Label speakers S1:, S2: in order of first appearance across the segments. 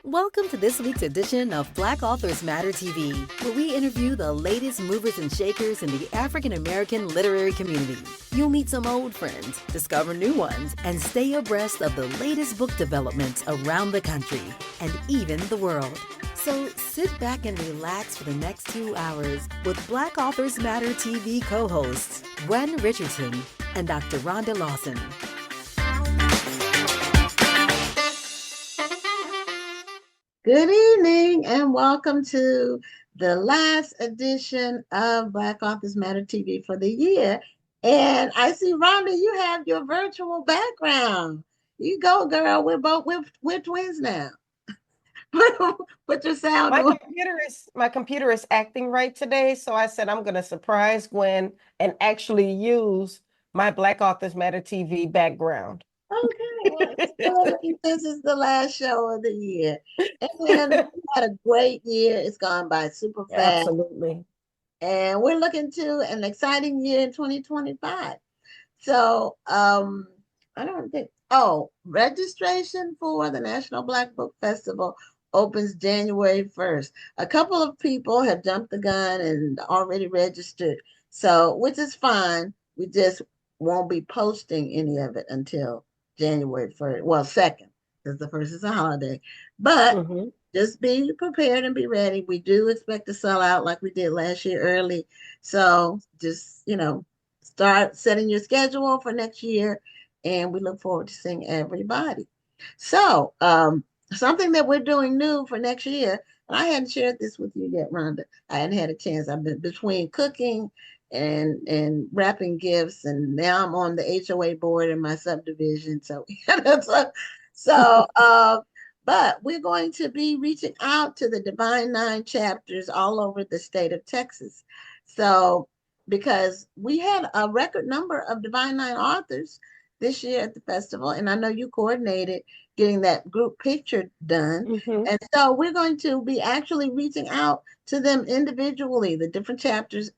S1: Welcome to this week's edition of Black Authors Matter TV, where we interview the latest movers and shakers in the African American literary community. You'll meet some old friends, discover new ones, and stay abreast of the latest book developments around the country and even the world. So sit back and relax for the next 2 hours with Black Authors Matter TV co-hosts Gwen Richardson and Dr. Rhonda Lawson.
S2: Good evening and welcome to the last edition of Black Authors Matter TV for the year. And I see, Rhonda, you have your virtual background. You go, girl. We're twins now. Put your sound on.
S3: My computer is acting right today, so I said I'm going to surprise Gwen and actually use my Black Authors Matter TV background.
S2: Okay, well, this is the last show of the year. And we had a great year. It's gone by super fast.
S3: Absolutely.
S2: And we're looking to an exciting year in 2025. So I don't think, registration for the National Black Book Festival opens January 1st. A couple of people have jumped the gun and already registered. So, which is fine. We just won't be posting any of it until January 1st, well, 2nd, because the 1st is a holiday. But just be prepared and be ready. We do expect to sell out like we did last year early. So just, start setting your schedule for next year. And we look forward to seeing everybody. So something that we're doing new for next year, and I hadn't shared this with you yet, Rhonda. I hadn't had a chance. I've been between cooking and wrapping gifts, and now I'm on the HOA board in my subdivision. But we're going to be reaching out to the Divine Nine chapters all over the state of Texas. So because we had a record number of Divine Nine authors this year at the festival, and I know you coordinated getting that group picture done. And so we're going to be actually reaching out to them individually, the different chapters,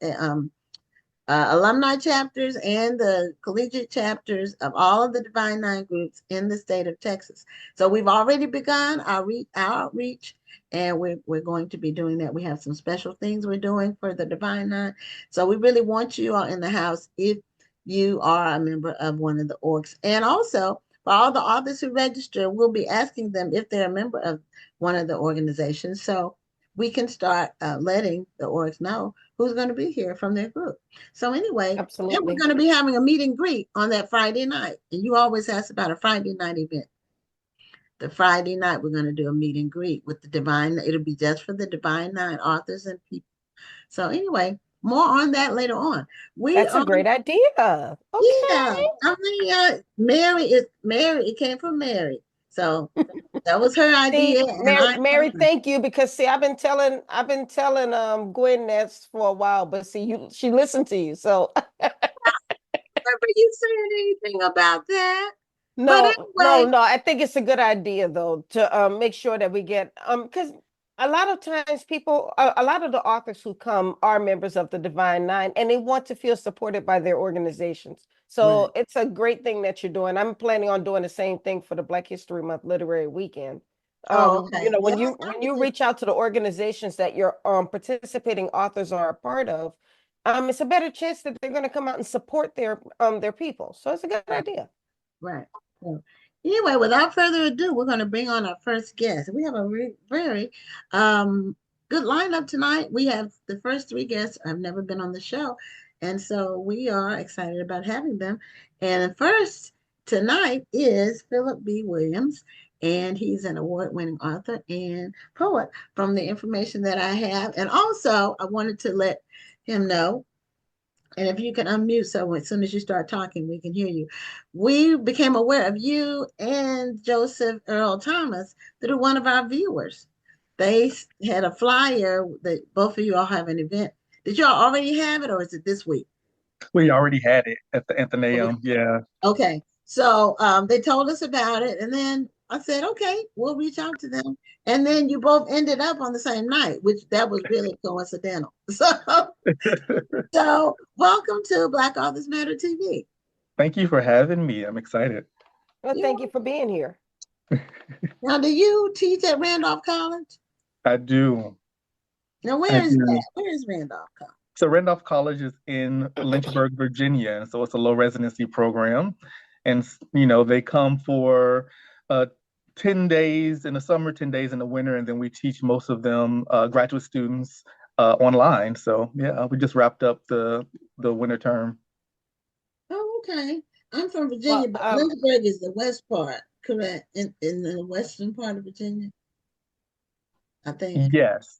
S2: alumni chapters and the collegiate chapters of all of the Divine Nine groups in the state of Texas. So we've already begun our outreach, and we're going to be doing that. We have some special things we're doing for the Divine Nine. So we really want you all in the house if you are a member of one of the orgs. And also, for all the authors who register, we'll be asking them if they're a member of one of the organizations. So we can start letting the orgs know who's going to be here from their group. So anyway,
S3: Absolutely.
S2: And we're going to be having a meet and greet on that Friday night. And you always ask about a Friday night event. The Friday night, we're going to do a meet and greet with the Divine. It'll be just for the Divine Nine authors and people. So anyway, more on that later on.
S3: That's a great idea. Okay.
S2: Yeah, I mean, Mary, it came from Mary. So that was her idea.
S3: Mary, thank you, because see, I've been telling Gwen this for a while, but see, she listened to you. So
S2: remember you saying anything about that?
S3: No, anyway, no. I think it's a good idea though to make sure that we get because a lot of times a lot of the authors who come are members of the Divine Nine, and they want to feel supported by their organizations. So It's a great thing that you're doing. I'm planning on doing the same thing for the Black History Month Literary Weekend.
S2: Okay.
S3: When you reach out to the organizations that your participating authors are a part of, it's a better chance that they're going to come out and support their people. So it's a good idea.
S2: Right. So, anyway, without further ado, we're going to bring on our first guest. We have a very good lineup tonight. We have the first three guests have never been on the show. And so we are excited about having them. And first tonight is Phillip B. Williams, and he's an award-winning author and poet from the information that I have. And also, I wanted to let him know, and if you can unmute, so as soon as you start talking, we can hear you. We became aware of you and Joseph Earl Thomas through one of our viewers. They had a flyer that both of you all have an event. Did y'all already have it, or is it this week?
S4: We already had it at the Athenaeum, yeah.
S2: Okay, so they told us about it, and then I said, okay, we'll reach out to them. And then you both ended up on the same night, which that was really coincidental. So welcome to Black Authors Matter TV.
S4: Thank you for having me. I'm excited.
S3: Well, thank you for being here.
S2: Now, do you teach at Randolph College?
S4: I do.
S2: Now,
S4: I
S2: where is
S4: do.
S2: that? Where is Randolph College?
S4: So Randolph College is in Lynchburg, Virginia, and so it's a low residency program. And they come for 10 days in the summer, 10 days in the winter, and then we teach most of them graduate students online. So yeah, we just wrapped up the winter term.
S2: Oh, okay. I'm from Virginia,
S3: Well,
S2: but Lynchburg is the west part, correct? In the western part of Virginia, I think
S4: Yes.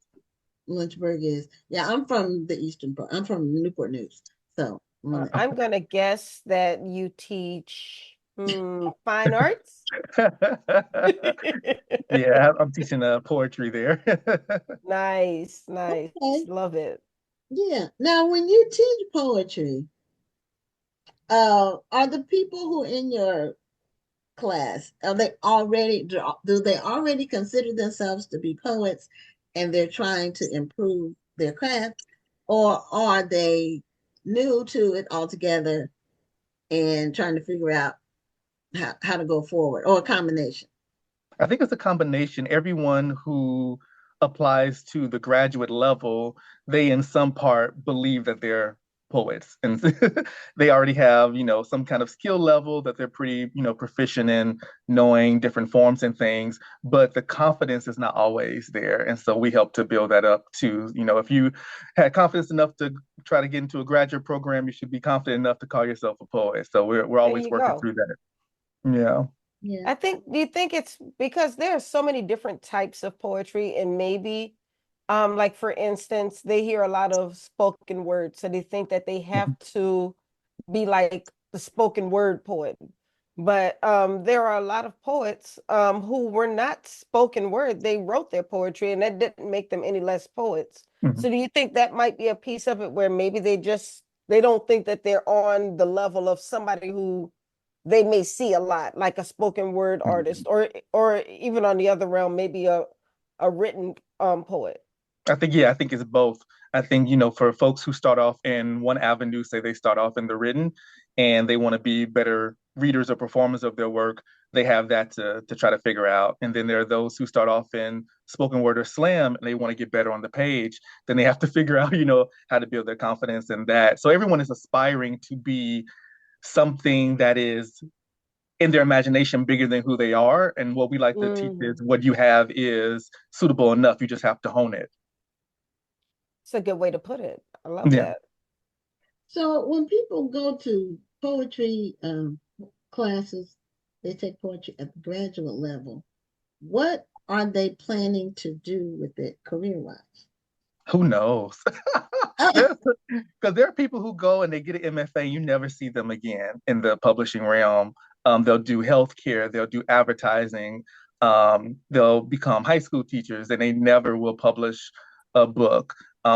S2: Lynchburg is. Yeah, I'm from the eastern part. I'm from Newport News. So,
S3: I'm gonna guess that you teach fine arts.
S4: Yeah, I'm teaching poetry there.
S3: Nice, nice.
S2: okay.
S3: Love it.
S2: Yeah. Now, when you teach poetry, are the people who are in your class, are they already, do they already consider themselves to be poets and they're trying to improve their craft, or are they new to it altogether and trying to figure out how to go forward, or a combination?
S4: I think it's a combination. Everyone who applies to the graduate level, they in some part believe that they're poets and they already have, some kind of skill level that they're pretty, proficient in knowing different forms and things, but the confidence is not always there. And so we help to build that up too. If you had confidence enough to try to get into a graduate program, you should be confident enough to call yourself a poet. So we're
S3: There
S4: always
S3: you
S4: working
S3: go.
S4: through that. Yeah.
S2: Yeah.
S3: Do you think it's because there are so many different types of poetry, and maybe like for instance, they hear a lot of spoken word, so they think that they have to be like the spoken word poet. But there are a lot of poets who were not spoken word. They wrote their poetry, and that didn't make them any less poets.
S4: Mhm.
S3: So do you think that might be a piece of it where maybe they don't think that they're on the level of somebody who they may see a lot, like a spoken word artist, or even on the other realm, maybe a written poet.
S4: I think it's both. I think, for folks who start off in one avenue, say they start off in the written and they want to be better readers or performers of their work, they have that to try to figure out. And then there are those who start off in spoken word or slam and they want to get better on the page. Then they have to figure out, how to build their confidence in that. So everyone is aspiring to be something that is in their imagination bigger than who they are. And what we like to teach is
S3: Mhm.
S4: what you have is suitable enough. You just have to hone it.
S3: It's a good way to put it. I love
S4: Yeah.
S3: that.
S2: So when people go to poetry classes, they take poetry at the graduate level. What are they planning to do with it career-wise?
S4: Who knows? Because there are people who go and they get an MFA, you never see them again in the publishing realm. They'll do healthcare, they'll do advertising, they'll become high school teachers, and they never will publish a book.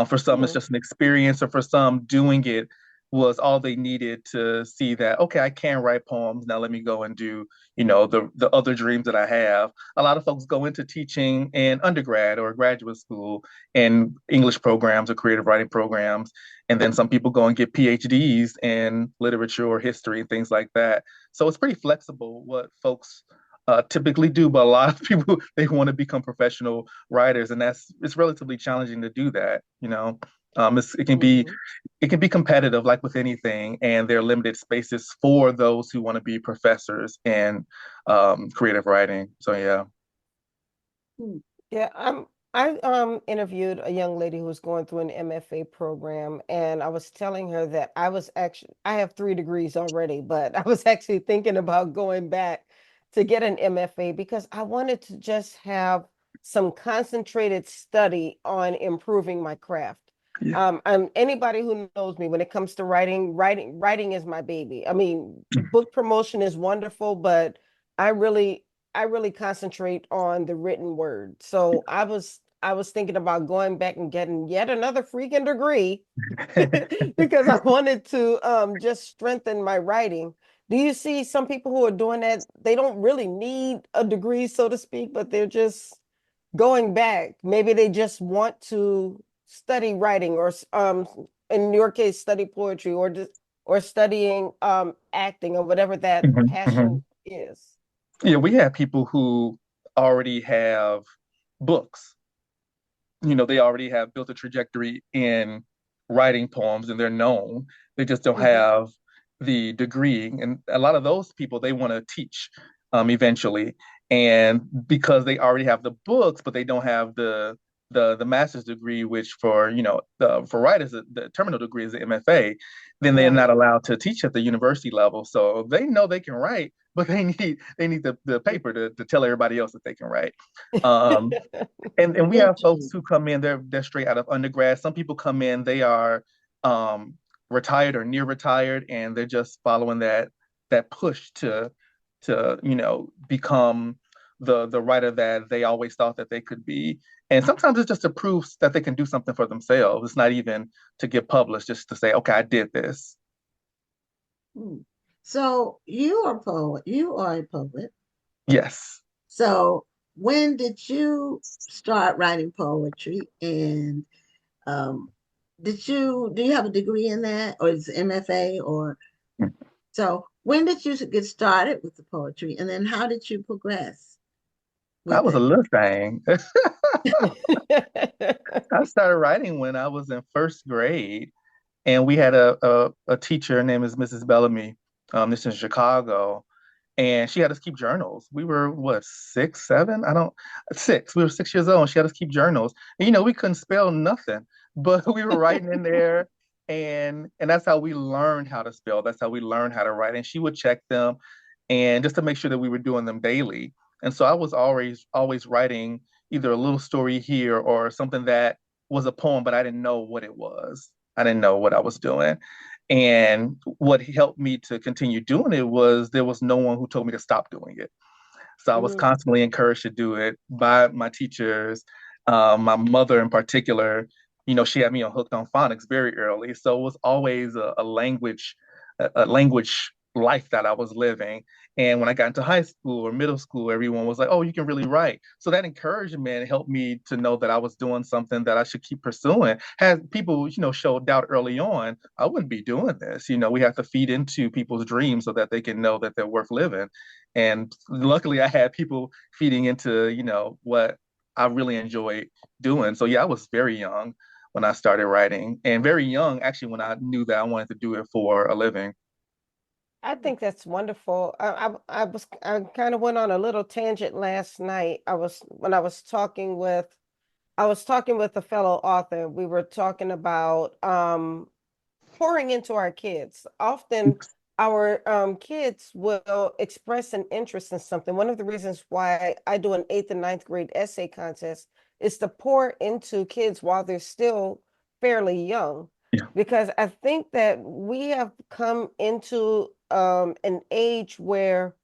S4: For some, it's
S3: Hmm.
S4: just an experience, or for some, doing it was all they needed to see that, okay, I can write poems. Now let me go and do, the other dreams that I have. A lot of folks go into teaching in undergrad or graduate school in English programs or creative writing programs. And then some people go and get PhDs in literature or history and things like that. So it's pretty flexible what folks typically do, but a lot of people they want to become professional writers, and it's relatively challenging to do that.
S3: Hmm.
S4: It can be competitive, like with anything, and there are limited spaces for those who want to be professors in creative writing. So yeah.
S2: Hmm.
S3: Yeah, I interviewed a young lady who was going through an MFA program, and I was telling her that I have 3 degrees already, but I was actually thinking about going back to get an MFA because I wanted to just have some concentrated study on improving my craft.
S4: Yeah.
S3: Anybody who knows me when it comes to writing is my baby. I mean, book promotion is wonderful, but I really I really concentrate on the written word. So I was thinking about going back and getting yet another freaking degree because I wanted to just strengthen my writing. Do you see some people who are doing that? They don't really need a degree, so to speak, but they're just going back. Maybe they just want to study writing or in your case study poetry or studying acting or whatever that
S4: Mhm,
S3: passion
S4: mhm.
S3: is.
S4: Yeah, we have people who already have books. They already have built a trajectory in writing poems and they're known. They just don't
S3: Mhm.
S4: have the degree. And a lot of those people, they want to teach eventually. And because they already have the books, but they don't have the master's degree, which for writers, the terminal degree is the MFA, then they're
S3: Right.
S4: not allowed to teach at the university level. So they know they can write, but they need the paper to tell everybody else that they can write. Um, and we have folks
S2: Interesting.
S4: who come in, they're straight out of undergrad. Some people come in, they are um, retired or near retired, and they're just following that push to become the writer that they always thought that they could be. And sometimes it's just to prove that they can do something for themselves. It's not even to get published, just to say, okay, I did this.
S2: Hmm. So you are a poet. You are a poet.
S4: Yes.
S2: So when did you start writing poetry? And um, do you have a degree in that, or is it MFA? Or so when did you get started with the poetry, and then how did you progress
S4: I
S2: with
S4: was a
S2: it?
S4: little thing. I started writing when I was in first grade. And we had a teacher, her name is Mrs. Bellamy. This is in Chicago, and she had us keep journals. We were what, 6, 7? I don't 6. We were 6 years old, and she had us keep journals. And, we couldn't spell nothing, but we were writing in there, and that's how we learned how to spell. That's how we learned how to write. And she would check them, and just to make sure that we were doing them daily. And so I was always writing either a little story here or something that was a poem, but I didn't know what it was. I didn't know what I was doing. And what helped me to continue doing it was there was no one who told me to stop doing it. So I was
S3: Mm.
S4: constantly encouraged to do it by my teachers, my mother in particular. She had me on hooked on phonics very early. So it was always a language life that I was living. And when I got into high school or middle school, everyone was like, "Oh, you can really write." So that encouragement helped me to know that I was doing something that I should keep pursuing. Had people, showed doubt early on, I wouldn't be doing this. We have to feed into people's dreams so that they can know that they're worth living. And luckily, I had people feeding into, what I really enjoyed doing. So yeah, I was very young when I started writing, and very young actually when I knew that I wanted to do it for a living.
S3: I think that's wonderful. I kind of went on a little tangent last night. I was talking with a fellow author. We were talking about pouring into our kids. Often our kids will express an interest in something. One of the reasons why I do an eighth and ninth grade essay contest is to pour into kids while they're still fairly young.
S4: Yeah.
S3: Because I think that we have come into an age where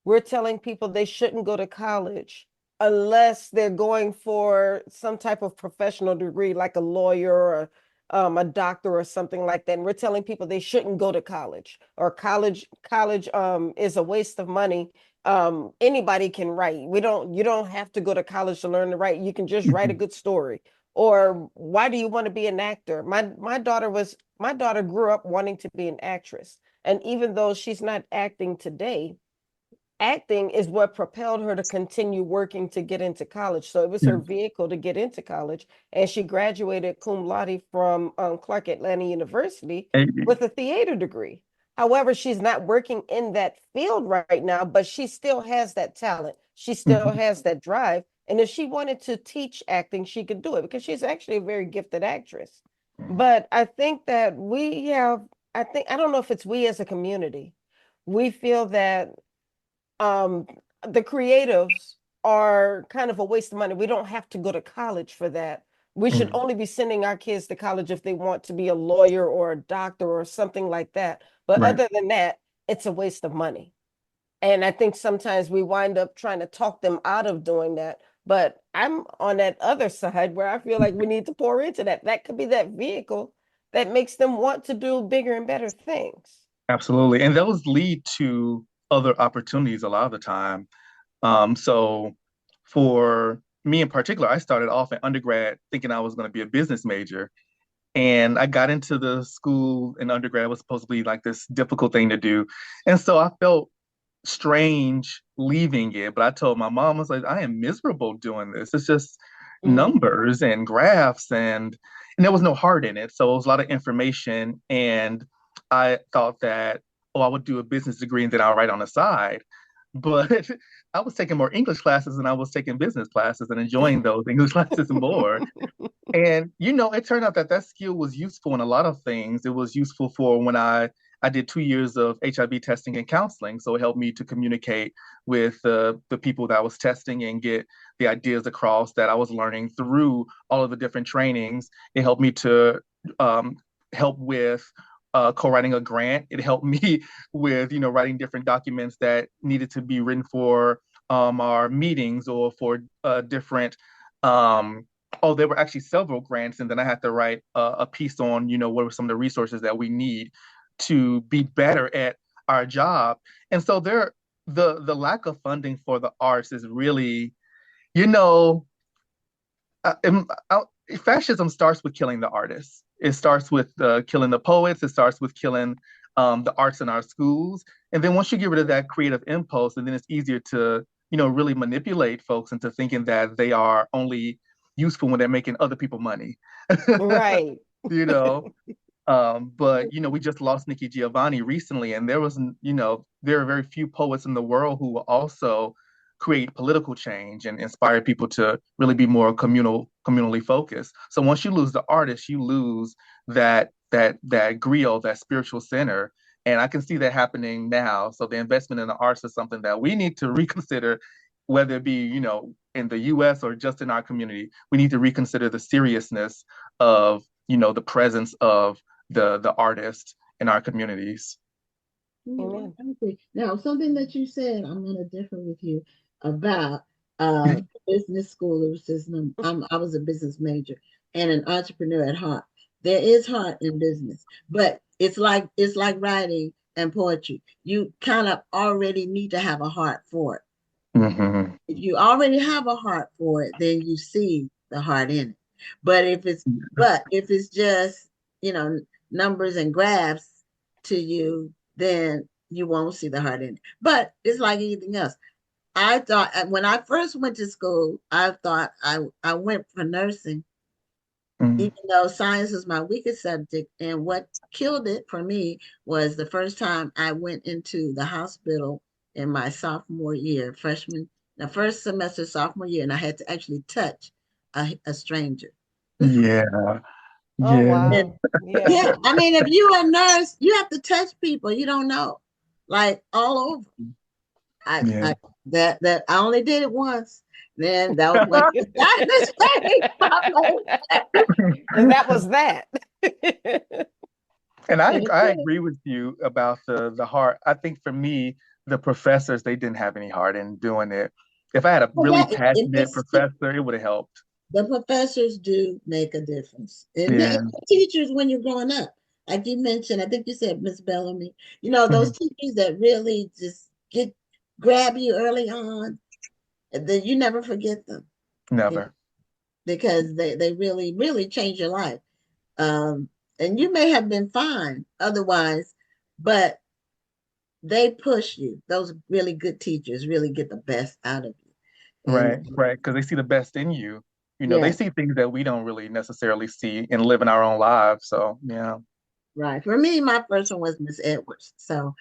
S3: we're telling people they shouldn't go to college unless they're going for some type of professional degree, like a lawyer or a doctor or something like that. And we're telling people they shouldn't go to college, or college is a waste of money. Anybody can write. You don't have to go to college to learn to write. You can just write a
S4: Mhm.
S3: good story. Or why do you want to be an actor? My daughter grew up wanting to be an actress. And even though she's not acting today, acting is what propelled her to continue working to get into college. So it was her
S4: Yeah.
S3: vehicle to get into college. And she graduated cum laude from Clark Atlanta University
S4: And-
S3: with a theater degree. However, she's not working in that field right now, but she still has that talent. She still
S4: mhm.
S3: has that drive. And if she wanted to teach acting, she could do it because she's actually a very gifted actress. But I think that I don't know if it's we as a community, we feel that um the creatives are kind of a waste of money. We don't have to go to college for that. We should
S4: Mhm.
S3: only be sending our kids to college if they want to be a lawyer or a doctor or something like that. But
S4: Right.
S3: other than that, it's a waste of money. And I think sometimes we wind up trying to talk them out of doing that. But I'm on that other side where I feel like we need to pour into that. That could be that vehicle that makes them want to do bigger and better things.
S4: Absolutely. And those lead to other opportunities a lot of the time. So for me in particular, I started off in undergrad thinking I was going to be a business major. And I got into the school in undergrad. It was supposed to be like this difficult thing to do. And so I felt strange leaving it, but I told my mom, I was like, I am miserable doing this. It's just
S3: Mm-hmm.
S4: numbers and graphs and there was no heart in it. So it was a lot of information. And I thought that, oh, I would do a business degree and then I'll write on the side. But I was taking more English classes than I was taking business classes and enjoying those English classes more. And it turned out that that skill was useful in a lot of things. It was useful for when I did 2 years of HIV testing and counseling, so it helped me to communicate with the people that I was testing and get the ideas across that I was learning through all of the different trainings. It helped me to um, help with co-writing a grant. It helped me with writing different documents that needed to be written for our meetings or for different oh, there were actually several grants, and then I had to write a piece on, what were some of the resources that we need to be better at our job. And so the lack of funding for the arts is really, you know, uh, um, uh, fascism starts with killing the artists. It starts with killing the poets. It starts with killing the arts in our schools. And then once you get rid of that creative impulse, and then it's easier to, really manipulate folks into thinking that they are only useful when they're making other people money.
S3: Right.
S4: you know, but we just lost Nikki Giovanni recently, and there are very few poets in the world who will also create political change and inspire people to really be more communally focused. So once you lose the artist, you lose that griot, that spiritual center. And I can see that happening now. So the investment in the arts is something that we need to reconsider, whether it be, in the US or just in our community. We need to reconsider the seriousness of, the presence of the artist in our communities.
S3: Amen.
S2: I agree. Now, something that you said, I'm going to differ with you about business school. It was just, I was a business major and an entrepreneur at heart. There is heart in business, but it's like writing and poetry. You kind of already need to have a heart for it.
S4: Hmm.
S2: If you already have a heart for it, then you see the heart in it. But if it's just, you know, numbers and graphs to you, then you won't see the heart in it. But it's like anything else. I thought when I first went to school, I thought I went for nursing,
S4: Hmm.
S2: even though science was my weakest subject. And what killed it for me was the first time I went into the hospital in my sophomore year, the first semester sophomore year, and I had to actually touch a stranger.
S4: Yeah,
S3: Oh,
S4: yeah,
S2: And
S3: wow. Yeah.
S2: yeah, I mean, if you're a nurse, you have to touch people you don't know, like all over. I,
S4: yeah.
S2: I that I only did it once. Then that was when I started to change my life.
S3: And that was that.
S4: And I
S2: And
S4: I agree with you about the heart. I think for me, the professors, they didn't have any heart in doing it. If I had a
S2: well,
S4: really
S2: it
S4: passionate
S2: makes
S4: professor, it would have helped.
S2: the professors do make a difference. And
S4: Yeah.
S2: the teachers when you're growing up, like you mentioned, I think you said Miss Bellamy, those
S4: Mhm.
S2: teachers that really just grab you early on, and then you never forget them, you know,
S4: Never.
S2: because they really, really change your life. Um, and you may have been fine otherwise, but they push you. Those really good teachers really get the best out of you.
S4: Right,
S2: And
S4: right. Because they see the best in you. They
S2: yeah,
S4: see things that we don't really necessarily see and live in our own lives. So, yeah.
S2: right. For me, my first one was Miss Edwards. So,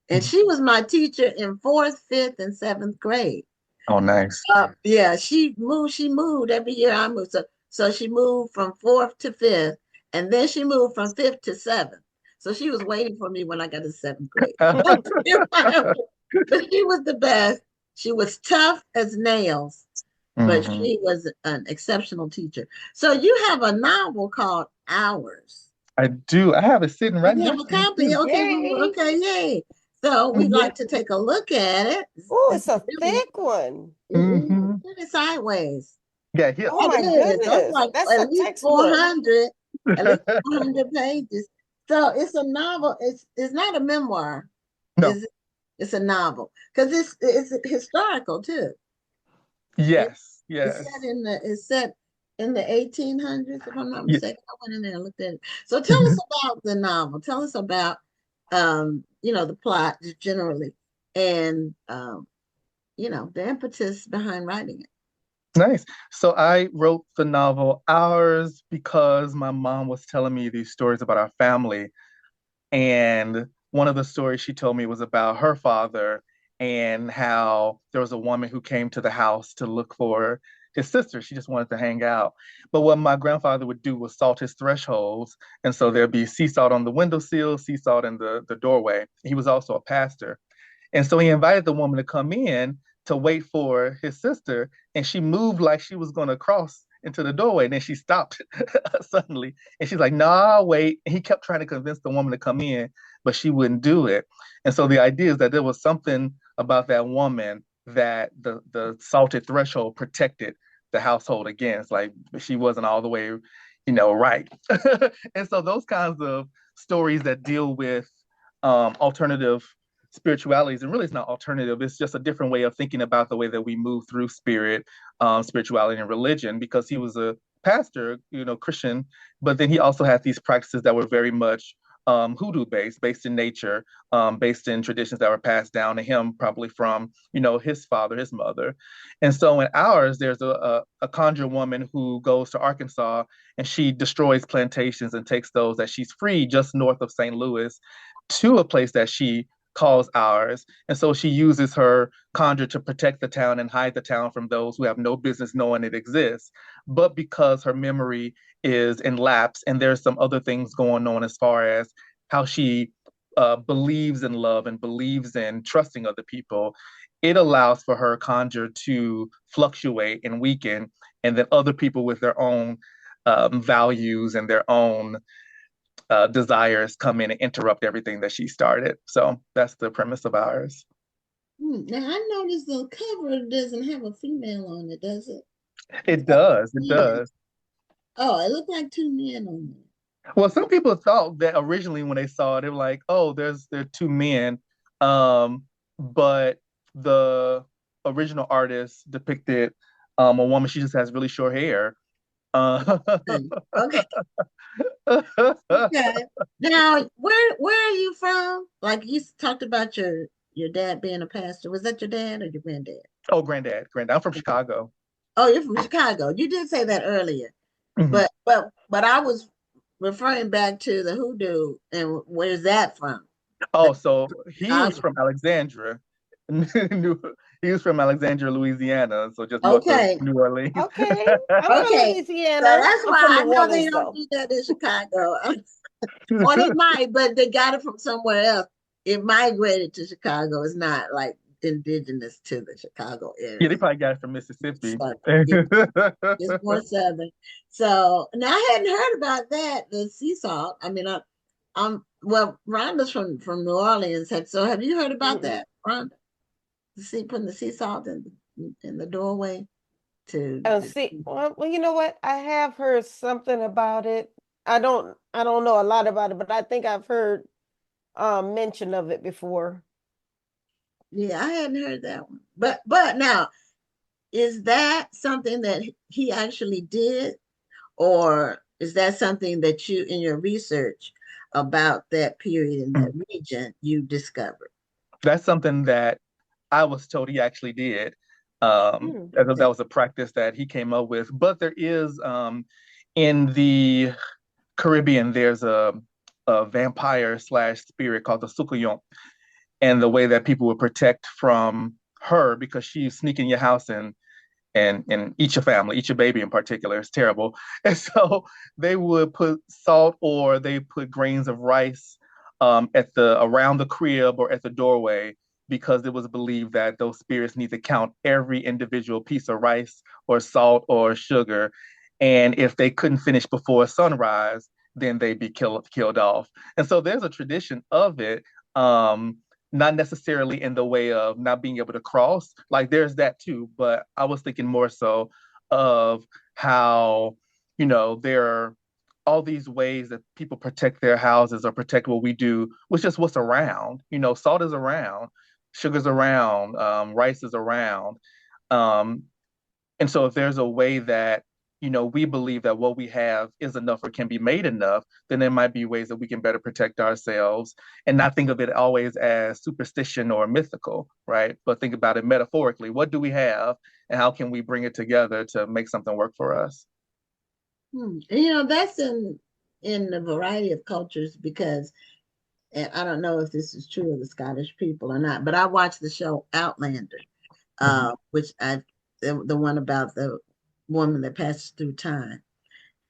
S2: and she was my teacher in fourth, fifth, and seventh grade.
S4: Oh, nice.
S2: Yeah, she moved. She moved every year I moved. So she moved from fourth to fifth, and then she moved from fifth to seventh. So she was waiting for me when I got to seventh grade. But she was the best. She was tough as nails, but
S4: Hmm.
S2: she was an exceptional teacher. So you have a novel called Hours.
S4: I do. I have it sitting
S2: Oh,
S4: right
S2: you have a
S4: next to me
S2: copy.
S4: too.
S2: Okay,
S3: Yay.
S2: okay, yay. So we'd
S4: Hmm.
S2: like to take a look at it.
S3: Oh,
S2: It's
S3: it's a
S2: really,
S3: thick one.
S2: it is.
S4: Hmm.
S2: Put it sideways.
S4: Yeah,
S3: Oh
S4: hips.
S3: my
S2: It is. That's
S3: goodness.
S2: like
S3: That's a
S2: at least
S3: textbook.
S2: 400, at least 400 pages. So it's a novel. It's not a memoir.
S4: No.
S2: It's it's a novel because it's historical too. It,
S4: Yes,
S2: it's set
S4: yes.
S2: in the it's set in the 1800s, if I'm not
S4: Yeah.
S2: mistaken. I went in there and looked at it. So tell us about the novel. Tell us about the plot just generally, and the impetus behind writing it.
S4: Nice. So I wrote the novel Ours because my mom was telling me these stories about our family. And one of the stories she told me was about her father and how there was a woman who came to the house to look for his sister. She just wanted to hang out. But what my grandfather would do was salt his thresholds. And so there'd be sea salt on the windowsill, sea salt in the doorway. He was also a pastor. And so he invited the woman to come in to wait for his sister, and she moved like she was going to cross into the doorway. And then she stopped suddenly, and she's like, "Nah, wait." And he kept trying to convince the woman to come in, but she wouldn't do it. And so the idea is that there was something about that woman that the salted threshold protected the household against. Like she wasn't all the way, right. And so those kinds of stories that deal with alternative spiritualities, and really it's not alternative, it's just a different way of thinking about the way that we move through spirituality and religion, because he was a pastor, Christian, but then he also had these practices that were very much hoodoo based in nature, based in traditions that were passed down to him probably from his father, his mother. And so in Ours, there's a conjure woman who goes to Arkansas, and she destroys plantations and takes those that she's freed just north of St. Louis to a place that she calls Ours. And so she uses her conjure to protect the town and hide the town from those who have no business knowing it exists. But because her memory is in lapse, and there's some other things going on as far as how she believes in love and believes in trusting other people, it allows for her conjure to fluctuate and weaken, and then other people with their own values and their own desires come in and interrupt everything that she started. So that's the premise of Ours.
S2: Now I noticed the cover doesn't have a female on it, does it?
S4: It does. It does.
S2: Oh, it looked like two men on there.
S4: Well, some people thought that originally when they saw it, they were like, "Oh, there are two men," but the original artist depicted a woman. She just has really short hair.
S2: Okay. Okay. Now, where are you from? Like you talked about your dad being a pastor. Was that your dad or your granddad?
S4: Oh, granddad. I'm from Chicago.
S2: Oh, you're from Chicago. You did say that earlier.
S4: Mm-hmm.
S2: But I was referring back to the hoodoo, and where's that from?
S4: Oh, so he was from Alexandria. He was from Alexandria, Louisiana, so just north of New Orleans.
S3: Okay, I'm from Louisiana.
S2: So that's why I know they
S3: Orleans,
S2: don't do that in Chicago. Or they might, but they got it from somewhere else. It migrated to Chicago. It's not like indigenous to the Chicago area.
S4: Yeah, they probably got it from Mississippi.
S2: It's more southern. So now I hadn't heard about that, the sea salt. I mean, well, Rhonda's from New Orleans. So have you heard about that, Rhonda? Putting the sea salt in the doorway to
S3: see. Well, you know what? I have heard something about it. I don't know a lot about it, but I think I've heard mention of it before.
S2: Yeah, I hadn't heard that one. But now, is that something that he actually did, or is that something that you, in your research about that period in that region, you discovered?
S4: That's something that I was told he actually did. That was a practice that he came up with. But there is, in the Caribbean, there's a vampire / spirit called the Sukuyon. And the way that people would protect from her, because she sneak in your house and eat your family, eat your baby in particular. It's terrible. And so they would put salt, or they put grains of rice around the crib or at the doorway, because it was believed that those spirits need to count every individual piece of rice or salt or sugar. And if they couldn't finish before sunrise, then they'd be killed off. And so there's a tradition of it. Not necessarily in the way of not being able to cross, like there's that too, but I was thinking more so of how, there are all these ways that people protect their houses or protect what we do, which is what's around. Salt is around, sugar's around, rice is around. And so if there's a way that we believe that what we have is enough or can be made enough, then there might be ways that we can better protect ourselves and not think of it always as superstition or mythical, right? But think about it metaphorically. What do we have and how can we bring it together to make something work for us?
S2: That's in a variety of cultures because, and I don't know if this is true of the Scottish people or not, but I watched the show Outlander, which the one about the woman that passes through time.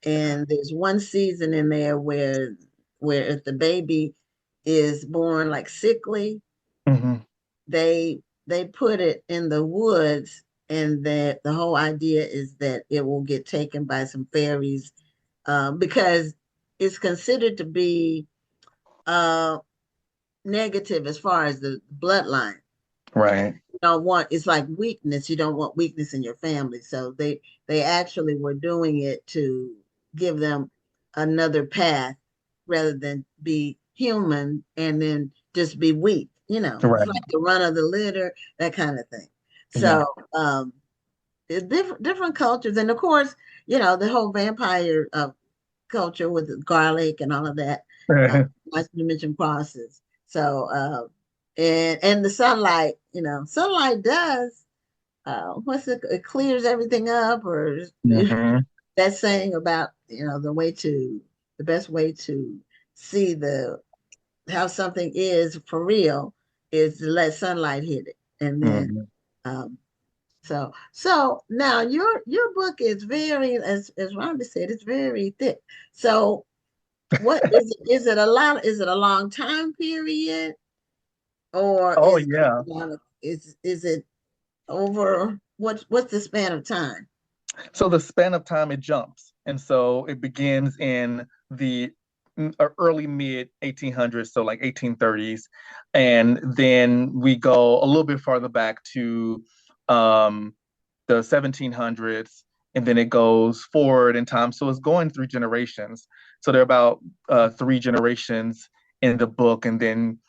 S2: And there's one season in there where if the baby is born like sickly,
S4: Mm-hmm.
S2: they put it in the woods, and that the whole idea is that it will get taken by some fairies, because it's considered to be uh, negative as far as the bloodline.
S4: Right.
S2: You don't want, it's like weakness. You don't want weakness in your family. So they actually were doing it to give them another path rather than be human and then just be weak. It's
S4: Right.
S2: like the run of the litter, that kind of thing.
S4: Yeah.
S2: So different cultures, and of course, the whole vampire culture with the garlic and all of that. Like you mentioned, crosses. So and the sunlight, sunlight does it clears everything up, or
S4: Mm-hmm.
S2: that saying about the best way to see how something is for real is to let sunlight hit it, and then
S4: Mm-hmm.
S2: um, so now your book is very, as Rhonda said, it's very thick. So what is it? Is it a long time period, or
S4: Oh yeah.
S2: is it over what's the span of time?
S4: So the span of time it jumps, and so it begins in the early mid 1800s, so like 1830s, and then we go a little bit farther back to um, the 1700s, and then it goes forward in time. So it's going through generations. So there are about three generations in the book, and then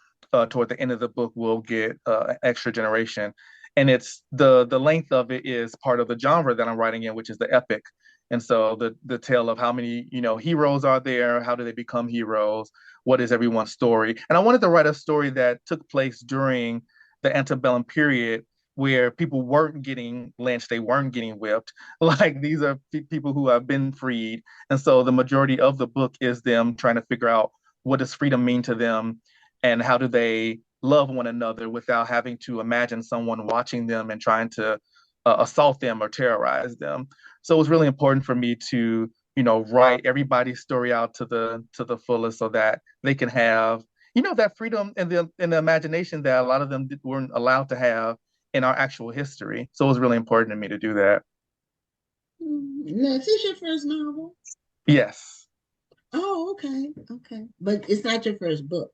S4: toward the end of the book, we'll get an extra generation. And it's the length of it is part of the genre that I'm writing in, which is the epic. And so the tale of how many heroes are there, how do they become heroes, what is everyone's story, and I wanted to write a story that took place during the antebellum period where people weren't getting lynched, they weren't getting whipped. Like these are people who have been freed. And so the majority of the book is them trying to figure out what does freedom mean to them and how do they love one another without having to imagine someone watching them and trying to assault them or terrorize them. So it was really important for me to, write everybody's story out to the fullest so that they can have, that freedom and the imagination that a lot of them weren't allowed to have in our actual history. So it was really important to me to do that.
S2: Now, is this your first novel?
S4: Yes.
S2: Oh, okay, okay, but it's not your first book.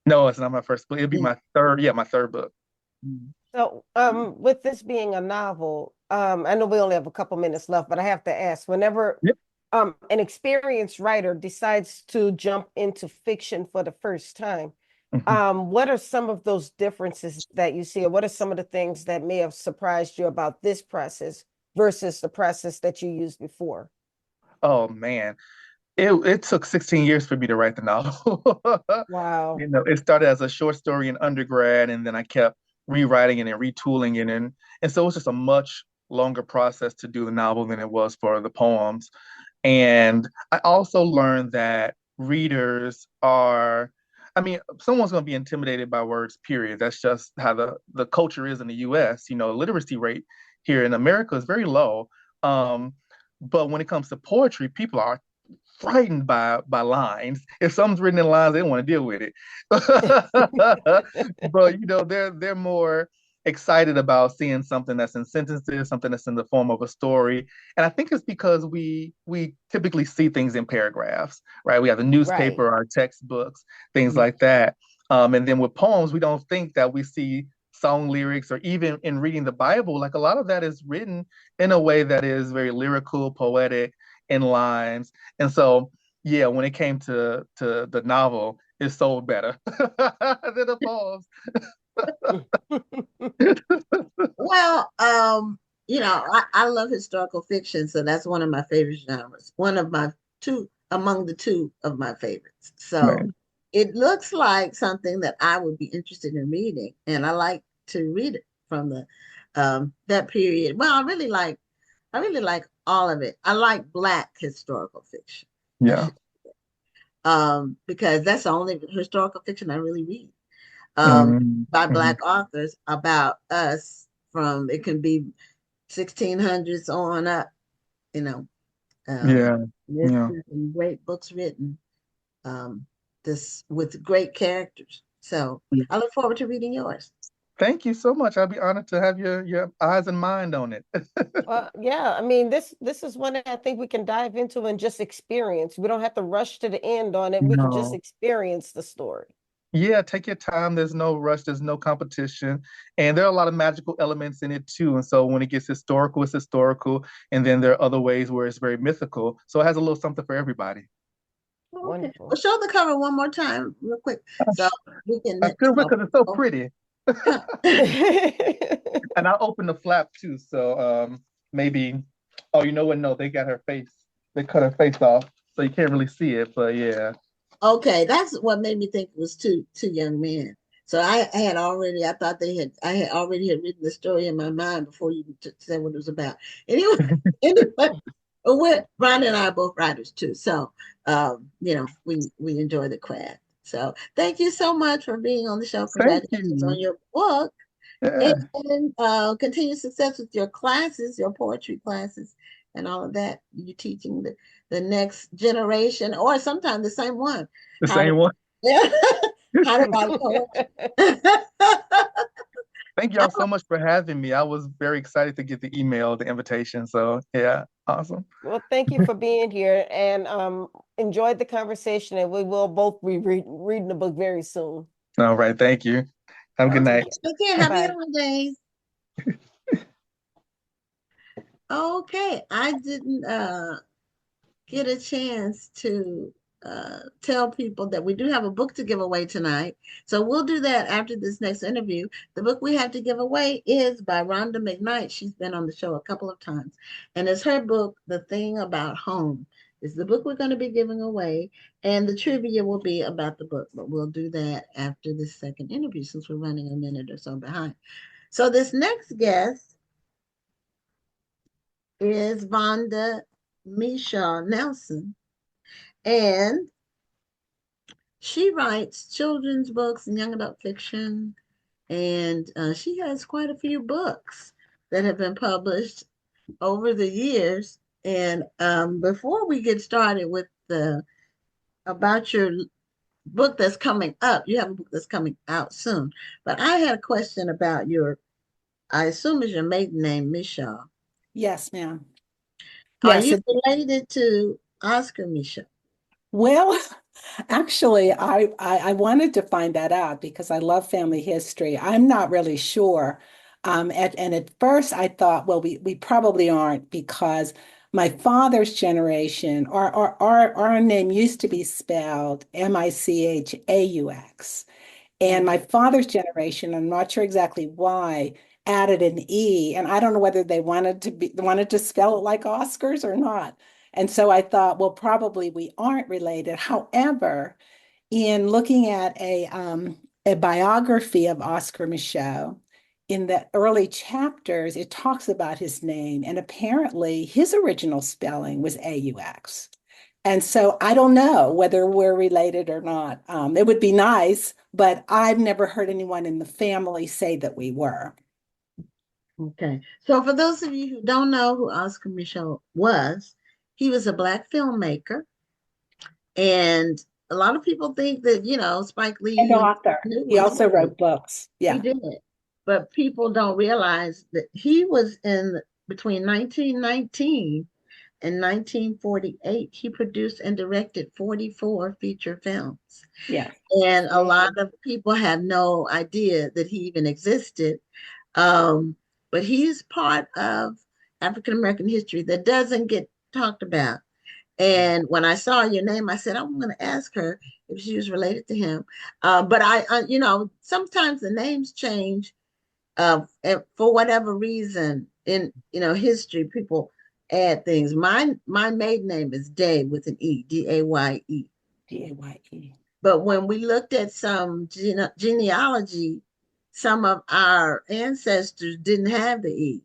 S4: No, it's not my first book. It'll be
S2: Yeah.
S4: my third book.
S3: So, with this being a novel, I know we only have a couple minutes left, but I have to ask, whenever
S4: Yep.
S3: an experienced writer decides to jump into fiction for the first time,
S4: Mhm.
S3: what are some of those differences that you see, or what are some of the things that may have surprised you about this process versus the process that you used before?
S4: Oh man. It took 16 years for me to write the novel.
S3: Wow.
S4: It started as a short story in undergrad, and then I kept rewriting it and retooling it, and so it was just a much longer process to do the novel than it was for the poems. And I also learned that readers are, I mean, someone's going to be intimidated by words, period. That's just how the culture is in the US. Literacy rate here in America is very low. Um, but when it comes to poetry, people are frightened by lines. If something's written in lines, they don't want to deal with it. But they're more excited about seeing something that's in sentences, something that's in the form of a story. And I think it's because we typically see things in paragraphs, right? We have the
S3: Right.
S4: newspaper, our textbooks, things like that. And then with poems, we don't think that we see song lyrics, or even in reading the Bible, like a lot of that is written in a way that is very lyrical, poetic, in lines. And so, yeah, when it came to the novel, it sold better than the poems.
S2: Well, I love historical fiction, so that's one of my favorite genres. One of my two among the two of my favorites. So
S4: Right.
S2: it looks like something that I would be interested in reading, and I like to read it from the that period. Well, I really like all of it. I like Black historical fiction. I
S4: Yeah.
S2: should because that's the only historical fiction I really read by
S4: Mm-hmm.
S2: Black authors about us from it can be 1600s on up, you know. Um,
S4: Yeah.
S2: there's
S4: Yeah.
S2: some great books written um, this with great characters. So I look forward to reading yours.
S4: Thank you so much. I'll be honored to have your eyes and mind on it.
S3: Yeah, I mean, this is one that I think we can dive into and just experience. We don't have to rush to the end on it. We can just
S4: No.
S3: experience the story.
S4: Yeah, take your time. There's no rush, there's no competition. And there are a lot of magical elements in it too. And so when it gets historical, it's historical. And then there are other ways where it's very mythical. So it has a little something for everybody.
S2: Okay.
S3: Wonderful.
S2: Well, show the cover one more time, real quick, so we can,
S4: I sure will because it's so pretty. And I opened the flap too. So maybe, oh, you know what? No, they got her face. They cut her face off. So you can't really see it. But yeah.
S2: Okay, that's what made me think it was two young men. So I thought I had already had written the story in my mind before you said what it was about. Anyway, anyway, Ron and I are both writers too. So, we enjoy the craft. So thank you so much for being on the show.
S4: Thank
S2: Congratulations on
S4: you.
S2: your book
S4: Yeah.
S2: and continued success with your classes, your poetry classes, and all of that. You're teaching the next generation, or sometimes the same one,
S4: The
S2: how to
S4: same one.
S2: how to write poetry.
S4: Thank y'all so much for having me. I was very excited to get the email, the invitation. So yeah, awesome.
S3: Well, thank you for being here and enjoyed the conversation. And we will both be reading the book very soon.
S4: All right, thank you. Have a good
S2: Okay,
S4: night.
S2: take care. Happy
S3: Bye-bye.
S2: holidays. Okay, I didn't get a chance to tell people that we do have a book to give away tonight. So we'll do that after this next interview. The book we have to give away is by Rhonda McKnight. She's been on the show a couple of times. And it's her book, The Thing About Home. Is the book we're going to be giving away. And the trivia will be about the book, but we'll do that after this second interview since we're running a minute or so behind. So this next guest is Vaunda Micheaux Nelson. And she writes children's books and young adult fiction. And she has quite a few books that have been published over the years. And before we get started with about your book that's coming up, you have a book that's coming out soon. But I had a question about I assume is your maiden name, Micheaux.
S5: Yes, ma'am.
S2: Are
S5: Yes,
S2: you related to Oscar Micheaux?
S5: well, actually, I wanted to find that out because I love family history. I'm not really sure. And at first I thought, well, we probably aren't because my father's generation, our name used to be spelled Michaux. And my father's generation, I'm not sure exactly why, added an E. And I don't know whether they wanted to spell it like Oscars or not. And so I thought, well, probably we aren't related. However, in looking at a biography of Oscar Micheaux, in the early chapters, it talks about his name, and apparently his original spelling was AUX. And so I don't know whether we're related or not. It would be nice, but I've never heard anyone in the family say that we were.
S2: Okay. So for those of you who don't know who Oscar Micheaux was, he was a Black filmmaker. And a lot of people think that, Spike
S5: And
S2: Lee and
S5: author.
S2: knew
S5: He
S2: what
S5: also
S2: he did.
S5: wrote books.
S2: He
S5: Yeah.
S2: did. But people don't realize that he was in between 1919 and 1948. He produced and directed 44 feature films.
S5: Yeah.
S2: And a lot of people have no idea that he even existed. But he's part of African American history that doesn't get talked about. And when I saw your name, I said, I'm going to ask her if she was related to him. But sometimes the names change for whatever reason. in history, people add things. My maiden name is Day with an E, Daye.
S5: Daye.
S2: But when we looked at some genealogy, some of our ancestors didn't have the E.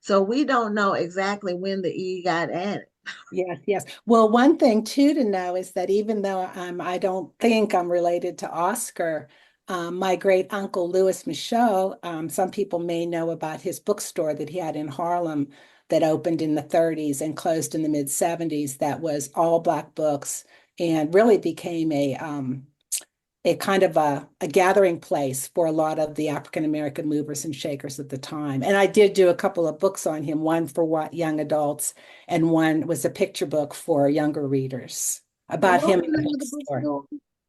S2: So we don't know exactly when the E got added.
S5: Yes, yes. Well, one thing too to know is that even though I don't think I'm related to Oscar, my great uncle Louis Micheaux, some people may know about his bookstore that he had in Harlem that opened in the 30s and closed in the mid 70s. That was all Black books and really became a kind of a gathering place for a lot of the African American movers and shakers at the time. And I did do a couple of books on him, one for what young adults, and one was a picture book for younger readers
S2: And
S5: about
S2: what
S5: him
S2: was
S5: in
S2: the
S5: the
S2: name of the
S5: bookstore.
S2: bookstore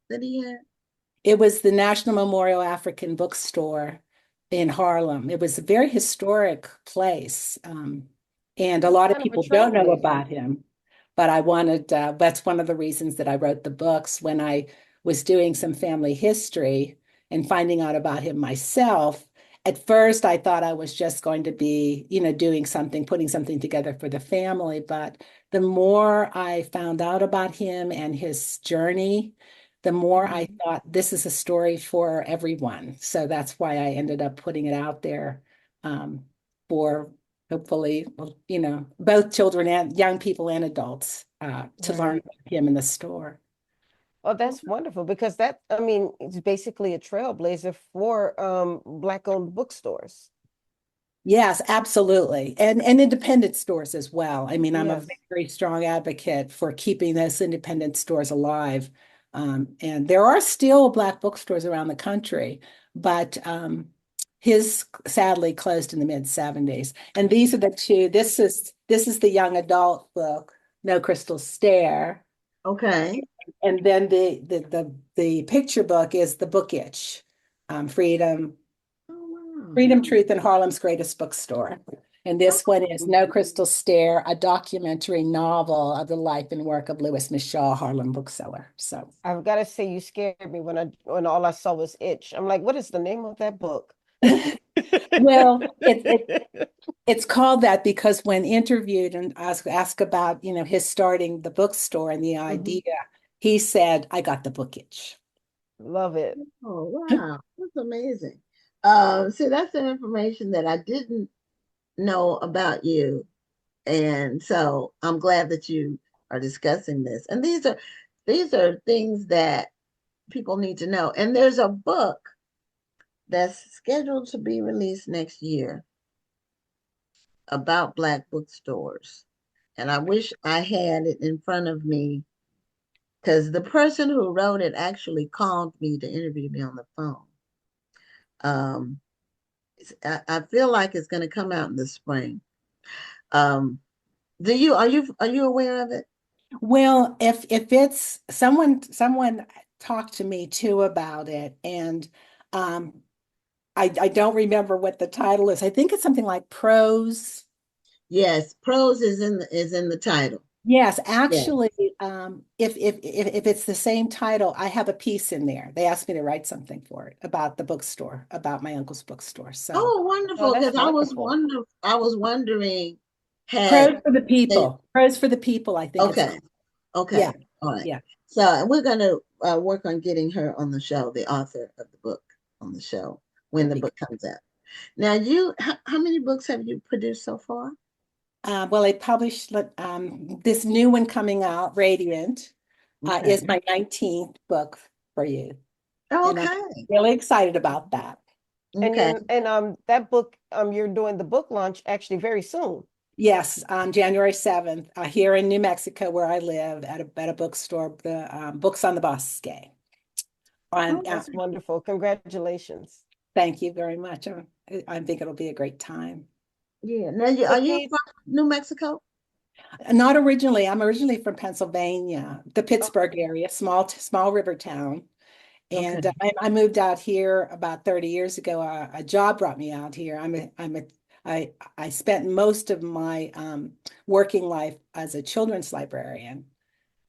S2: that he had?
S5: It was the National Memorial African Bookstore in Harlem. It was a very historic place. And a
S3: He's
S5: lot of
S3: kind of a
S5: people don't know
S3: trailblazer.
S5: about him, but I wanted, that's one of the reasons that I wrote the books when I was doing some family history and finding out about him myself. At first, I thought I was just going to be, doing something, putting something together for the family. But the more I found out about him and his journey, the more I thought this is a story for everyone. So that's why I ended up putting it out there for hopefully, both children and young people and adults to learn
S3: Right.
S5: about him in the store.
S3: Oh, that's wonderful because that, I mean, it's basically a trailblazer for Black-owned bookstores.
S5: Yes, absolutely. And independent stores as well. I mean, I'm a
S3: Yes.
S5: very strong advocate for keeping those independent stores alive. And there are still Black bookstores around the country, but his sadly closed in the mid 70s. And these are the two. This is the young adult book, No Crystal Stair.
S2: Okay.
S5: And then the picture book is The Book Itch, Freedom,
S2: Oh, wow.
S5: Freedom, Truth, and Harlem's Greatest Bookstore. And this one is No Crystal Stair, a documentary novel of the life and work of Louis Micheaux, Harlem bookseller. So,
S3: I've got to say, you scared me when all I saw was itch. I'm like, what is the name of that book?
S5: well, it's called that because when interviewed and asked about, his starting the bookstore and the idea, he said, I got the book itch.
S3: Love it.
S2: Oh, wow. That's amazing. See, that's the information that I didn't know about you. And so I'm glad that you are discussing this. And these are things that people need to know. And there's a book that's scheduled to be released next year about Black bookstores. And I wish I had it in front of me because the person who wrote it actually called me to interview me on the phone. Um, I feel like it's going to come out in the spring. Um, are you aware of it?
S5: Well, if it's someone talked to me too about it, and um, I don't remember what the title is. I think it's something like prose.
S2: Yes, prose is in the title.
S5: Yes,
S2: Yeah.
S5: actually, if it's the same title, I have a piece in there. They asked me to write something for it about the bookstore, about my uncle's bookstore. So
S2: Oh,
S3: Oh,
S2: wonderful!
S3: that's
S2: Because
S3: wonderful.
S2: I was wondering,
S5: Prose
S2: had
S5: for the
S2: they?
S5: People. Prose for the People, I think it's
S2: Okay,
S5: called. Yeah,
S2: okay, all right.
S5: yeah.
S2: So we're going to work on getting her on the show, the author of the book on the show when
S5: That'd
S2: the
S5: be
S2: book comes out. Now, how many books have you produced so far?
S5: Well, I published this new one coming out, Radiant,
S2: Okay.
S5: is my 19th book for you. And I'm
S2: Okay.
S5: really excited about that.
S3: And
S2: Okay.
S3: you're that book you're doing the book launch actually very soon.
S5: Yes, on January 7th, here in New Mexico, where I live, at a bookstore, the Books on the Bosque. On,
S2: Oh,
S3: That's wonderful. Congratulations.
S5: thank you very much. I think it'll be a great time.
S2: yeah. Now,
S3: So
S2: are you
S3: Keith,
S2: from New Mexico?
S5: Not originally. I'm originally from Pennsylvania, the Pittsburgh area, small river town.
S2: Okay.
S5: And I moved out here about 30 years ago. A job brought me out here. I spent most of my working life as a children's librarian,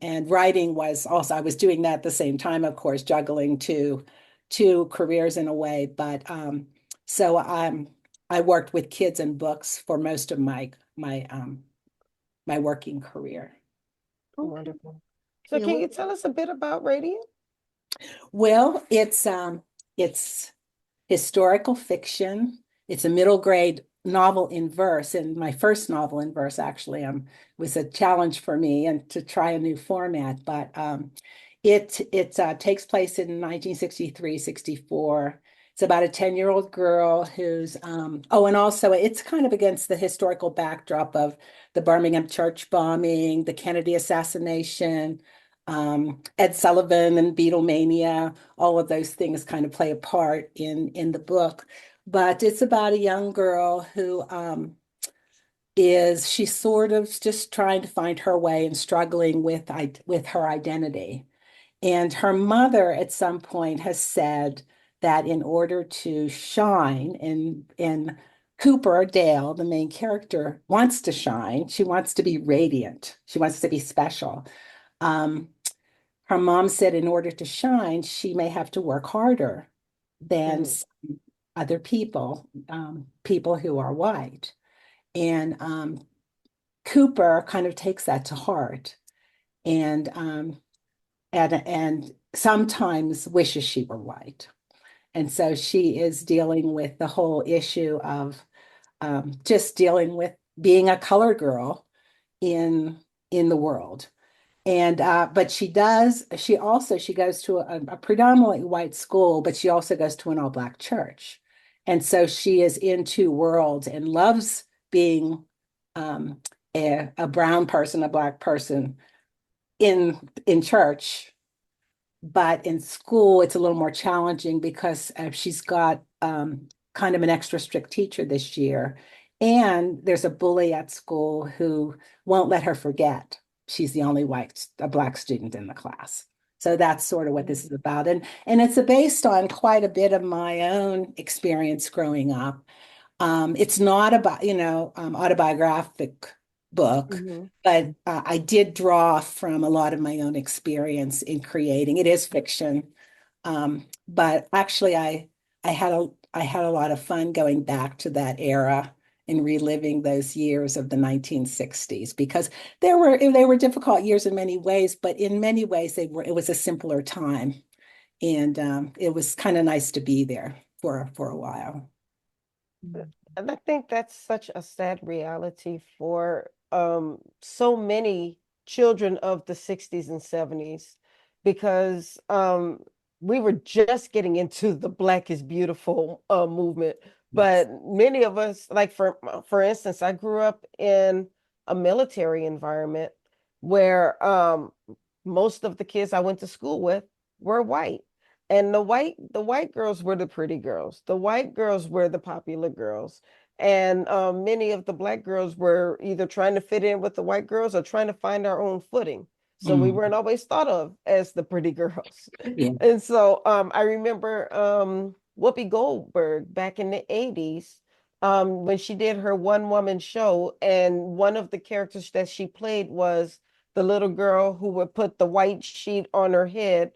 S5: and writing was also, I was doing that at the same time, of course, juggling two careers in a way. But so I worked with kids and books for most of my working career.
S2: Okay.
S3: Wonderful. So
S2: Yeah,
S3: can you tell us a bit about Radiant?
S5: Well, it's historical fiction. It's a middle grade novel in verse, and my first novel in verse actually was a challenge for me and to try a new format. But it takes place in 1963, 64. It's about a 10-year-old girl who's oh, and also it's kind of against the historical backdrop of the Birmingham church bombing, the Kennedy assassination, Ed Sullivan and Beatlemania. All of those things kind of play a part in the book. But it's about a young girl who she's sort of just trying to find her way and struggling with her identity. And her mother at some point has said that in order to shine, and Cooper, Dale, the main character, wants to shine. She wants to be radiant. She wants to be special. Um, Her mom said in order to shine, she may have to work harder than
S3: Mhm.
S5: some other people, people who are white. And Cooper kind of takes that to heart and sometimes wishes she were white. And so she is dealing with the whole issue of just dealing with being a colored girl in in the world. And but she goes to a predominantly white school, but she also goes to an all-black church. And so she is in two worlds and loves being um, a brown person, a black person in church, but in school it's a little more challenging because she's got kind of an extra strict teacher this year, and there's a bully at school who won't let her forget she's the only a black student in the class. So that's sort of what this is about, and it's based on quite a bit of my own experience growing up. It's not about, autobiographic book,
S3: Mhm.
S5: but I did draw from a lot of my own experience in creating. It is fiction, but actually, I had a lot of fun going back to that era and reliving those years of the 1960s because they were difficult years in many ways, but in many ways it was a simpler time, and it was kind of nice to be there for a while.
S3: And I think that's such a sad reality for so many children of the 60s and 70s because we were just getting into the Black is Beautiful movement.
S5: Yes.
S3: But many of us, like for instance, I grew up in a military environment where most of the kids I went to school with were white. And the white girls were the pretty girls. The white girls were the popular girls. And many of the Black girls were either trying to fit in with the white girls or trying to find our own footing. So we
S5: Mm,
S3: weren't always thought of as the pretty girls.
S5: yeah.
S3: And so I remember Whoopi Goldberg back in the 80s when she did her one woman show. And one of the characters that she played was the little girl who would put the white sheet on her head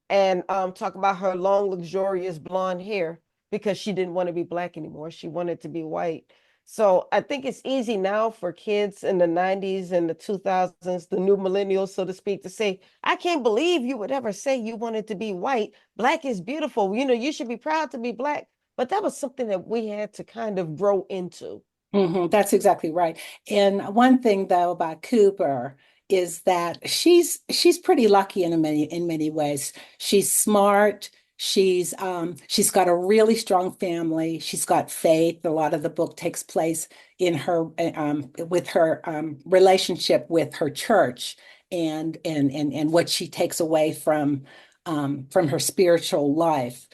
S3: and talk about her long, luxurious blonde hair because she didn't want to be Black anymore. She wanted to be white. So I think it's easy now for kids in the 90s and the 2000s, the new millennials, so to speak, to say, I can't believe you would ever say you wanted to be white. Black is beautiful. You know, you should be proud to be Black. But that was something that we had to kind of grow into.
S5: That's exactly right. And one thing though about Cooper is that she's pretty lucky in many ways. She's smart. She's got a really strong family. She's got faith. A lot of the book takes place in her with her relationship with her church and what she takes away from her spiritual life.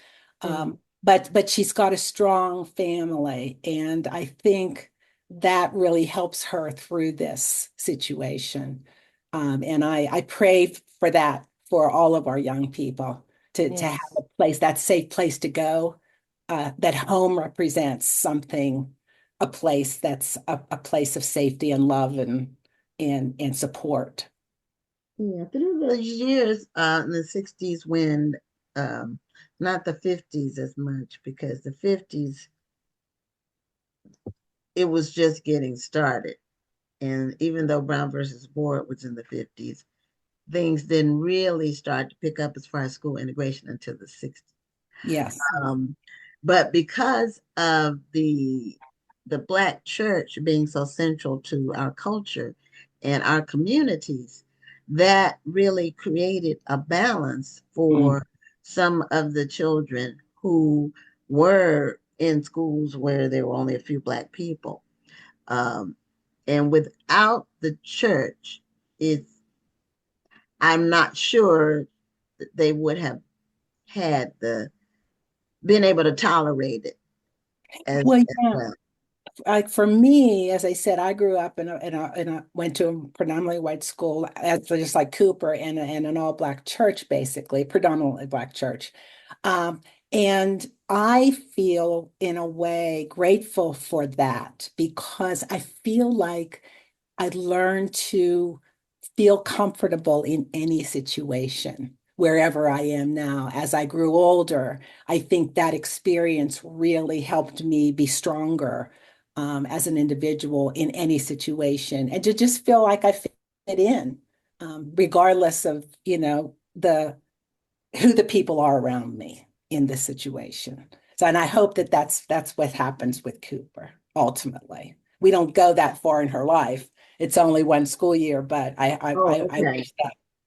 S3: Mhm.
S5: But she's got a strong family, and I think that really helps her through this situation. And I pray for that for all of our young people to have
S3: Yes.
S5: a place, that safe place to go, that home represents something, a place that's a place of safety and love and support.
S2: Yeah, through those years in the 60s when um, not the 50s as much because the 50s it was just getting started. And even though Brown versus Board was in the 50s, things didn't really start to pick up as far as school integration until the 60s.
S5: Yes.
S2: But because of the Black church being so central to our culture and our communities, that really created a balance for some of the children who were in schools where there were only a few Black people. And without the church, I'm not sure that they would have had been able to tolerate it as
S5: Well, yeah.
S2: well.
S5: Like for me, as I said, I grew up went to a predominantly white school, as just like Cooper, and an all Black church, basically, predominantly Black church. Um, and I feel in a way grateful for that because I feel like I learned to feel comfortable in any situation, wherever I am now. As I grew older, I think that experience really helped me be stronger as an individual in any situation and to just feel like I fit in, regardless of, who the people are around me in this situation. So, and I hope that that's what happens with Cooper ultimately. We don't go that far in her life. It's only one school year, but
S2: Oh,
S5: I
S2: okay.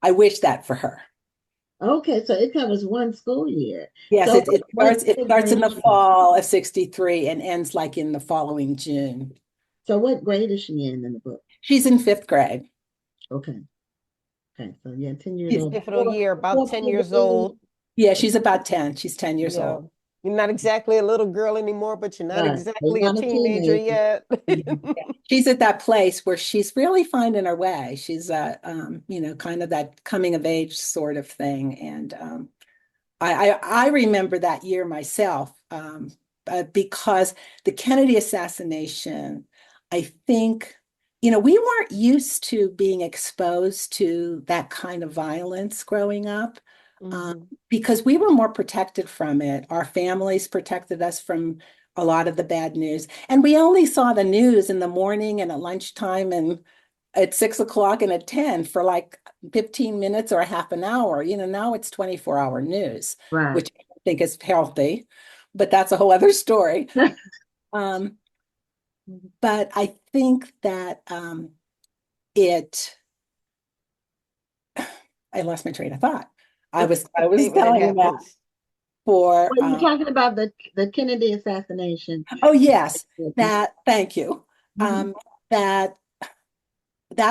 S5: I wish that for her.
S2: Okay, so it covers one school year.
S5: Yes,
S2: So
S5: it starts in the fall of 63 and ends like in the following June.
S2: So what grade is she in the book?
S5: She's in 5th grade.
S2: Okay. Okay. So yeah, 10 years
S3: She's
S2: old.
S3: pivotal year, about 10 years old.
S5: Yeah, she's about 10. She's 10 years
S3: Yeah.
S5: old.
S3: You're not exactly a little girl anymore, but you're not
S2: Right. You're
S3: exactly a
S2: not a
S3: teenager
S2: teenager.
S3: yet.
S5: She's at that place where she's really finding her way. She's kind of that coming of age sort of thing. And I remember that year myself, because the Kennedy assassination, I think, we weren't used to being exposed to that kind of violence growing up, because we were more protected from it. Our families protected us from a lot of the bad news. And we only saw the news in the morning and at lunchtime and at 6 o'clock and at 10 for like 15 minutes or a half an hour. Now it's 24-hour news,
S2: Right.
S5: which I don't think is healthy, but that's a whole other story. Um, but I think that I lost my train of thought. I was
S3: When it
S5: telling you that
S3: happens.
S5: for
S2: Well, you're talking about the Kennedy assassination.
S5: oh yes, thank you.
S2: Mhm.
S5: That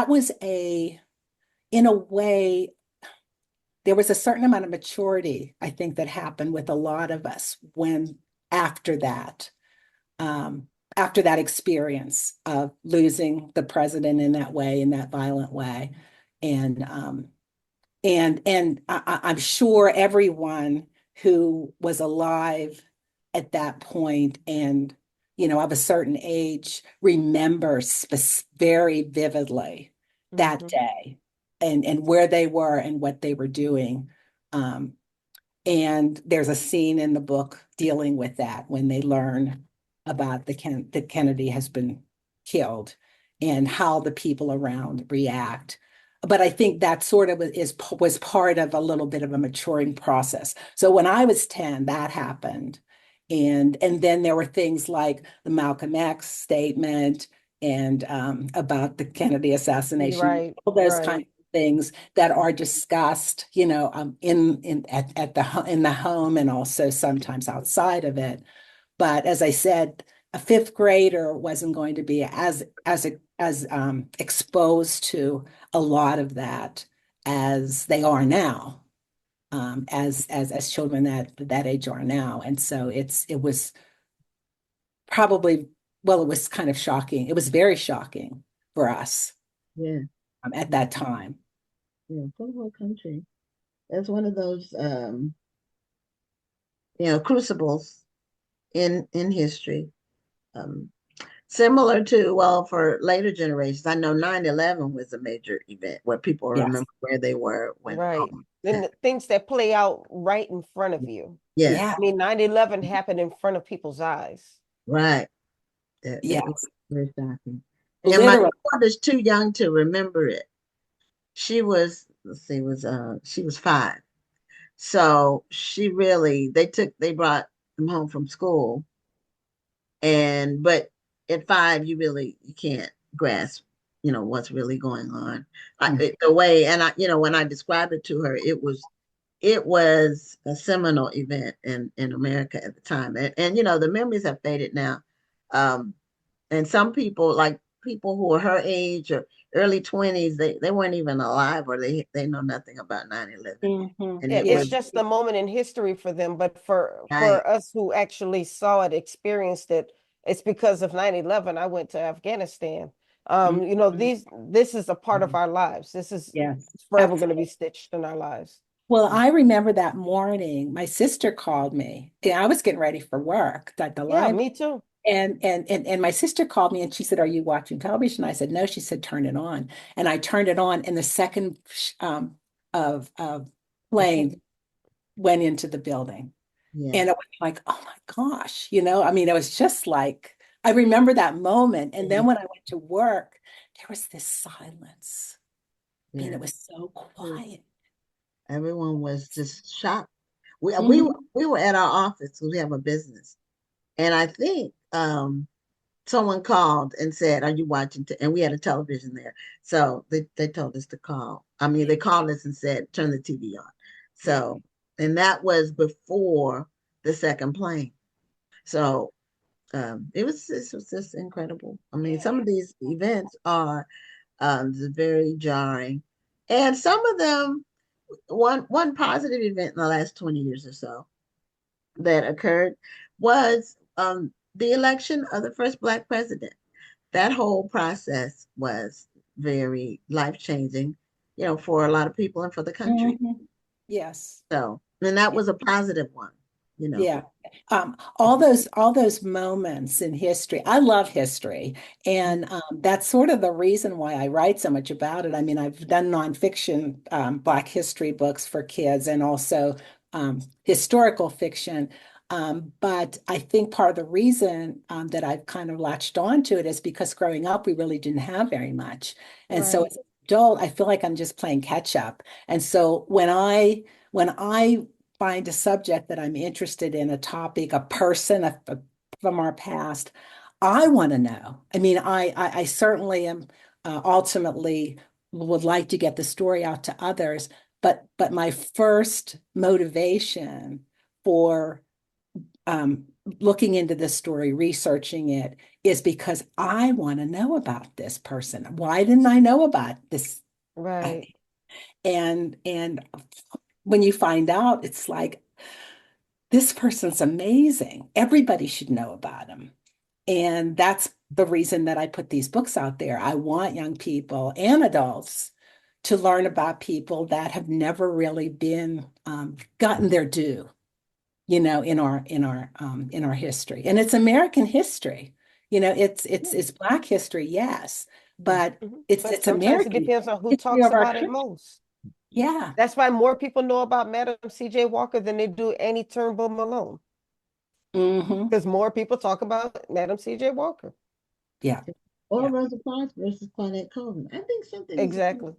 S5: was in a way, there was a certain amount of maturity, I think, that happened with a lot of us when after that, after that experience of losing the president in that way, in that violent way. And I'm sure everyone who was alive at that point and of a certain age remembers very vividly that day and where they were and what they were doing. Um, and there's a scene in the book dealing with that when they learn about that Kennedy has been killed and how the people around react. But I think that sort of was part of a little bit of a maturing process. So when I was 10, that happened. And then there were things like the Malcolm X statement and about the Kennedy assassination,
S3: Right,
S5: all those
S3: right.
S5: kinds of things that are discussed, at in the home and also sometimes outside of it. But as I said, a 5th grader wasn't going to be as exposed to a lot of that as they are now, as children that age are now. And so it was probably, well, it was kind of shocking. It was very shocking for us,
S2: Yeah.
S5: at that time.
S2: Yeah. For the whole country. That's one of those crucibles in history. Um, Similar to, well, for later generations, I know 9/11 was a major event where people
S5: Yes.
S2: remember where they were when
S3: Right. And the things that play out right in front of you.
S2: Yes.
S5: Yeah.
S3: I mean, 9/11 happened in front of people's eyes.
S2: Right. It was
S5: Yes,
S2: very shocking. And my
S5: literally.
S2: daughter's too young to remember it. She was, let's see, she was 5. So she really, they brought them home from school. But at 5, you can't grasp, what's really going on. The way, and when I described it to her, it was a seminal event in America at the time. And the memories have faded now. Um, and some people, like people who are her age or early 20s, they weren't even alive, or they know nothing about 9/11.
S5: Mhm.
S2: And
S3: Yeah,
S2: it
S5: Yeah.
S3: it's
S2: was
S3: just a moment in history for them, but for
S2: right.
S3: us who actually saw it, experienced it, it's because of 9/11. I went to Afghanistan.
S5: Mhm.
S3: This is a part of our lives. This is
S5: Yes,
S3: forever going to be
S5: absolutely.
S3: stitched in our lives.
S5: Well, I remember that morning, my sister called me. Yeah, I was getting ready for work at the
S3: Yeah,
S5: library.
S3: me too.
S5: And my sister called me and she said, "Are you watching television?" I said, "No." She said, "Turn it on." And I turned it on, and the second of
S3: The plane.
S5: plane went into the building.
S2: Yes.
S5: And it was like, oh my gosh, I mean, it was just like, I remember that moment. And then when I went to work, there was this silence. I mean, it
S2: Yes.
S5: was so quiet.
S2: Everyone was just shocked.
S5: Mhm.
S2: We were at our office. We have a business, and I think someone called and said, "Are you watching?" And we had a television there, so they told us to call. I mean, they called us and said, "Turn the TV on."
S5: Yeah.
S2: So, and that was before the second plane. So this was just incredible. I mean, some of these events are very jarring, and some of them one positive event in the last 20 years or so that occurred was the election of the first Black president. That whole process was very life changing, for a lot of people and for the country.
S5: Mhm. Yes.
S2: So, and that was a positive one.
S5: Yeah. All those moments in history. I love history. And that's sort of the reason why I write so much about it. I mean, I've done nonfiction Black history books for kids and also historical fiction. But I think part of the reason that I've kind of latched on to it is because growing up, we really didn't have very much. And so
S3: Right.
S5: as an adult, I feel like I'm just playing catch up. And so when I find a subject that I'm interested in, a topic, a person from our past, I want to know. I mean, I certainly am ultimately would like to get the story out to others, but my first motivation for looking into this story, researching it, is because I want to know about this person. Why didn't I know about this?
S3: Right.
S5: And when you find out, it's like, this person's amazing. Everybody should know about him. And that's the reason that I put these books out there. I want young people and adults to learn about people that have never really been gotten their due, in our history. And it's American history. It's Black history, yes, but
S3: Mhm.
S5: it's
S3: But
S5: it's
S3: sometimes it
S5: American
S3: depends on who
S5: history
S3: talks
S5: of our
S3: about it
S5: country.
S3: most.
S5: Yeah.
S3: That's why more people know about Madam C.J. Walker than they do Annie Turnbull Malone,
S5: Hmm.
S3: because more people talk about Madam C.J. Walker.
S5: Yeah.
S2: Or
S5: Yeah.
S2: Rosa Parks versus Claudette Colvin. I think something is coming
S3: Exactly.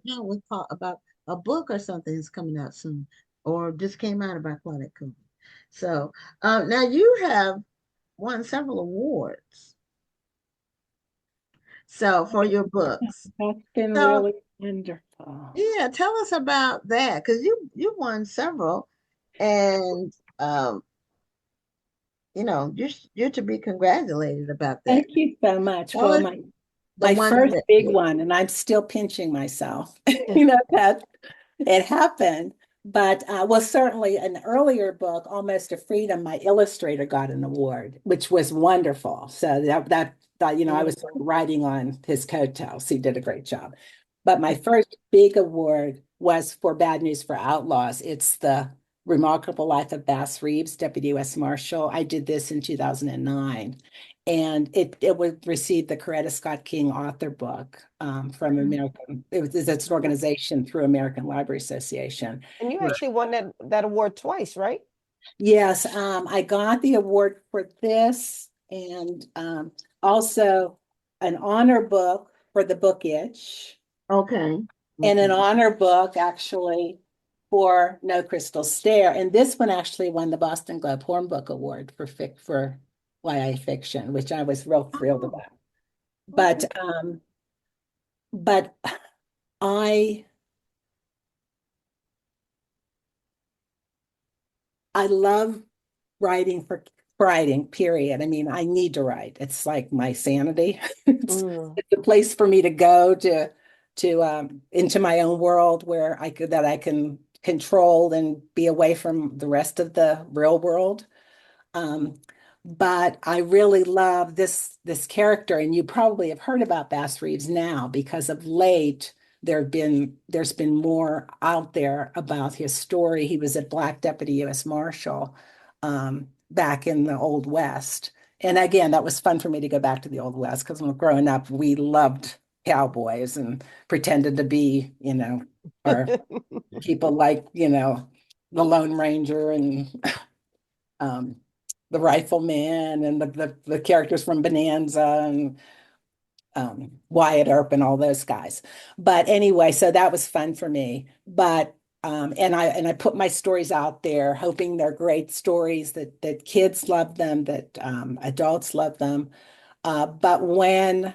S2: out about a book or something is coming out soon, or just came out about Claudette Colvin. So now you have won several awards. So for your books.
S5: That's been
S2: So
S5: really wonderful.
S2: yeah, tell us about that because you won several, and you're to be congratulated about that.
S5: Thank you so much.
S2: Tell
S5: Well,
S2: us the
S5: my
S2: ones
S5: first
S2: that
S5: big one, and I'm still pinching myself, that it happened. But certainly an earlier book, Almost a Freedom, my illustrator got an award, which was wonderful. So I was sort of riding on his coattails. He did a great job. But my first big award was for Bad News for Outlaws. It's the Remarkable Life of Bass Reeves, Deputy U.S. Marshal. I did this in 2009. And it would receive the Coretta Scott King author book from American. It's an organization through American Library Association.
S3: And you actually won that award twice, right?
S5: Yes, I got the award for this, and also an honor book for the book itch,
S2: Okay.
S5: and an
S2: Okay.
S5: honor book actually for No Crystal Stair. And this one actually won the Boston Globe Horn Book Award for YA fiction, which I was real thrilled
S2: Oh,
S5: about.
S2: okay.
S5: But I love writing for writing, period. I mean, I need to write. It's like my sanity. It's a place for me to go to into my own world where I can control and be away from the rest of the real world. Um, but I really love this character, and you probably have heard about Bass Reeves now because of late there's been more out there about his story. He was a Black Deputy U.S. Marshal back in the Old West. And again, that was fun for me to go back to the Old West because when growing up, we loved cowboys and pretended to be, our people like, the Lone Ranger and um, the Rifleman and the characters from Bonanza and Wyatt Earp and all those guys. But anyway, so that was fun for me. But and I put my stories out there, hoping they're great stories that kids love them, that adults love them. But when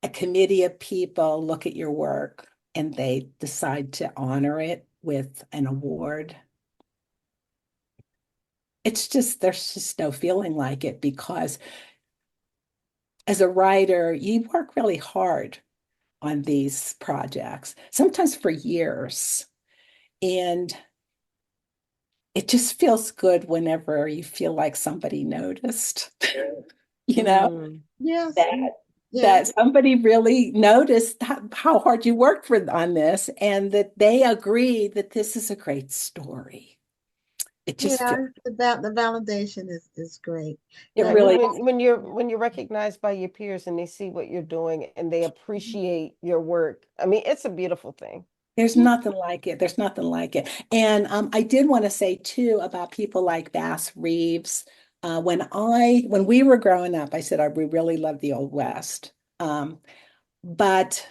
S5: a committee of people look at your work and they decide to honor it with an award, there's just no feeling like it because as a writer, you work really hard on these projects, sometimes for years. And it just feels good whenever you feel like somebody noticed, you know,
S2: Yes.
S5: that
S2: Yes.
S5: somebody really noticed how hard you worked on this and that they agree that this is a great story. It just
S2: Yeah.
S5: feels,
S2: The validation is great.
S5: it
S3: Yeah,
S2: Like,
S5: really,
S3: when you're recognized by your peers and they see what you're doing and they appreciate your work, I mean, it's a beautiful thing.
S5: there's nothing like it. There's nothing like it. And I did want to say too about people like Bass Reeves. When we were growing up, I said we really loved the Old West. But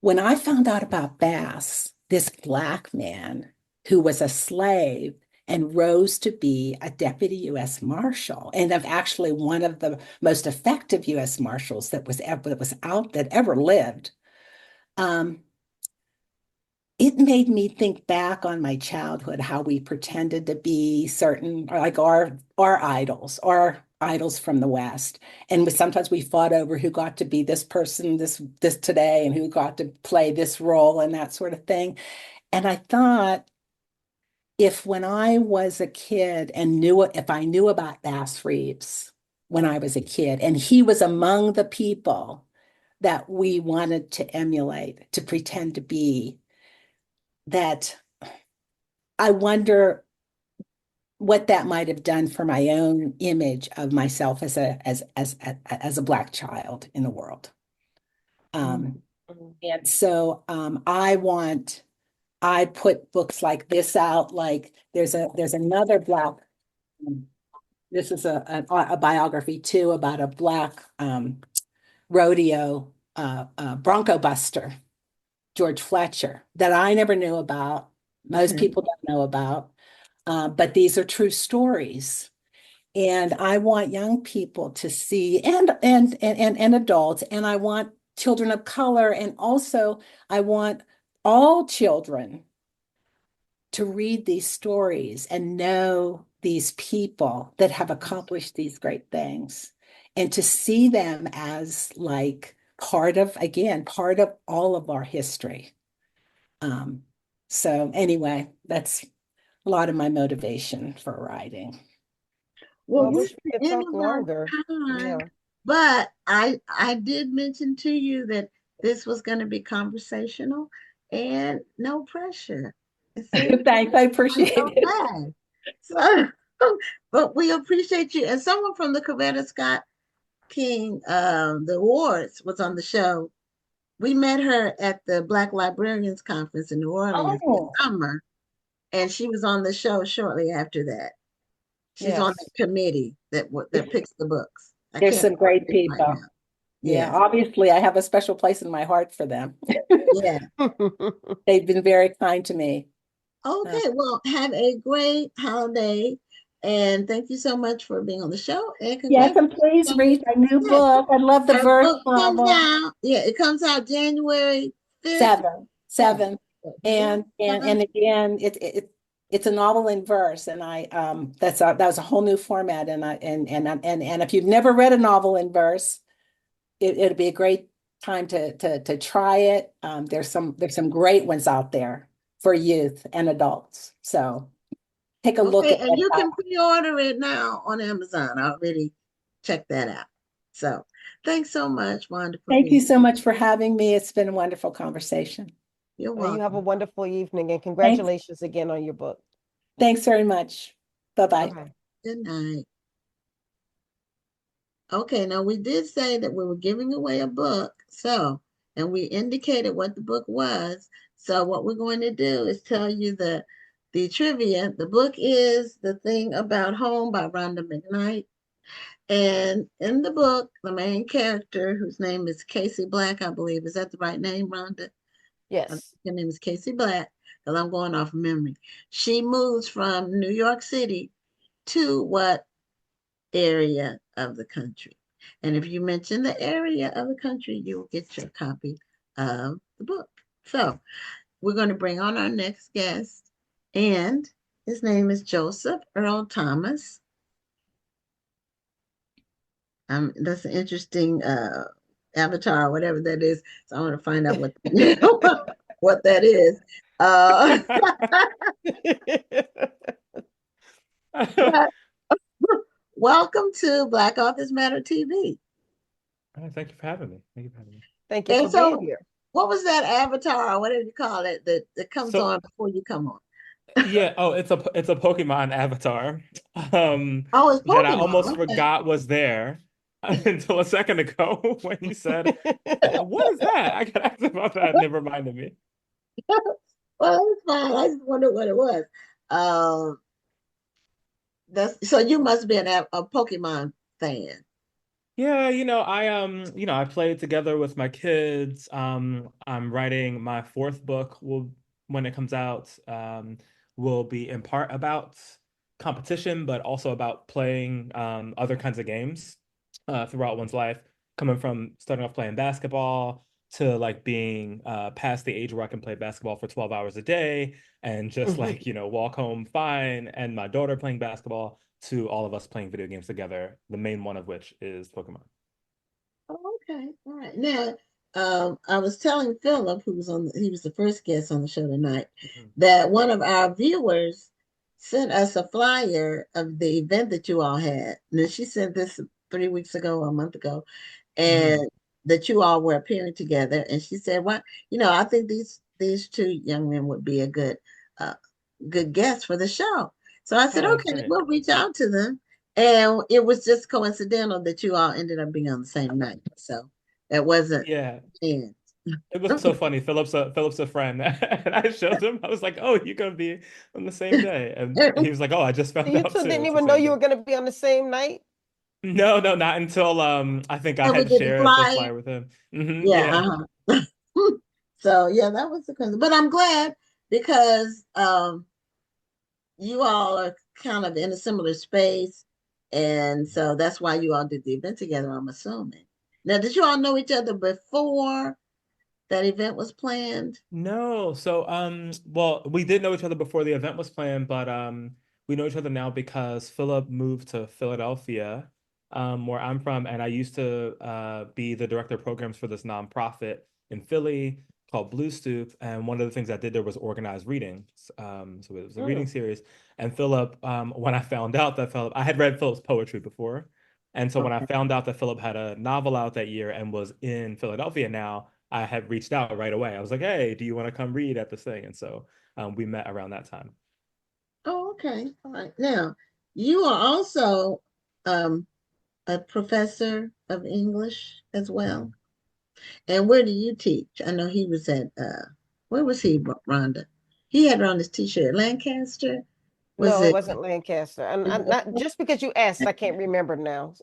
S5: when I found out about Bass, this Black man who was a slave and rose to be a deputy U.S. Marshal and of actually one of the most effective U.S. Marshals that ever lived. It made me think back on my childhood, how we pretended to be certain, or like our idols from the West. And sometimes we fought over who got to be this person, this today, and who got to play this role and that sort of thing. And I thought, if when I was a kid and if I knew about Bass Reeves when I was a kid, and he was among the people that we wanted to emulate, to pretend to be, that I wonder what that might have done for my own image of myself as a Black child in the world.
S2: mm,
S5: And so I put books like this out. Like there's another Black. This is a biography too about a Black rodeo bronco buster, George Fletcher, that I never knew about. Most
S2: okay.
S5: people don't know about. But these are true stories. And I want young people to see and adults, and I want children of color, and also I want all children to read these stories and know these people that have accomplished these great things and to see them as like part of all of our history. Um, so anyway, that's a lot of my motivation for writing.
S2: Well,
S3: Well, I
S2: we're at
S3: wish we
S2: the
S3: could
S2: end
S3: talk
S2: of our
S3: longer.
S2: time,
S3: Yeah.
S2: but I did mention to you that this was going to be conversational and no pressure. See,
S5: Thanks, I
S2: I'm
S5: appreciate
S2: so
S5: it.
S2: glad. So, but we appreciate you. And someone from the Coretta Scott King, the awards was on the show. We met her at the Black Librarians Conference in New Orleans this
S5: Oh,
S2: summer, and she was on the show shortly after that. She's on the
S5: yes.
S2: committee that picks the books. I
S5: There's
S2: can't
S5: some great
S2: think right
S5: people.
S2: now.
S5: Yeah,
S2: Yeah.
S5: obviously I have a special place in my heart for them.
S2: Yeah.
S5: They've been very kind to me.
S2: Okay. Well, have a great holiday. And thank you so much for being on the show. And
S5: Yes, and
S2: congratulations
S5: please
S2: on your
S5: read our new
S2: success.
S5: book. I love the
S2: Our
S5: verse
S2: book comes
S5: novel.
S2: out. Yeah, it comes out January 5th.
S5: Seven.
S2: January
S5: And
S2: 7th.
S5: again, it's a novel in verse, and that was a whole new format. And if you've never read a novel in verse, it'd be a great time to try it. There's some great ones out there for youth and adults. So take a look
S2: Okay,
S5: at
S2: and you can pre-order it now on Amazon. I already checked that out. So thanks so much, Wanda, for
S5: Thank you
S2: being.
S5: so much for having me. It's been a wonderful conversation.
S2: You're
S3: Well, you have a
S2: welcome.
S3: wonderful evening and
S5: Thanks.
S3: congratulations again on your book.
S5: Thanks very much. Bye-bye.
S3: Bye-bye.
S2: Good night. Okay, now we did say that we were giving away a book. So, and we indicated what the book was. So what we're going to do is tell you the trivia. The book is The Thing About Home by Rhonda McKnight. And in the book, the main character, whose name is Casey Black, I believe, is that the right name, Rhonda?
S3: Yes.
S2: Her name is Casey Black, because I'm going off memory. She moves from New York City to what area of the country? And if you mention the area of the country, you will get your copy of the book. So we're going to bring on our next guest, and his name is Joseph Earl Thomas. That's an interesting avatar, whatever that is. So I want to find out what what that is. But welcome to Black Authors Matter TV.
S6: Thank you for having me. Thank you for having me.
S3: Thank you
S2: And
S3: for being
S2: so,
S3: here.
S2: what was that avatar, or whatever you call it, that comes
S6: So
S2: on before you come on?
S6: yeah, it's a Pokemon avatar
S2: Oh, it's
S6: that I
S2: Pokemon.
S6: almost
S2: Okay.
S6: forgot was there until a second ago when you said, "What is that?" I got asked about that and it reminded me.
S2: Well, it's fine. I just wondered what it was. Um, that's so you must be a Pokemon fan.
S6: Yeah, I played together with my kids. I'm writing my fourth book will when it comes out, will be in part about competition, but also about playing other kinds of games throughout one's life, coming from starting off playing basketball to like being past the age where I can play basketball for 12 hours a day and just like, walk home fine, and my daughter playing basketball to all of us playing video games together, the main one of which is Pokemon.
S2: Oh, okay. All right. Now, I was telling Philip, he was the first guest on the show tonight,
S6: Mhm.
S2: that one of our viewers sent us a flyer of the event that you all had. And she sent this 3 weeks ago or a month ago, and
S6: Mhm.
S2: that you all were appearing together. And she said, "Well, I think these two young men would be a uh, good guest for the show." So I said,
S6: Oh, that's
S2: "Okay,
S6: great.
S2: we'll reach out to them." And it was just coincidental that you all ended up being on the same night. So it wasn't
S6: Yeah.
S2: planned.
S6: It was so funny. Philip's a friend. And I showed him. I was like, "Oh, you're gonna be on the same day." And he was like, "Oh, I just found
S3: You
S6: out
S3: two
S6: too.
S3: didn't
S6: It's the
S3: even know
S6: same
S3: you
S6: day."
S3: were going to be on the same night?
S6: No, no, not until I think I
S2: And we
S6: had
S2: didn't
S6: shared the
S2: fly.
S6: flyer with him.
S2: Yeah,
S6: Yeah.
S2: uh-huh. So yeah, that was the coincidence. But I'm glad because you all are kind of in a similar space. And so that's why you all did the event together, I'm assuming. Now, did you all know each other before that event was planned?
S6: No, so well, we did know each other before the event was planned, but we know each other now because Philip moved to Philadelphia, where I'm from, and I used to be the director of programs for this nonprofit in Philly called Blue Stoop, and one of the things I did there was organize readings. So it was a reading
S3: Mm.
S6: series, and Philip, when I found out that I had read Philip's poetry before, and so when I
S2: Okay.
S6: found out that Philip had a novel out that year and was in Philadelphia now. I had reached out right away. I was like, "Hey, do you want to come read at this thing?" And so we met around that time.
S2: Oh, okay. All right. Now, you are also um, a professor of English as well.
S6: Mhm.
S2: And where do you teach? I know where was he, Rhonda? He had on his t-shirt, Lancaster. Was
S3: No, it
S2: it?
S3: wasn't Lancaster. And not just because you asked, I can't remember now.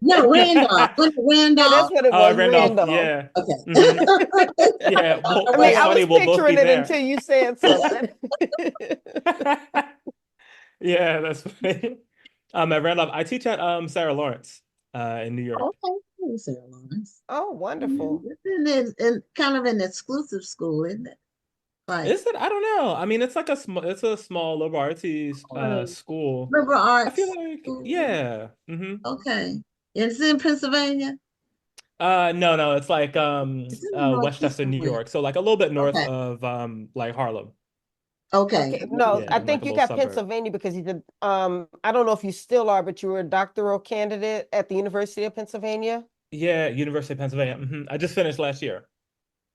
S2: No, Randolph. Was it
S3: Yeah, that's
S2: Randolph?
S3: what it
S6: Oh,
S3: was,
S6: Randolph.
S3: Randolph.
S6: Yeah.
S2: Okay.
S6: Mhm. Yeah. Well,
S3: I mean,
S6: it's
S3: I
S6: funny.
S3: was
S6: We'll both
S3: picturing
S6: be
S3: it until
S6: there.
S3: you said something.
S6: Yeah, that's funny. At Randolph, I teach at Sarah Lawrence in New York.
S2: Okay. Sarah Lawrence.
S3: Oh, wonderful.
S2: It's kind of an exclusive school, isn't it? Like
S6: Is it? I don't know. I mean, it's a small liberal arts school.
S2: liberal
S6: I feel
S2: arts
S6: like,
S2: school.
S6: yeah.
S2: Okay. It's in Pennsylvania.
S6: No, it's like
S2: It's in the Northeast
S6: Westchester, New
S2: somewhere.
S6: York. So like a little bit north
S2: Okay.
S6: of like Harlem.
S2: Okay.
S3: Okay, no,
S6: Yeah,
S3: I
S6: in like
S3: think
S6: a
S3: you
S6: little
S3: got
S6: suburb.
S3: Pennsylvania because you did, I don't know if you still are, but you were a doctoral candidate at the University of Pennsylvania.
S6: Yeah, University of Pennsylvania. I just finished last year.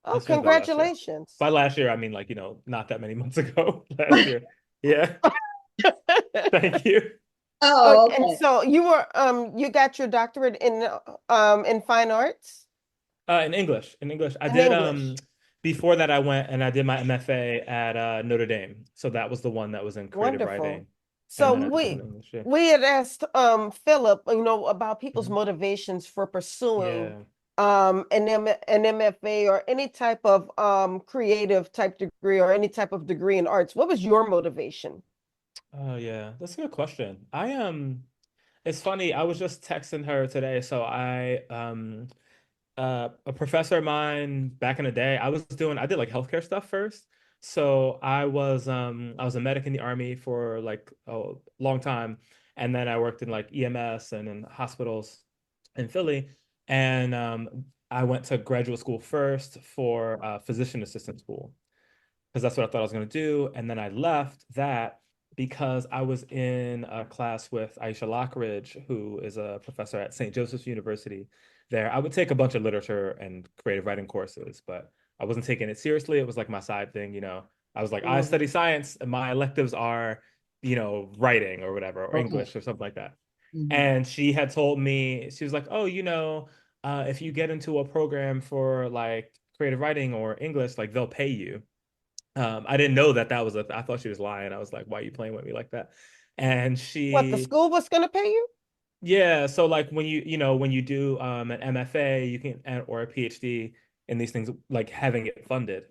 S3: Oh,
S6: Just finished that last year.
S3: congratulations.
S6: By last year, I mean like, not that many months ago. Last year. Yeah. Thank you.
S3: Oh,
S2: Oh,
S3: and
S2: okay.
S3: so you got your doctorate in fine arts
S6: In English. In English. I
S3: in
S6: did
S3: English.
S6: before that I went and I did my MFA at Notre Dame. So that was the one that was in creative
S3: Wonderful.
S6: writing. And
S3: So
S6: then I did
S3: we
S6: some English. Yeah.
S3: we had asked Philip, about people's
S6: Mhm.
S3: motivations for pursuing
S6: Yeah.
S3: an MFA or any type of creative type degree or any type of degree in arts. What was your motivation?
S6: Oh yeah. That's a good question. It's funny, I was just texting her today. So a professor of mine back in the day, I did like healthcare stuff first. So I was a medic in the army for like a long time. And then I worked in like EMS and in hospitals in Philly. And I went to graduate school first for physician assistant school because that's what I thought I was going to do. And then I left that because I was in a class with Aisha Lockridge, who is a professor at St. Joseph's University there. I would take a bunch of literature and creative writing courses, but I wasn't taking it seriously. It was like my side thing. I was like, I
S2: Mhm.
S6: study science, and my electives are, writing or whatever, or
S2: Okay.
S6: English or something like that.
S2: Mhm.
S6: And she had told me, she was like, oh, if you get into a program for like creative writing or English, like they'll pay you. I didn't know that was I thought she was lying. I was like, why are you playing with me like that? And
S3: What the
S6: she,
S3: school was going to pay you?
S6: yeah, so like when you do an MFA, you can or a PhD in these things, like having it funded,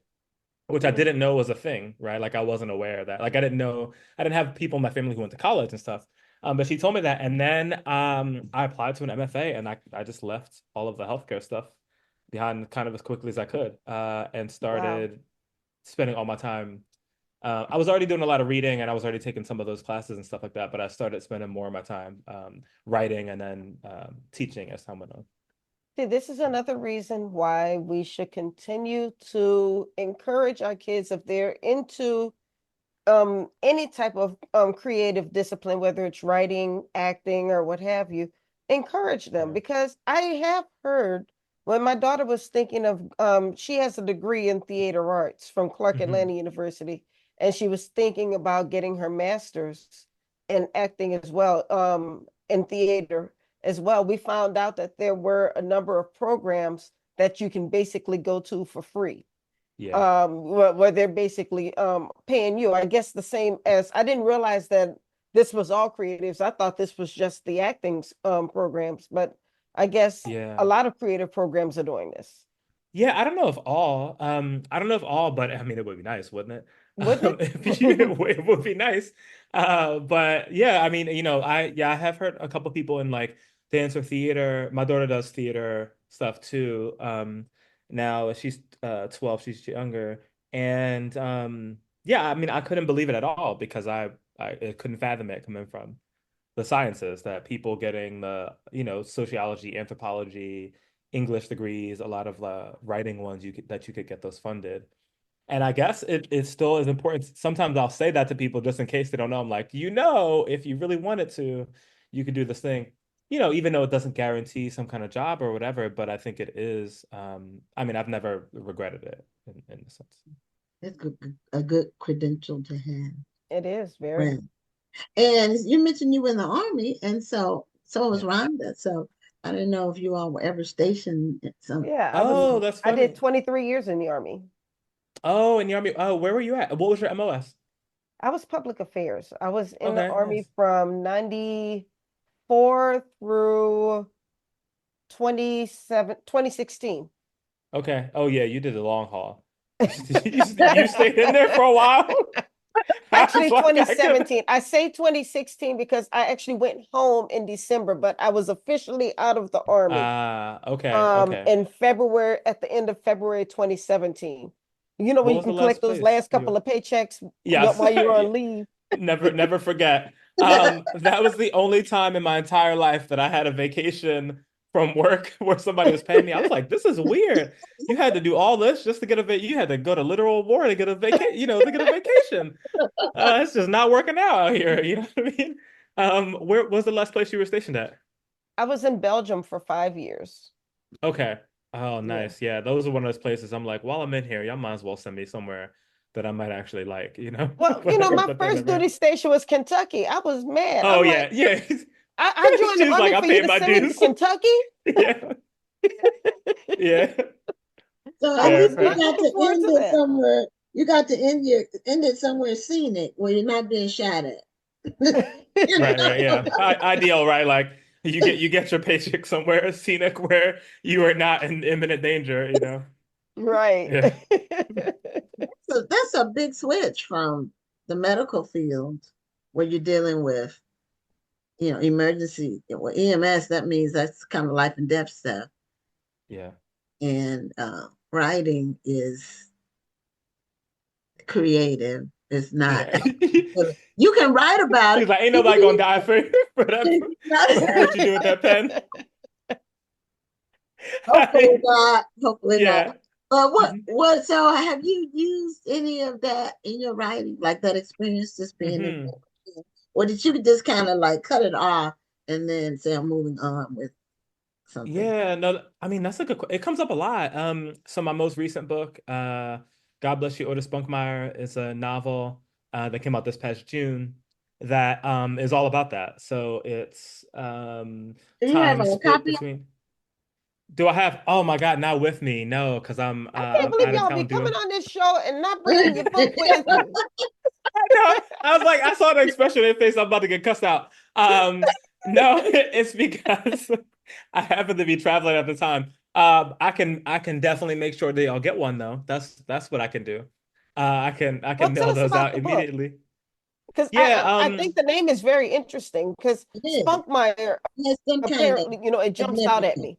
S6: which I
S3: Mm.
S6: didn't know was a thing, right? Like I wasn't aware of that. Like I didn't have people in my family who went to college and stuff. But she told me that, and then I applied to an MFA, and I just left all of the healthcare stuff behind kind of as quickly as I could, and
S3: Wow.
S6: started spending all my time. I was already doing a lot of reading and I was already taking some of those classes and stuff like that, but I started spending more of my time writing and then teaching as time went on.
S3: See, this is another reason why we should continue to encourage our kids if they're into any type of creative discipline, whether it's writing, acting, or what have you, encourage them
S6: Yeah.
S3: because I have heard when my daughter was thinking of she has a degree in theater arts from Clark
S6: Hmm.
S3: Atlanta University, and she was thinking about getting her master's in acting as well, in theater as well. We found out that there were a number of programs that you can basically go to for free,
S6: Yeah.
S3: where they're basically paying you. I guess the same as I didn't realize that this was all creatives. I thought this was just the acting programs, but I guess a
S6: Yeah.
S3: lot of creative programs are doing this.
S6: Yeah, I don't know if all. I don't know if all, but I mean, it would be nice, wouldn't it?
S3: Wouldn't
S6: If you,
S3: it?
S6: it would be nice. But yeah, I mean, I have heard a couple people in like dance or theater. My daughter does theater stuff too. Now she's 12, she's younger, and yeah, I mean, I couldn't believe it at all because I couldn't fathom it coming from the sciences that people getting the sociology, anthropology, English degrees, a lot of writing ones that you could get those funded. And I guess it still is important. Sometimes I'll say that to people just in case they don't know. I'm like, if you really wanted to, you could do this thing. Even though it doesn't guarantee some kind of job or whatever, but I think it is. I mean, I've never regretted it in a sense.
S2: It's a good credential to have.
S3: It is very.
S2: Right. And you mentioned you were in the army, and so was
S6: Yeah.
S2: Rhonda. So I didn't know if you all were ever stationed at some.
S3: Yeah,
S6: Oh, that's
S3: I did
S6: funny.
S3: 23 years in the army.
S6: Oh, in the army. Oh, where were you at? What was your MOS?
S3: I was public affairs. I was in the
S6: Okay,
S3: Army
S6: nice.
S3: from 94 through 2016.
S6: Okay. Oh yeah, you did the long haul. You stayed in there for a while. I was
S3: Actually,
S6: like, I could.
S3: 2017. I say 2016 because I actually went home in December, but I was officially out of the Army
S6: Okay, okay.
S3: in February, at the end of February 2017. You know,
S6: What
S3: when you
S6: was the
S3: can collect
S6: last
S3: those
S6: place
S3: last
S6: you?
S3: couple of paychecks
S6: Yes.
S3: while you're on leave.
S6: Never forget. That was the only time in my entire life that I had a vacation from work where somebody was paying me. I was like, this is weird. You had to do all this just to get you had to go to literal war to get a vacation, to get a vacation. It's just not working out here. You know what I mean? Where was the last place you were stationed at?
S3: I was in Belgium for 5 years.
S6: Okay. Oh,
S3: Yeah.
S6: nice. Yeah, those are one of those places I'm like, while I'm in here, y'all might as well send me somewhere that I might actually like,
S3: Well,
S6: whatever
S3: my
S6: the thing
S3: first
S6: that
S3: duty station was Kentucky. I was mad.
S6: Oh
S3: I'm like,
S6: yeah, yeah.
S3: I joined the
S6: She's like,
S3: Army
S6: I
S3: for you
S6: paid
S3: to
S6: my
S3: send me to
S6: dues.
S3: Kentucky?
S6: Yeah, yeah.
S2: So
S3: I
S2: at
S6: Fair,
S3: was
S2: least you
S3: not
S6: fair.
S2: got
S3: looking
S2: to
S3: forward
S2: end
S3: to
S2: it
S3: that.
S2: somewhere. You got to end it somewhere scenic where you're not being shot at. You
S6: Right,
S2: know?
S6: right, yeah. Ideal, right? Like you get your paycheck somewhere scenic where you are not in imminent danger.
S3: Right.
S6: Yeah.
S2: So that's a big switch from the medical field where you're dealing with, emergency. Well, EMS, that means that's kind of life and death stuff.
S6: Yeah.
S2: And writing is creative. It's not.
S6: Yeah.
S2: You can write about
S6: He's
S2: it.
S6: like, ain't
S2: You
S6: nobody gonna
S2: can
S6: die for that for what you do with that pen.
S2: hopefully not. Hopefully not.
S6: Yeah.
S2: But what? So have you used any of that in your writing, like that experience, just being in,
S6: Hmm.
S2: or did you just kind of like cut it off and then say I'm moving on with something?
S6: Yeah, no, I mean that's it comes up a lot. So my most recent book, God Bless You, Otis Spunkmeyer, is a novel that came out this past June that is all about that. So it's
S2: Do you have
S6: time
S2: a
S6: split
S2: copy of
S6: between. Do I have? Oh my God, not with me. No, because I'm
S3: I can't
S6: I'm
S3: believe
S6: out of
S3: y'all be
S6: town
S3: coming
S6: doing.
S3: on this show and not bringing your book with
S2: it?
S3: you.
S6: I know. I was like, I saw the expression in their face. I'm about to get cussed out. No, it's because I happen to be traveling at the time. I can definitely make sure they all get one though. That's what I can do. I can
S3: Well, tell
S6: mail
S3: us
S6: those
S3: about
S6: out
S3: the book.
S6: immediately.
S3: Because
S6: Yeah,
S3: I think the name is very interesting because
S2: It is.
S3: Spunkmeyer,
S2: It has some kind of
S3: apparently, it jumps out at
S2: significance.
S3: me.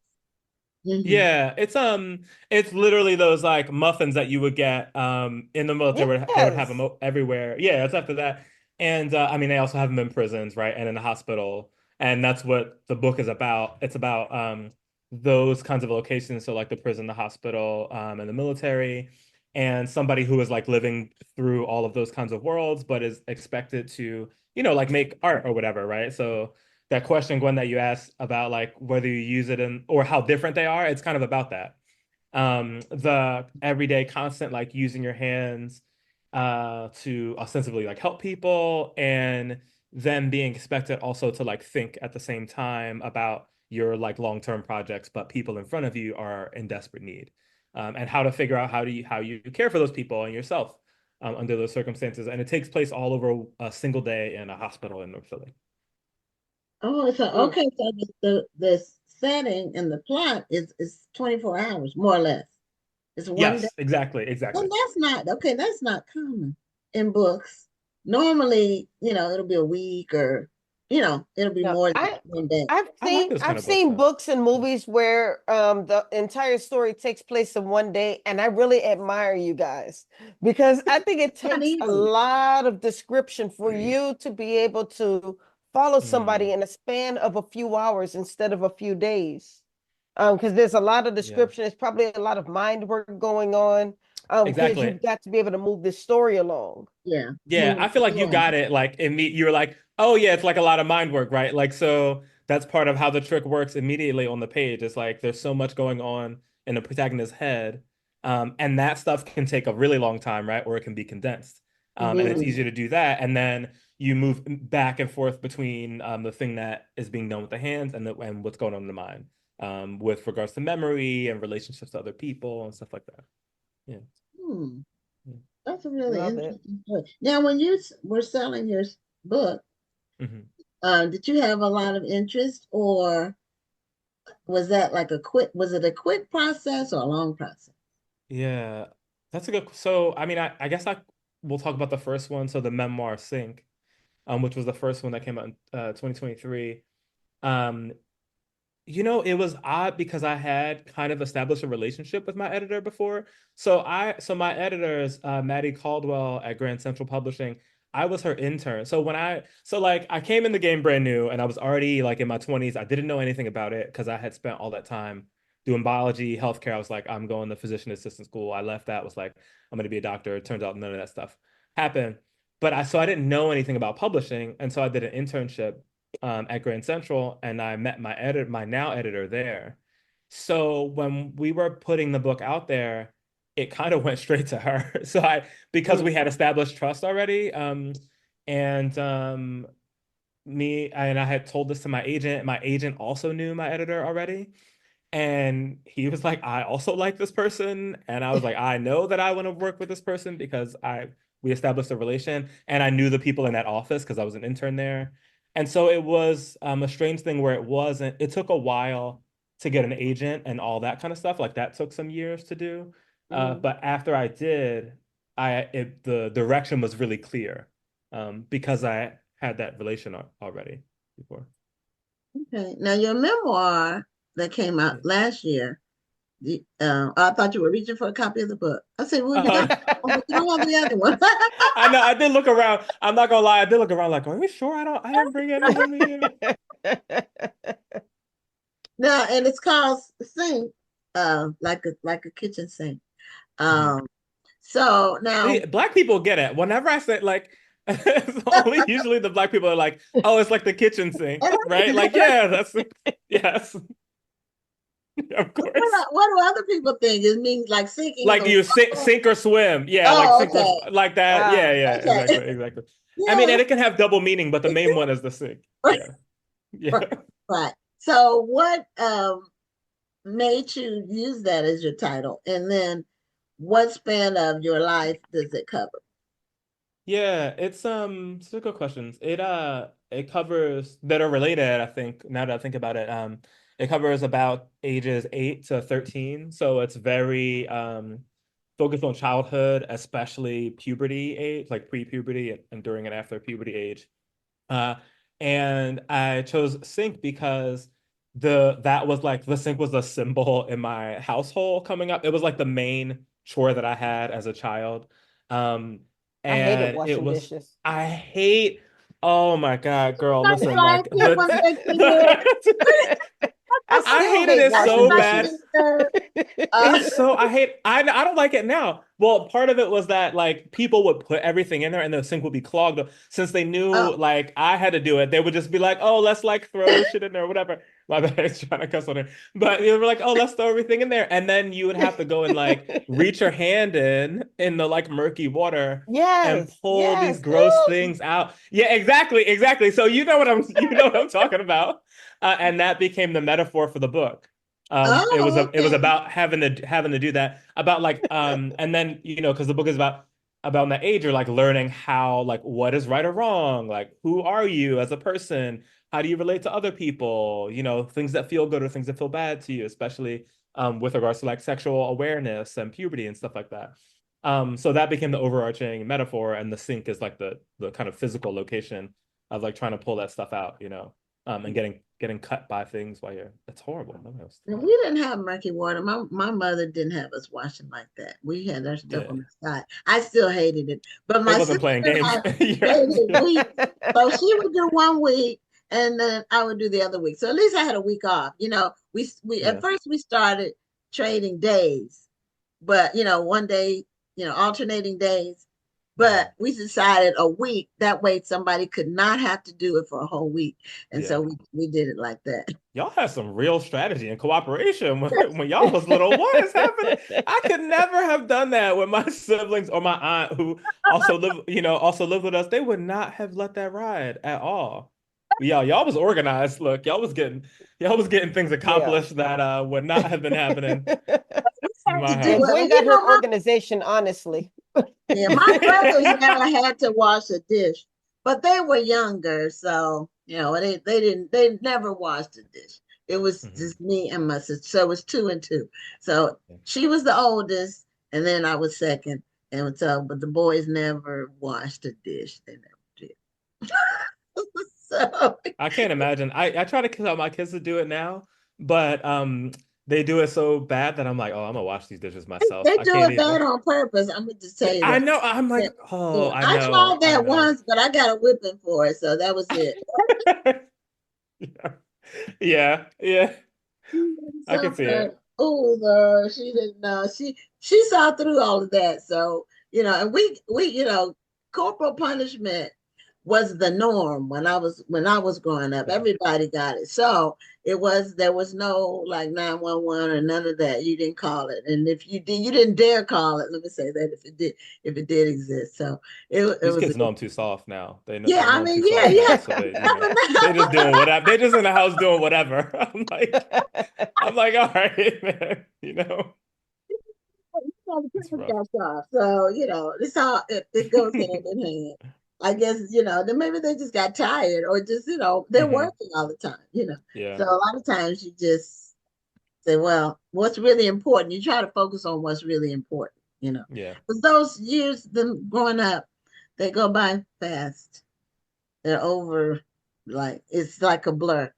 S2: Hmm.
S6: yeah, it's literally those like muffins that you would get in the military. They would have them
S3: Yes.
S6: everywhere. Yeah, it's after that. And I mean they also have them in prisons, right? And in the hospital. And that's what the book is about. It's about those kinds of locations, so like the prison, the hospital, and the military, and somebody who is like living through all of those kinds of worlds, but is expected to, like make art or whatever, right? So that question, Gwen, that you asked about like whether you use it in or how different they are, it's kind of about that. The everyday constant like using your hands to ostensibly like help people and then being expected also to like think at the same time about your like long-term projects, but people in front of you are in desperate need. And how to figure out how you care for those people and yourself under those circumstances. And it takes place all over a single day in a hospital in North Philly.
S2: Oh, so
S3: Mm.
S2: okay. So the setting and the plot is 24 hours, more or less. It's one day.
S6: Yes, exactly,
S2: And
S6: exactly.
S2: that's not okay. That's not common in books. Normally, it'll be a week or, it'll be
S3: No,
S2: more than one day.
S6: I like those kind
S3: I've
S6: of books
S3: seen
S6: though.
S3: books and movies where the entire story takes place in one day, and I really admire you guys because I think it
S2: Not
S3: takes a
S2: easy.
S3: lot of description for you to be able to follow somebody
S6: Mm,
S3: in a span of a few hours instead of a few days. Because there's a lot of
S6: yeah,
S3: description, there's probably a lot of mind work going on. Because
S6: exactly.
S3: you've got to be able to move this story along.
S2: Yeah.
S6: Yeah,
S2: Move
S6: I feel like you
S2: along.
S6: got it. Like you were like, oh yeah, it's like a lot of mind work, right? Like so that's part of how the trick works immediately on the page. It's like there's so much going on in the protagonist's head, and that stuff can take a really long time, right? Or it can be condensed, and it's
S2: Mhm.
S6: easier to do that. And then you move back and forth between the thing that is being done with the hands and what's going on in the mind, with regards to memory and relationships to other people and stuff like that. Yeah.
S2: Hmm.
S6: Yeah.
S2: That's a really
S3: Love it.
S2: interesting story. Now, when you were selling your book,
S6: Mhm.
S2: did you have a lot of interest, or was that like was it a quick process or a long process?
S6: Yeah, that's a good. So, I mean, I guess we'll talk about the first one. So, the memoir Sync, which was the first one that came out in 2023. Um, it was odd because I had kind of established a relationship with my editor before. So my editors, Maddie Caldwell at Grand Central Publishing, I was her intern. So I came in the game brand new and I was already like in my 20s. I didn't know anything about it because I had spent all that time doing biology, healthcare. I was like, I'm going to physician assistant school. I left that, was like, I'm going to be a doctor. It turns out none of that stuff happened. So I didn't know anything about publishing. And so I did an internship at Grand Central, and I met my now editor there. So when we were putting the book out there, it kind of went straight to her. Because we had established trust already, and I had told this to my agent. My agent also knew my editor already. And he was like, I also like this person. And I was like, I know that I want to work with this person because we established a relation and I knew the people in that office because I was an intern there. And so it was a strange thing where it took a while to get an agent and all that kind of stuff. Like that took some years to do. But after I did, the direction was really clear because I had that relation already before.
S2: Okay. Now, your memoir that came out last year, I thought you were reaching for a copy of the book. I said, well, you got one, but you don't have the other one.
S6: I know. I did look around. I'm not gonna lie. I did look around. Like, are we sure? I didn't bring any with me.
S2: Now, and it's called Sink, like a kitchen sink. So now,
S6: See, Black people get it. Whenever I say like, it's only usually the Black people are like, oh, it's like the kitchen sink, right? Like, yeah, yes, of course.
S2: What do other people think? It means like sinking.
S6: Like you sink or swim. Yeah, like sink or like that. Yeah,
S2: okay.
S6: exactly.
S2: Yeah.
S6: I mean, and it can have double meaning, but the main one is the sink. Yeah.
S2: Right. So what made you use that as your title? And then what span of your life does it cover?
S6: Yeah, it's a good questions. It covers that are related, I think, now that I think about it. It covers about ages 8 to 13. So it's very focused on childhood, especially puberty age, like pre-puberty and during and after puberty age. Uh, and I chose sink because the sink was a symbol in my household coming up. It was like the main chore that I had as a child.
S3: I hated
S6: And
S3: washing dishes.
S6: I hate, oh my God, girl,
S2: That's
S6: listen,
S2: why I
S6: like
S2: keep on making it.
S3: I
S6: I
S3: still
S6: hated
S3: hate
S6: it so
S3: washing
S6: bad.
S3: dishes.
S6: It's so I don't like it now. Well, part of it was that like people would put everything in there and the sink would be clogged. Since they knew like I had to do it, they would just be like, "Oh, let's like throw shit in there or whatever." My bad, I was trying to cuss on it. But they were like, "Oh, let's throw everything in there." And then you would have to go and like reach your hand in the like murky water and pull these gross things out. Yeah, exactly. So you know what I'm talking about. And that became the metaphor for the book. It was about having to do that, about like and then because the book is about that age, you're like learning how, like, what is right or wrong, like who are you as a person, how do you relate to other people, things that feel good or things that feel bad to you, especially with regards to like sexual awareness and puberty and stuff like that. So that became the overarching metaphor, and the sink is like the kind of physical location of like trying to pull that stuff out, and getting cut by things while it's horrible.
S2: We didn't have murky water. My mother didn't have us washing like that. We had our stuff on the side. I still hated it, but my
S6: wasn't playing games.
S2: So she would do 1 week, and then I would do the other week. So at least I had a week off. We at first we started trading days, but 1 day, alternating days. But we decided a week. That way somebody could not have to do it for a whole week. And so we did it like that.
S6: Y'all had some real strategy and cooperation when y'all was little. What is happening? I could never have done that with my siblings or my aunt, who also lived with us. They would not have let that ride at all. Y'all was organized. Look, y'all was getting things accomplished that would not have been happening.
S3: And Gwen got her organization, honestly.
S2: Yeah, my brothers never had to wash a dish, but they were younger, so they never washed a dish. It was just me and my sister, so it was two and two. So she was the oldest, and then I was second, and so but the boys never washed a dish. They never did. So
S6: I can't imagine. I try to tell my kids to do it now, but they do it so bad that I'm like, oh, I'm gonna wash these dishes myself.
S2: they
S6: I
S2: do
S6: can't
S2: it bad
S6: even.
S2: on purpose. I'm gonna just tell you
S6: I
S2: that.
S6: know. I'm
S2: Yeah,
S6: like, oh,
S2: yeah.
S6: I
S2: I
S6: know.
S2: tried
S6: I
S2: that
S6: know.
S2: once, but I got a whipping for it, so that was it.
S6: Yeah. Yeah. Yeah. I can
S2: So
S6: see it.
S2: oh Lord, she didn't know. She saw through all of that. So, and we, corporal punishment was the norm when I was growing up.
S6: Yeah.
S2: Everybody got it. So there was no like 911 or none of that. You didn't call it. And if you did, you didn't dare call it. Let me say that if it did exist. So it
S6: These
S2: was a
S6: kids know
S2: good.
S6: I'm too soft now.
S2: Yeah,
S6: They know
S2: I
S6: I'm
S2: mean,
S6: too
S2: yeah,
S6: soft now,
S2: yeah.
S6: so they just doing whatever. They just in the house doing whatever. I'm like, all right, man.
S2: The
S6: It's
S2: parents
S6: rough.
S2: got soft. So, it's all it goes hand in hand. I guess, then maybe they just got tired or just, they're working all the time.
S6: Yeah.
S2: So a lot of times you just say, well, what's really important? You try to focus on what's really important.
S6: Yeah.
S2: Because those years, them growing up, they go by fast. They're over, like, it's like a blur.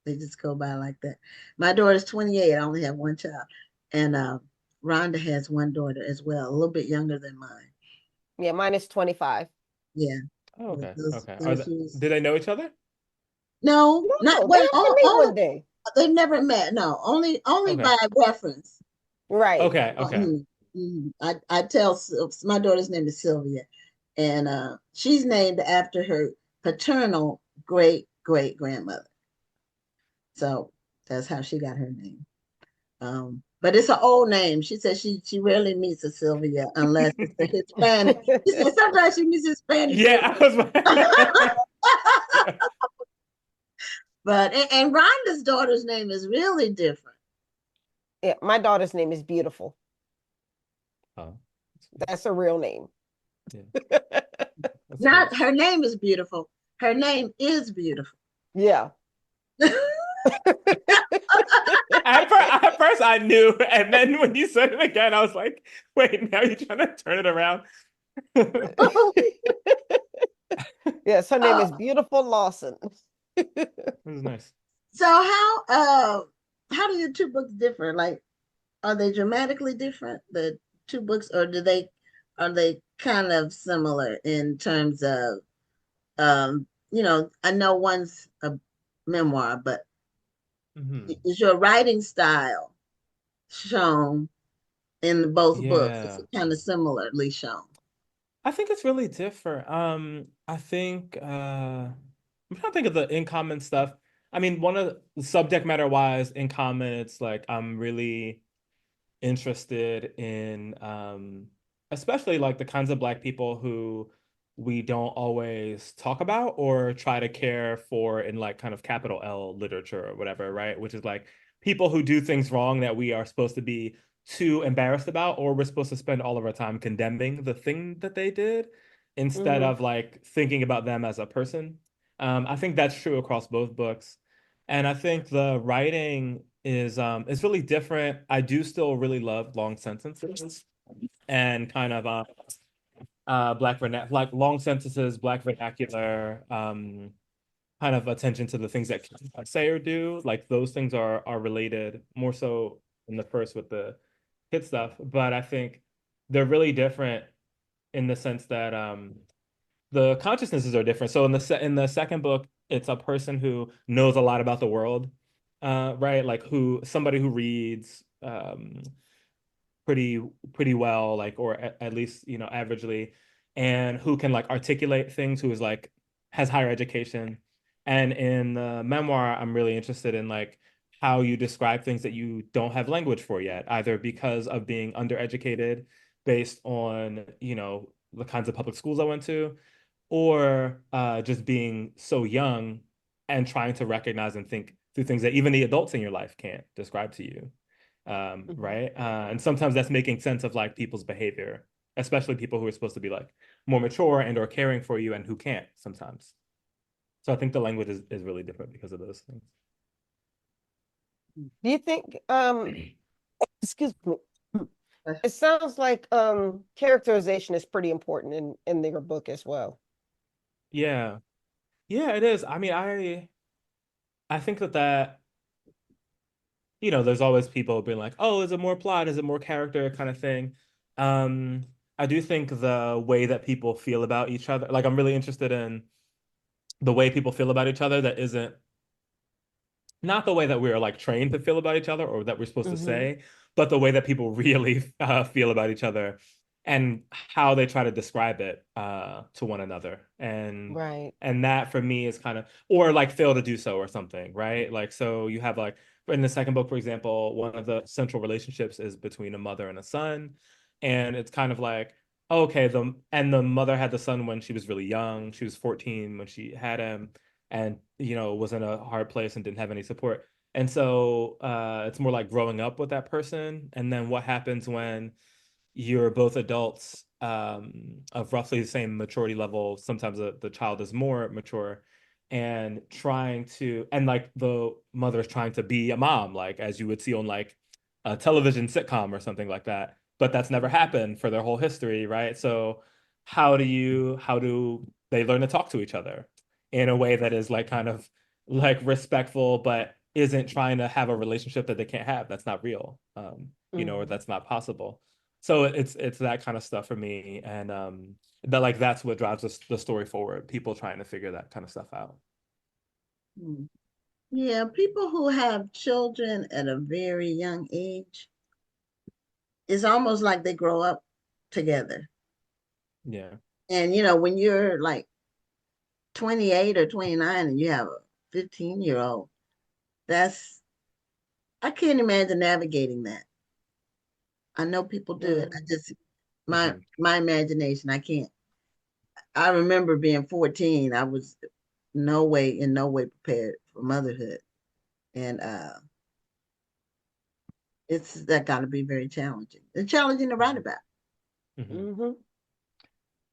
S2: They just go by like that. My daughter's 28. I only have one child. And Rhonda has one daughter as well, a little bit younger than mine.
S3: Yeah, mine is 25.
S2: Yeah.
S6: Oh, okay. Okay.
S2: Those years.
S6: Do they know each other?
S2: No, not
S3: No, they
S2: well.
S3: have to meet one day.
S2: They've never met. No, only
S6: Okay.
S2: by reference.
S3: Right.
S6: Okay. Okay.
S2: I tell my daughter's name is Sylvia, and she's named after her paternal great grandmother. So that's how she got her name. But it's an old name. She says she rarely meets a Sylvia unless it's a Hispanic. She said sometimes she meets Hispanic
S6: Yeah,
S2: Sylvia.
S6: yeah.
S2: But and Rhonda's daughter's name is really different.
S3: Yeah, my daughter's name is Beautiful.
S6: Oh,
S3: That's a real name.
S6: yeah. That's
S2: Not
S6: sweet.
S2: her name is beautiful. Her name is beautiful.
S3: Yeah.
S6: At first I knew, and then when you said it again, I was like, wait, now you're trying to turn it around.
S3: Yes, her name is Beautiful Lawson.
S6: This is nice.
S2: So how do your two books differ? Like, are they dramatically different, the two books, or are they kind of similar in terms of I know one's a memoir, but is your writing style shown in both books? Is
S6: Yeah.
S2: it kind of similarly shown?
S6: I think it's really different. I think I'm trying to think of the in common stuff. I mean, one of the subject matter wise, in common, it's like I'm really interested in especially like the kinds of Black people who we don't always talk about or try to care for in like kind of capital L literature or whatever, right? Which is like people who do things wrong that we are supposed to be too embarrassed about, or we're supposed to spend all of our time condemning the thing that they did instead
S3: Mhm.
S6: of like thinking about them as a person. I think that's true across both books. And I think the writing is really different. I do still really love long sentences and kind of like long sentences, Black vernacular, kind of attention to the things that I say or do. Like those things are related more so in the first with the hit stuff, but I think they're really different in the sense that the consciousnesses are different. So in the second book, it's a person who knows a lot about the world, right? Like somebody who reads pretty well, like or at least averagely, and who can like articulate things, who is like has higher education. And in the memoir, I'm really interested in like how you describe things that you don't have language for yet, either because of being undereducated based on the kinds of public schools I went to, or just being so young and trying to recognize and think through things that even the adults in your life can't describe to you.
S3: Mhm.
S6: Right? And sometimes that's making sense of like people's behavior especially people who are supposed to be like more mature and or caring for you and who can't sometimes. So I think the language is really different because of those things.
S3: Do you think, excuse me, it sounds like characterization is pretty important in your book as well.
S6: Yeah. Yeah, it is. I mean, I think that there's always people being like, oh, is it more plot? Is it more character kind of thing? Um, I do think the way that people feel about each other, like I'm really interested in the way people feel about each other that isn't not the way that we're like trained to feel about each other or that we're supposed to
S3: Mm-hmm.
S6: say, but the way that people really feel about each other and how they try to describe it to one another.
S3: Right.
S6: And that for me is kind of or like fail to do so or something, right? Like so you have like in the second book, for example, one of the central relationships is between a mother and a son. And it's kind of like, okay, the mother had the son when she was really young. She was 14 when she had him and was in a hard place and didn't have any support. And so it's more like growing up with that person. And then what happens when you're both adults of roughly the same maturity level. Sometimes the child is more mature and like the mother is trying to be a mom, like as you would see on like a television sitcom or something like that. But that's never happened for their whole history, right? So how do they learn to talk to each other in a way that is like kind of like respectful, but isn't trying to have a relationship that they can't have? That's not real, or
S3: Mm-hmm.
S6: that's not possible. So it's that kind of stuff for me, and that's what drives the story forward. People trying to figure that kind of stuff out.
S2: Mm. Yeah, people who have children at a very young age, it's almost like they grow up together.
S6: Yeah.
S2: And when you're like 28 or 29 and you have a 15-year-old, that's I can't imagine navigating that. I know people do it. I
S3: Mm-hmm.
S2: just my
S6: Hmm.
S2: my imagination, I can't. I remember being 14. I was in no way prepared for motherhood. And it's that gotta be very challenging. It's challenging to write about.
S6: Hmm.
S3: Mm-hmm.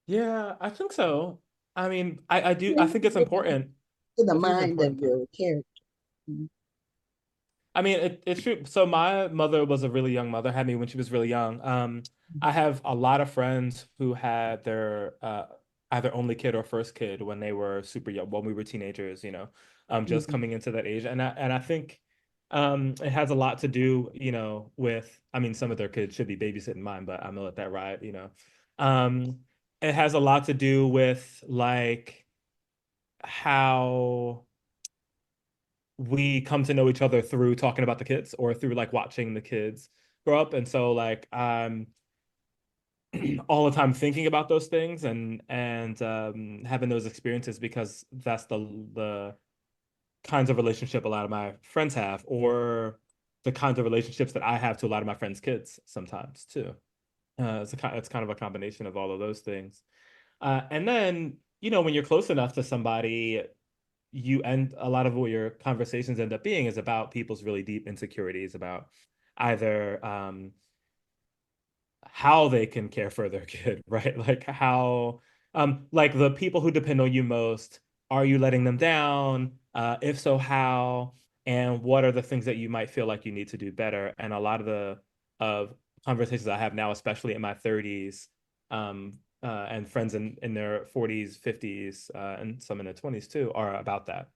S6: Yeah, I think so. I mean, I do. I
S2: You
S6: think it's
S2: get
S6: important.
S2: to the
S6: I think it's
S2: mind of
S6: important to.
S2: your character. Mhm.
S6: I mean, it's true. So my mother was a really young mother, had me when she was really young. I have a lot of friends who had their either only kid or first kid when they were super young, when we were teenagers, just
S2: Mhm.
S6: coming into that age. And I think it has a lot to do, with I mean, some of their kids should be babysitting mine, but I'm gonna let that ride. Um, it has a lot to do with like how we come to know each other through talking about the kids or through like watching the kids grow up. And so like I'm all the time thinking about those things and having those experiences because that's the kinds of relationship a lot of my friends have, or the kinds of relationships that I have to a lot of my friends' kids sometimes too. It's kind of a combination of all of those things. And then, when you're close enough to somebody, you end a lot of what your conversations end up being is about people's really deep insecurities about either how they can care for their kid, right? Like how like the people who depend on you most, are you letting them down? If so, how? And what are the things that you might feel like you need to do better? And a lot of the of conversations I have now, especially in my 30s, and friends in their 40s, 50s, and some in their 20s too, are about that.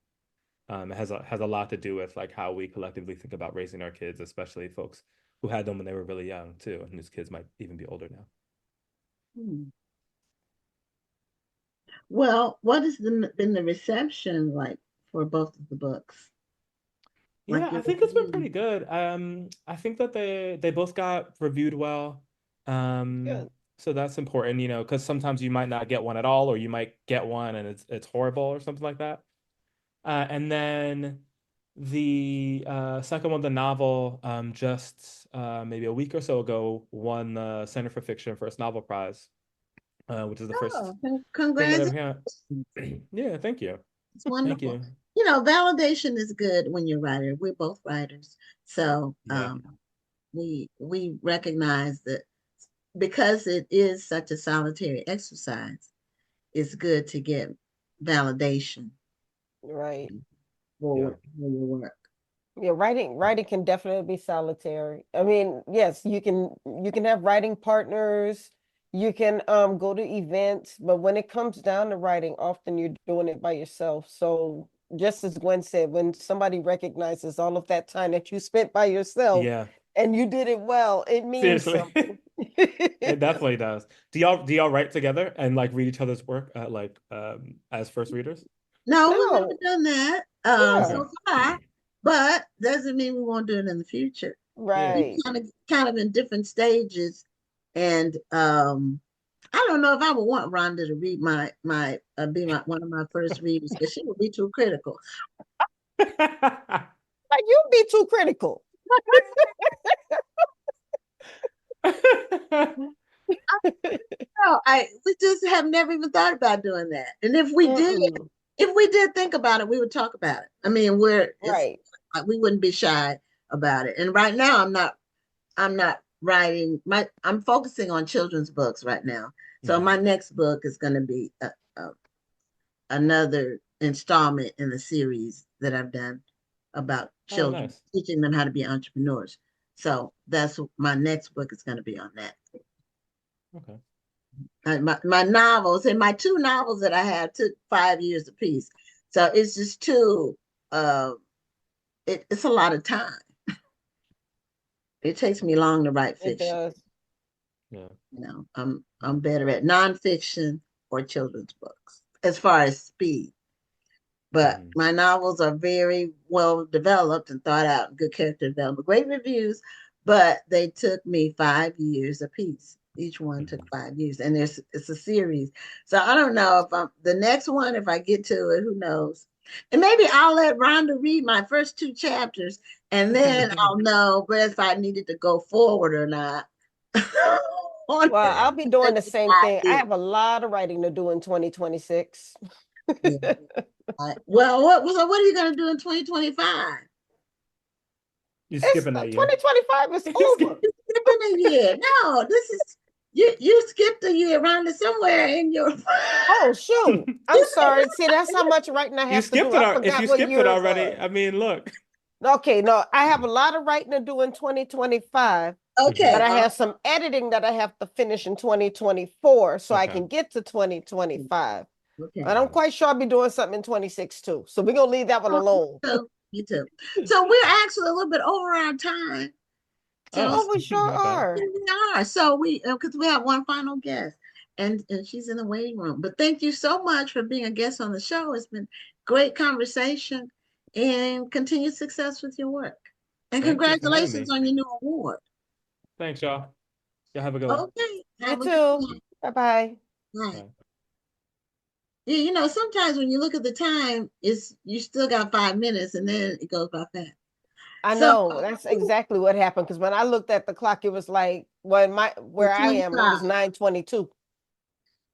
S6: It has a lot to do with like how we collectively think about raising our kids, especially folks who had them when they were really young too, and whose kids might even be older now.
S2: Hmm. Well, what has been the reception like for both of the books?
S6: Yeah,
S2: Like
S6: I
S2: your
S6: think it's been
S2: reviews?
S6: pretty good. I think that they both got reviewed well. Um,
S3: Good.
S6: so that's important, because sometimes you might not get one at all, or you might get one and it's horrible or something like that. And then the second one, the novel, just maybe a week or so ago, won the Center for Fiction First Novel Prize, which is the first
S2: Oh,
S6: thing that
S2: congratulations.
S6: ever came. Yeah, thank you.
S2: It's
S6: Thank
S2: wonderful.
S6: you.
S2: Validation is good when you're a writer. We're both writers. So
S6: Yeah.
S2: we recognize that because it is such a solitary exercise, it's good to get validation
S3: Right.
S2: for your work.
S3: Yeah, writing can definitely be solitary. I mean, yes, you can have writing partners, you can go to events, but when it comes down to writing, often you're doing it by yourself. So just as Gwen said, when somebody recognizes all of that time that you spent by yourself
S6: Yeah.
S3: and you did it well, it means
S6: Seriously.
S3: something.
S6: It definitely does. Do y'all write together and like read each other's work like as first readers?
S2: No, we've never
S3: No,
S2: done that
S3: yeah,
S6: Okay.
S2: so far, but doesn't mean we won't do it in the future.
S6: Yeah.
S2: We
S3: right.
S2: kind of in different stages, and I don't know if I would want Rhonda to read my one of my first readers because she would be too critical.
S3: Like you be too critical.
S2: No, we just have never even thought about doing that. And
S3: Mm-mm.
S2: if we did think about it, we would talk about it. I mean,
S3: Right.
S2: we wouldn't be shy about it. And right now, I'm not writing I'm focusing on children's books right now. So
S6: Mhm.
S2: my next book is going to be another installment in the series that I've done about
S6: Oh,
S2: children,
S6: nice.
S2: teaching them how to be entrepreneurs. So that's my next book is going to be on that.
S6: Okay.
S2: My novels and my two novels that I have took 5 years apiece. So it's just too, it's a lot of time. It takes me long to write
S3: It
S2: fiction.
S3: does.
S6: Yeah.
S2: I'm better at nonfiction or children's books as far as speed. But
S6: Mhm.
S2: my novels are very well developed and thought out, good character development, great reviews, but they took me 5 years apiece. Each one took
S6: Mhm.
S2: 5 years, and it's a series. So I don't know if I'm the next one, if I get to it, who knows? And maybe I'll let Rhonda read my first two chapters, and then I'll know if I needed to go forward or not. On
S3: Well,
S6: Yeah.
S3: I'll be doing the
S2: the
S3: same thing. I
S2: idea.
S3: have a lot of writing to do in 2026.
S2: Yeah. Well, what are you going to do in 2025?
S6: You're
S3: It's
S6: skipping that year.
S3: 2025 is
S6: You
S3: over.
S6: skip.
S2: Skipping a year. No, this is you skipped a year around it somewhere in your
S3: Oh, shoot. I'm sorry. See, that's how much writing I
S6: You
S3: have to
S6: skipped
S3: do.
S6: it.
S3: I
S6: If
S3: forgot
S6: you
S3: what
S6: skipped it
S3: year it
S6: already,
S3: was.
S6: I mean, look.
S3: Okay, no, I have a lot of writing to do in 2025, but
S6: Mhm.
S2: okay.
S3: I have some editing that I have to finish in 2024 so I
S6: Okay.
S3: can get to 2025.
S2: Okay.
S3: And I'm
S6: Okay.
S3: quite sure I'll be doing something in 26 too. So we're gonna leave that one
S2: Oh, me
S3: alone.
S2: too. Me too. So we're actually a little bit over our time. So
S6: Oh,
S3: Oh, we sure
S6: okay.
S3: are.
S2: here we are. So because we have one final guest, and she's in the waiting room. But thank you so much for being a guest on the show. It's been great conversation, and continued success with your work. And
S6: Thank you for having
S2: congratulations
S6: me.
S2: on your new award.
S6: Thanks, y'all. Y'all have a good one.
S2: Okay.
S3: You
S2: Have a good
S3: too.
S2: one.
S3: Bye-bye.
S2: Bye.
S6: Bye.
S2: Yeah, sometimes when you look at the time, it's you still got 5 minutes, and then it goes by fast.
S3: I
S2: So
S3: know that's exactly what happened because when I looked at the clock, it was like where I am, it
S2: 25.
S3: was 9:22.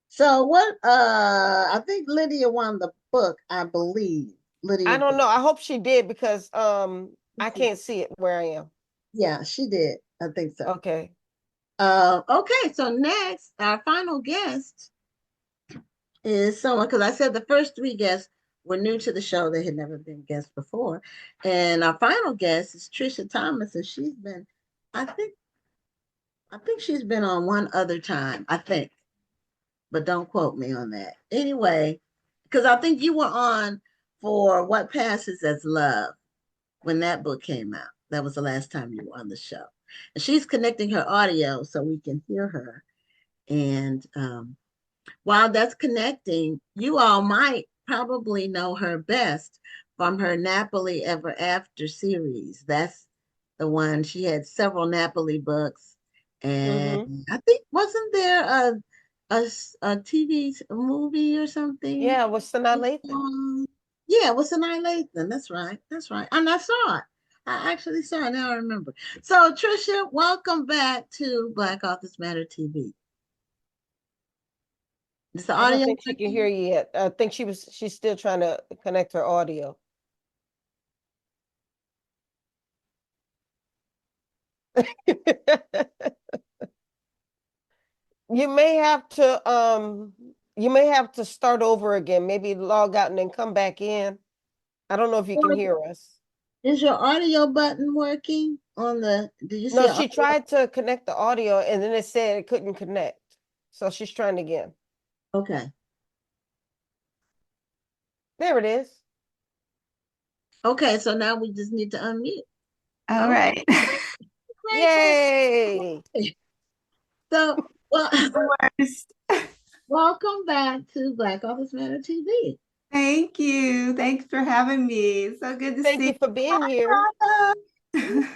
S2: So what? I think Lydia won the book. I believe
S3: I
S2: Lydia
S3: don't
S2: did.
S3: know. I hope she did because I can't see it where I am.
S2: Yeah, she did. I think so.
S3: Okay.
S2: Okay. So next, our final guest is someone because I said the first three guests were new to the show; they had never been guests before, and our final guest is Trisha Thomas, and she's been, I think, she's been on one other time. I think. But don't quote me on that. Anyway, because I think you were on for What Passes as Love when that book came out. That was the last time you were on the show. And she's connecting her audio so we can hear her. And while that's connecting, you all might probably know her best from her Napoli Ever After series. That's the one she had several Napoli books. And
S3: Mm-hmm.
S2: I think wasn't there a TV movie or something?
S3: Yeah, what's the night Lathan?
S2: Yeah, it was an Lathan. That's right. That's right. And I saw it. I actually saw it. Now I remember. So, Trisha, welcome back to Black Authors Matter TV. Is the
S3: I don't
S2: audio
S3: think she can hear
S2: working?
S3: you yet. I think she's still trying to connect her audio. You may have to start over again, maybe log out and then come back in. I don't know if you can hear us.
S2: Is your audio button working on the, did you see?
S3: No, she tried to connect the audio and then it said it couldn't connect. So she's trying again.
S2: Okay.
S3: There it is.
S2: Okay, so now we just need to unmute.
S7: All right.
S3: Yay.
S2: So, well,
S7: Worst.
S2: welcome back to Black Office Matter TV.
S7: Thank you. Thanks for having me. So good to
S3: Thank
S7: see
S3: you for being here.
S2: I think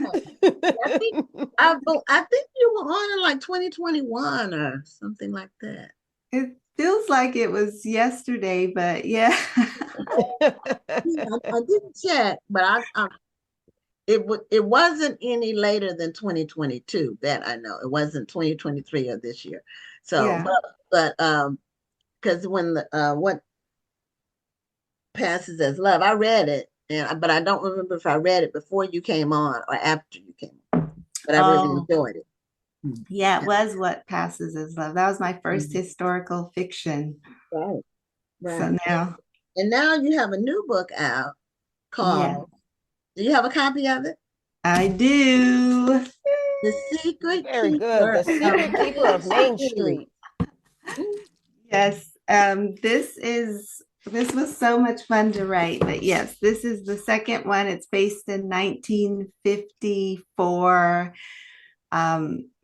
S2: you were on in like 2021 or something like that.
S7: It feels like it was yesterday, but yeah.
S2: Yeah, I didn't check, but it wasn't any later than 2022. That I know. It wasn't 2023 or this year. So,
S7: Yeah.
S2: but because when the what passes as love, I read it, but I don't remember if I read it before you came on or after you came on. But I really enjoyed it.
S7: Yeah, it was What Passes as Love. That was my first historical fiction.
S2: Right.
S7: So now.
S2: And now you have a new book out called, do you have a copy of it?
S7: I do.
S2: The Secret
S3: Very good.
S2: Keeper
S3: The Secret Keeper of Main Street.
S7: Yes. This was so much fun to write, but yes, this is the second one. It's based in 1954.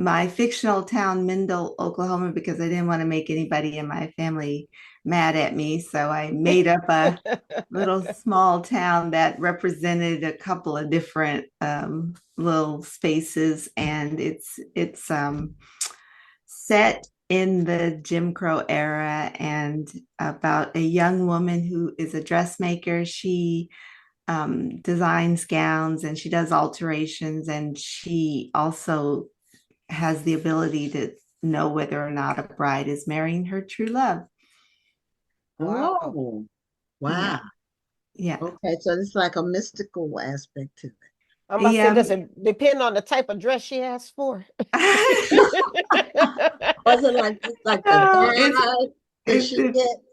S7: My fictional town, Mendel, Oklahoma, because I didn't want to make anybody in my family mad at me. So I made up a little small town that represented a couple of different little spaces. And it's set in the Jim Crow era and about a young woman who is a dressmaker. She designs gowns and she does alterations, and she also has the ability to know whether or not a bride is marrying her true love.
S2: Oh, wow.
S7: Yeah.
S2: Okay, so it's like a mystical aspect to it.
S3: I'm about to say, does it depend on the type of dress she asks for?
S2: Was it like the bride that she get?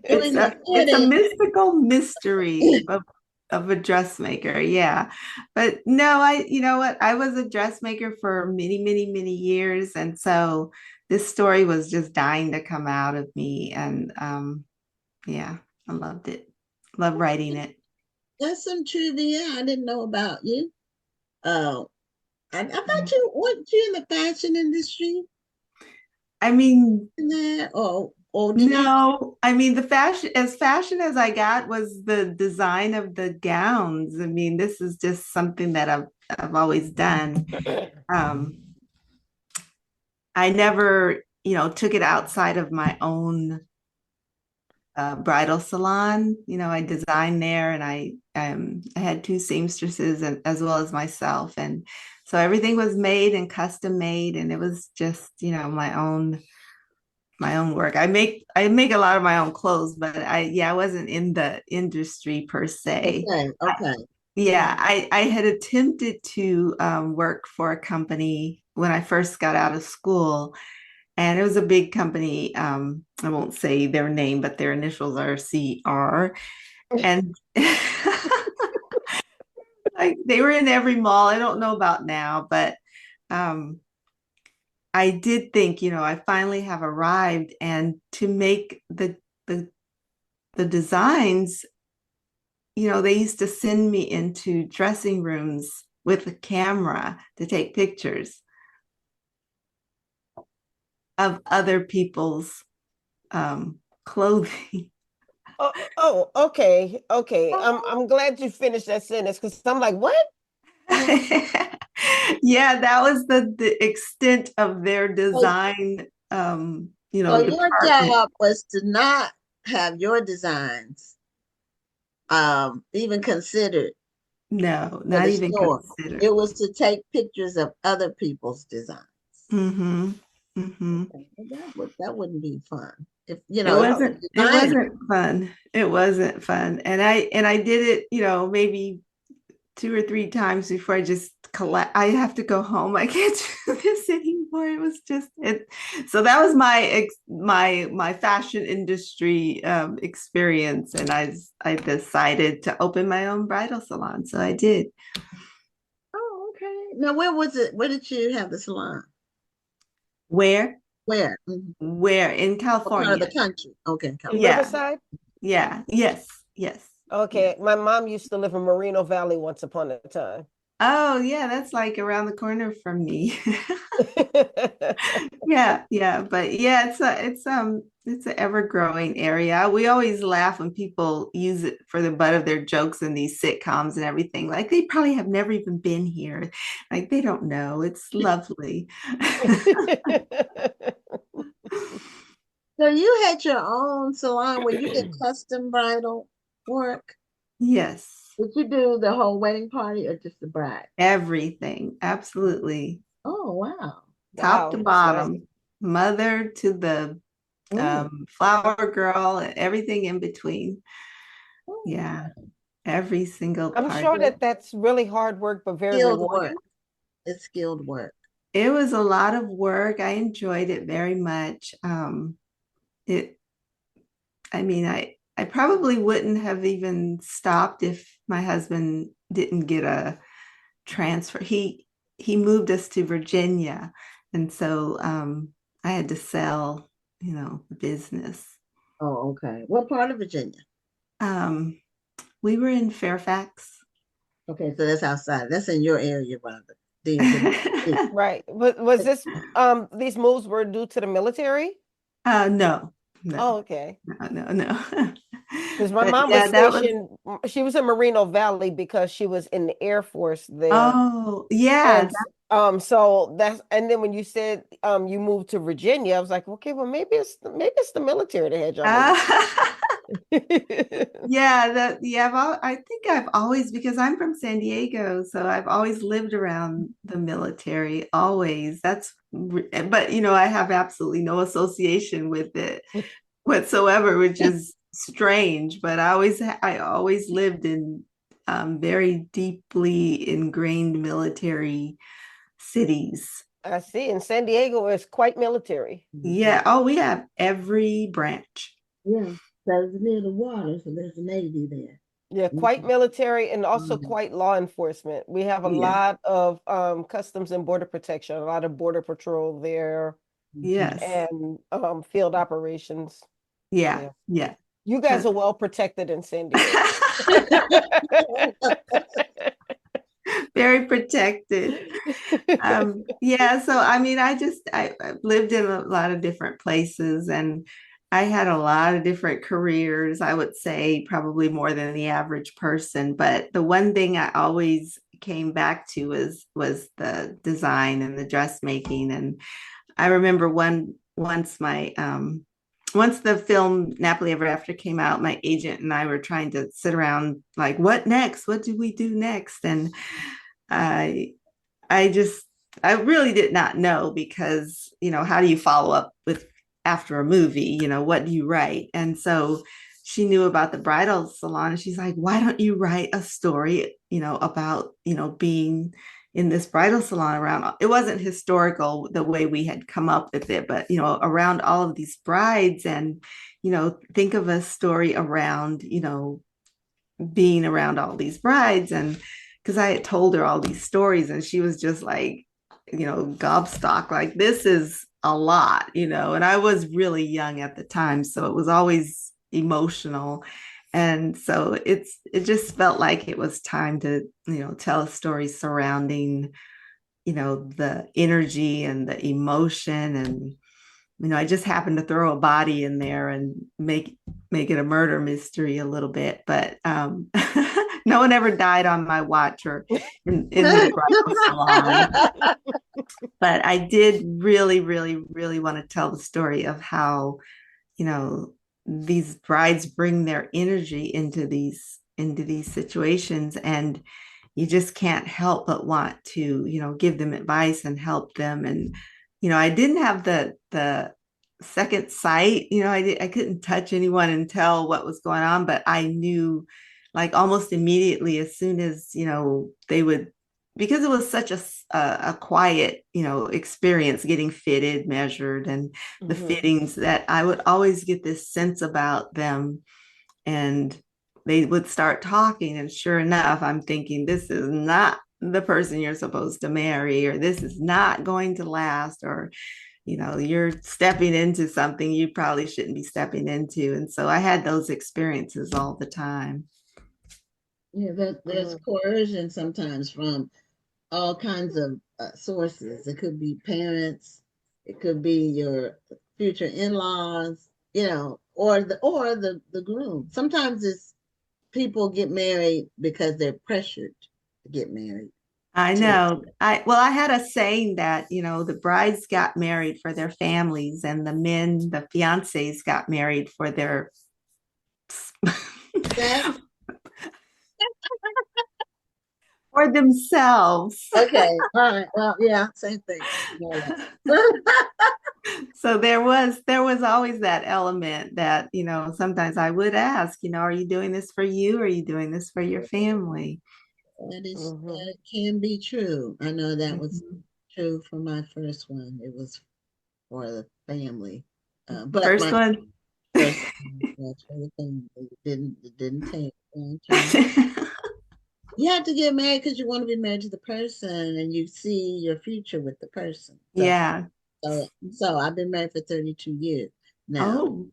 S7: It's a mystical mystery of a dressmaker. Yeah. But no, you know what? I was a dressmaker for many, many, many years. And so this story was just dying to come out of me. And yeah, I loved it. Love writing it.
S2: That's some trivia I didn't know about you. I thought weren't you in the fashion industry?
S7: I mean,
S2: no,
S7: I mean, the fashion as I got was the design of the gowns. I mean, this is just something that I've always done. I never, took it outside of my own bridal salon. I designed there, and I had two seamstresses as well as myself, and so everything was made and custom made, and it was just my own work. I make a lot of my own clothes, but I wasn't in the industry per se.
S2: Okay.
S7: I had attempted to work for a company when I first got out of school, and it was a big company. I won't say their name, but their initials are CR. And like they were in every mall. I don't know about now, but I did think, I finally have arrived, and to make the designs, they used to send me into dressing rooms with a camera to take pictures of other people's clothing.
S3: Okay. I'm glad you finished that sentence, because I'm like, what?
S7: Yeah, that was the extent of their design.
S2: So your job was to not have your designs even considered.
S7: No, not even considered.
S2: It was to take pictures of other people's designs.
S7: Mm-hmm.
S2: That wouldn't be fun. It wasn't fun. And I did it, maybe 2 or 3 times before I just
S7: I have to go home. I can't do this anymore. It was just it. So that was my fashion industry experience, and I decided to open my own bridal salon. So I did.
S2: Oh, okay. Now, where was it? Where did you have the salon?
S7: Where?
S2: Where?
S7: Where in
S2: What part of
S7: California?
S2: the country? Okay,
S3: In
S2: California.
S7: Yeah.
S3: Riverside?
S7: Yeah. Yes.
S3: Okay, my mom used to live in Moreno Valley once upon a time.
S7: Oh, yeah, that's like around the corner from me. Yeah, but yeah, it's an ever-growing area. We always laugh when people use it for the butt of their jokes in these sitcoms and everything. Like they probably have never even been here. Like they don't know. It's lovely.
S2: So you had your own salon where you did custom bridal work.
S7: Yes,
S2: Did you do the whole wedding party or just the bride?
S7: everything. Absolutely.
S2: Oh, wow.
S7: Top to
S3: Wow, that's nice.
S7: bottom, mother to the flower girl, and everything in between.
S2: Oh,
S7: Yeah, every single
S3: I'm
S7: part.
S3: sure that that's really hard work, but very
S2: skilled
S3: rewarding.
S2: work. It's skilled work.
S7: It was a lot of work. I enjoyed it very much. It, I mean, I probably wouldn't have even stopped if my husband didn't get a transfer. He moved us to Virginia, and so I had to sell, the business.
S2: Oh, okay. What part of Virginia?
S7: Um, we were in Fairfax.
S2: Okay, so that's outside. That's in your area, rather. The
S3: Right. Was this these moves were due to the military?
S7: No,
S3: Oh,
S7: no,
S3: okay.
S7: no.
S3: Because my
S7: But
S3: mom was
S7: yeah, that was.
S3: stationed, she was in Moreno Valley because she was in the Air Force there.
S7: Oh, yeah.
S3: And so that's and then when you said you moved to Virginia, I was like, okay, well maybe it's the military that had y'all
S7: Uh,
S3: moving.
S7: I think I've always, because I'm from San Diego, so I've always lived around the military, always. But I have absolutely no association with it whatsoever, which is strange. But I always lived in very deeply ingrained military cities.
S3: I see. And San Diego is quite military.
S7: Yeah. Oh, we have every branch.
S2: Yeah, that's near the water, so there's a Navy there.
S3: Yeah, quite military and also quite law enforcement. We have a
S7: Yeah.
S3: lot of customs and border protection, a lot of border patrol there
S7: Yes.
S3: and field operations.
S7: Yeah.
S3: You guys are well protected in San Diego.
S7: Very protected. Yeah, so I mean, I've lived in a lot of different places, and I had a lot of different careers, I would say probably more than the average person. But the one thing I always came back to was the design and the dressmaking. And I remember once the film Nappily Ever After came out, my agent and I were trying to sit around like, what next? What do we do next? And I I really did not know, because, how do you follow up with after a movie? What do you write? And so she knew about the bridal salon, and she's like, why don't you write a story, about, being in this bridal salon around, it wasn't historical the way we had come up with it, but, around all of these brides, and, think of a story around, being around all these brides. And because I had told her all these stories, and she was just like, gobstock, like, this is a lot, and I was really young at the time, so it was always emotional. And so it just felt like it was time to, tell a story surrounding, the energy and the emotion. And I just happened to throw a body in there and make it a murder mystery a little bit. But no one ever died on my watch or in the bridal salon. But I did really, really, really want to tell the story of how, these brides bring their energy into these situations, and you just can't help but want to, give them advice and help them. And I didn't have the second sight. I couldn't touch anyone and tell what was going on, but I knew, like, almost immediately, as soon as they would because it was such a quiet, experience getting fitted, measured, and the fittings, that I would always get this sense about them. And they would start talking, and sure enough, I'm thinking, this is not the person you're supposed to marry, or this is not going to last, or you're stepping into something you probably shouldn't be stepping into. And so I had those experiences all the time.
S2: Yeah, there's coercion sometimes from all kinds of sources. It could be parents, it could be your future in-laws, or the groom. Sometimes it's people get married because they're pressured to get married.
S7: I know. I had a saying that, the brides got married for their families, and the fiancés got married for their for themselves.
S2: Okay. All right. Well, yeah, same thing.
S7: So there was always that element that, sometimes I would ask, are you doing this for you? Or are you doing this for your family?
S2: That can be true. I know that was true for my first one. It was for the family. But
S7: first one
S2: was for the family. It didn't take a long time. You have to get married because you want to be married to the person and you see your future with the person. So,
S7: yeah.
S2: So I've been married for 32 years now.
S7: Oh,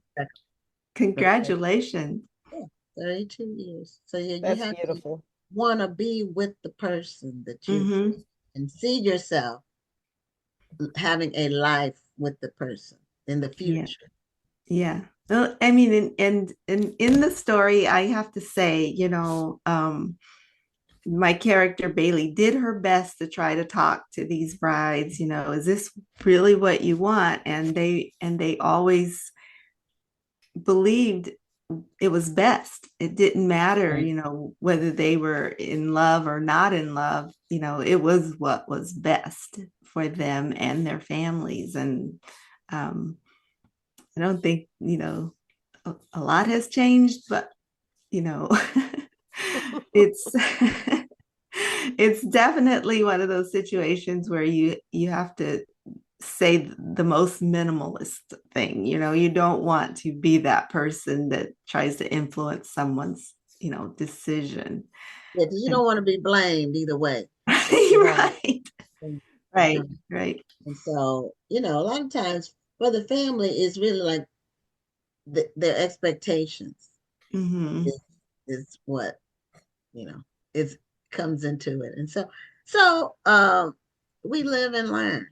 S7: congratulations.
S2: Yeah, 32 years. So you
S3: That's
S2: have
S3: beautiful.
S2: to want to be with the person that you and see yourself having a life with the person in the future.
S7: Yeah. Well, I mean, and in the story, I have to say, my character Bailey did her best to try to talk to these brides, is this really what you want? And they always believed it was best. It didn't matter, whether they were in love or not in love, it was what was best for them and their families. And I don't think, a lot has changed, but, it's it's definitely one of those situations where you have to say the most minimalist thing. You don't want to be that person that tries to influence someone's decision.
S2: Yeah, because you don't want to be blamed either way.
S7: Right. Right.
S2: And so, a lot of times for the family is really like their expectations is what it comes into it. And so we live and learn.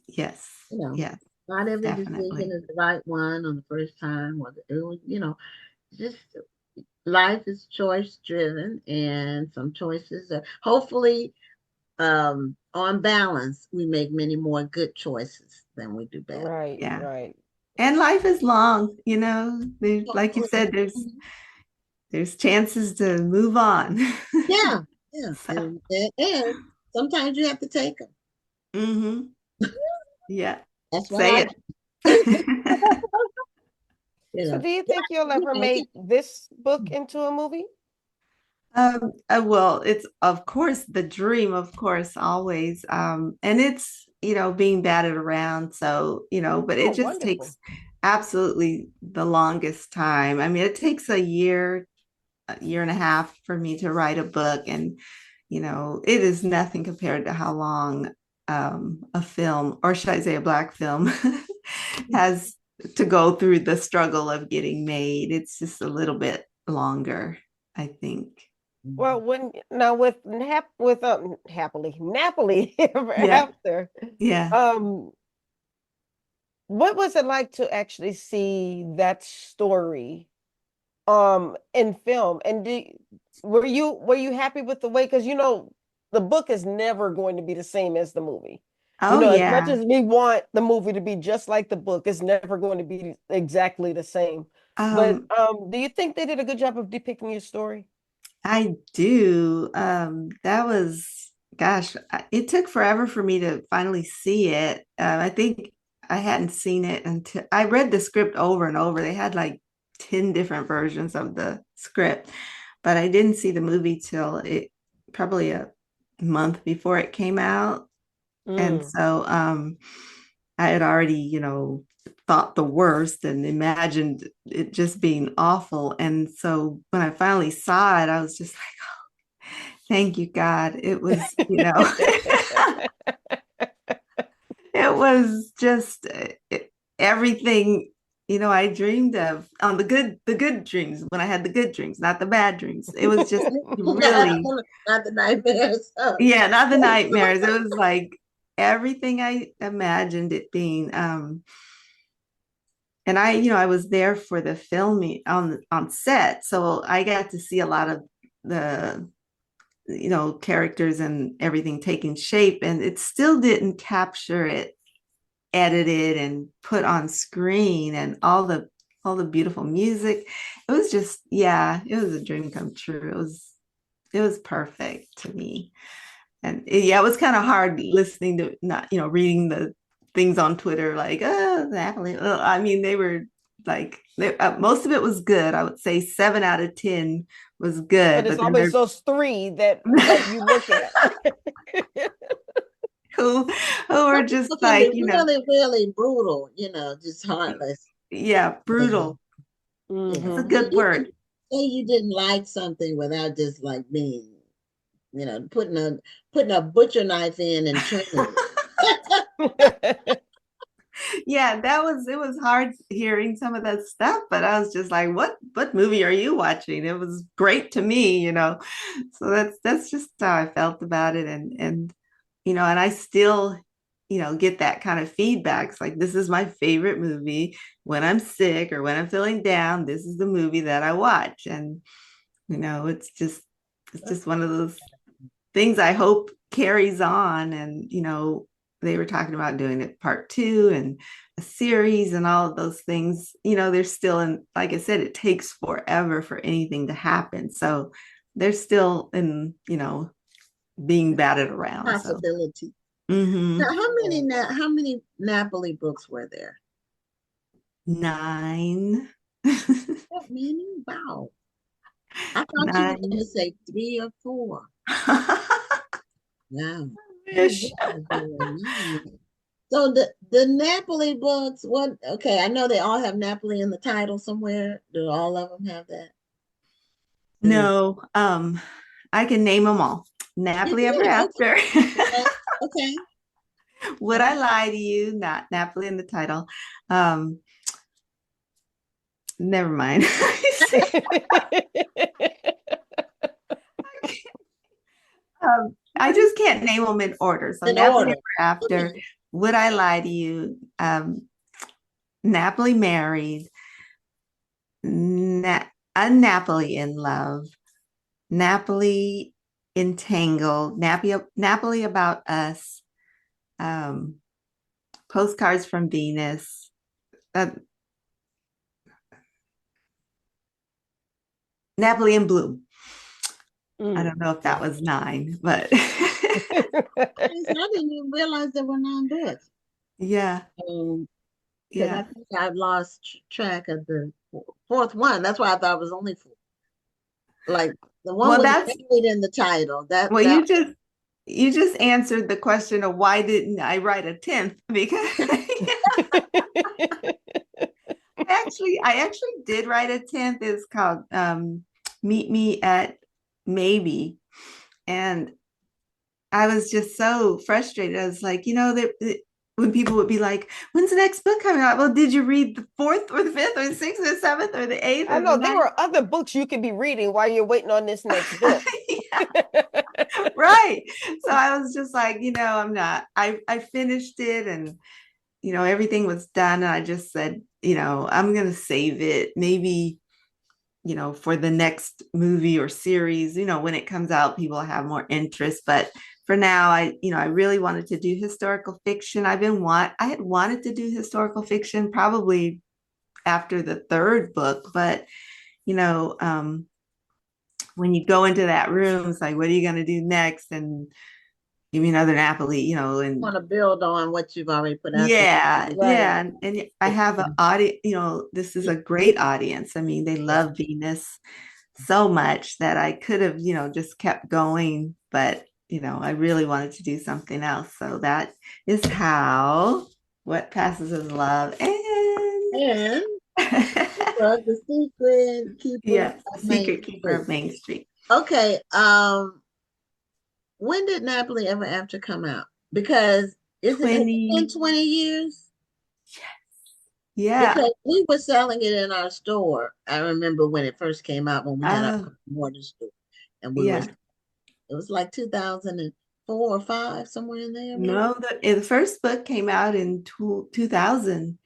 S7: Yes. Yes.
S2: Not every
S7: definitely.
S2: decision is the right one on the first time, just life is choice driven, and some choices are hopefully on balance we make many more good choices than we do bad.
S3: Right.
S7: Yeah.
S3: Right.
S7: And life is long, like you said, there's chances to move on.
S2: Yeah. So. And sometimes you have to take them.
S7: Yeah.
S2: That's what
S7: Say
S2: it.
S3: So do you think you'll ever make this book into a movie?
S7: Well, it's of course the dream, of course, always. And it's, being batted around. So, but it just takes absolutely the longest time. I mean, it takes a year and a half for me to write a book. And, it is nothing compared to how long a film, or should I say a Black film, has to go through the struggle of getting made. It's just a little bit longer, I think.
S3: Well, happily ever after.
S7: Yeah.
S3: What was it like to actually see that story in film? And were you happy with the way, because the book is never going to be the same as the movie. As much as we want the movie to be just like the book, it's never going to be exactly the same. But do you think they did a good job of depicting your story?
S7: I do. That was, gosh, it took forever for me to finally see it. I think I hadn't seen it until I read the script over and over. They had like 10 different versions of the script, but I didn't see the movie till probably month before it came out. And so I had already, thought the worst and imagined it just being awful. And so when I finally saw it, I was just like, oh, thank you, God. It was, it was just everything, I dreamed of on the good dreams, when I had the good dreams, not the bad dreams. It was just really,
S2: not the nightmares.
S7: yeah, not the nightmares. It was like everything I imagined it being. And I was there for the filming on set, so I got to see a lot of the characters and everything taking shape, and it still didn't capture it edited and put on screen, and all the beautiful music. It was just, yeah, it was a dream come true. It was perfect to me. And yeah, it was kind of hard listening to, not, reading the things on Twitter, like, oh, Napoli. I mean, they were like, most of it was good. I would say 7 out of 10 was good.
S3: But it's always those 3 that you look at.
S7: who are just like,
S2: really, really brutal, just heartless.
S7: Yeah, brutal. It's a good word.
S2: Say you didn't like something without just like being, putting a butcher knife in and trimming it.
S7: Yeah, it was hard hearing some of that stuff, but I was just like, what movie are you watching? It was great to me, So that's just how I felt about it. And and I still, get that kind of feedback. It's like, this is my favorite movie when I'm sick or when I'm feeling down. This is the movie that I watch. And it's just one of those things I hope carries on. And they were talking about doing it part 2 and a series and all of those things. They're still in, like I said, it takes forever for anything to happen. So they're still in, being batted around.
S2: Possibility.
S7: So. Mm-hmm.
S2: Now, how many Napoli books were there?
S7: 9.
S2: That many? Wow. I thought 9. You were going to say 3 or 4. Wow. So the Napoli books, okay, I know they all have Napoli in the title somewhere. Do all of them have that?
S7: No, I can name them all. Napoli Ever After.
S2: Okay.
S7: Would I Lie to You? Not Napoli in the title. Never mind. I just can't name them in order. So Napoli Ever After, Would I Lie to You? Napoli Married, Napoli in Love, Napoli Entangled, Napoli About Us, Postcards from Venus, Napoli in Bloom. I don't know if that was 9, but
S2: I didn't even realize there were 9 books.
S7: Yeah.
S2: I think I've lost track of the 4th one. That's why I thought it was only 4. Like the one with Married in the title.
S7: You just answered the question of why didn't I write a 10th, because I actually did write a 10th. It's called Meet Me at Maybe. And I was just so frustrated. I was like, when people would be like, when's the next book coming out? Well, did you read the 4th or the 5th or the 6th or the 7th or the 8th?
S3: I know there were other books you could be reading while you're waiting on this next book.
S7: Right. So I was just like, I'm not. I finished it, and everything was done. And I just said, I'm going to save it. Maybe, for the next movie or series, when it comes out, people have more interest. But for now, I really wanted to do historical fiction. I had wanted to do historical fiction probably after the 3rd book, but when you go into that room, it's like, what are you going to do next? And give me another Napoli, and
S2: want to build on what you've already put out.
S7: Yeah, yeah. And I have an audience, this is a great audience. I mean, they love Venus so much that I could have, just kept going, but I really wanted to do something else. So that is how What Passes as Love
S2: And was the secret keeper
S7: yes,
S2: of Main
S7: Secret Keeper
S2: Street.
S7: of Main Street.
S2: Okay, when did Napoli Ever After come out? Because has it been 20 years?
S7: Yeah.
S2: Because we were selling it in our store. I remember when it first came out, when we had a mortar store, and it was like 2004 or 5, somewhere in there. Maybe?
S7: No, the first book came out in 2000.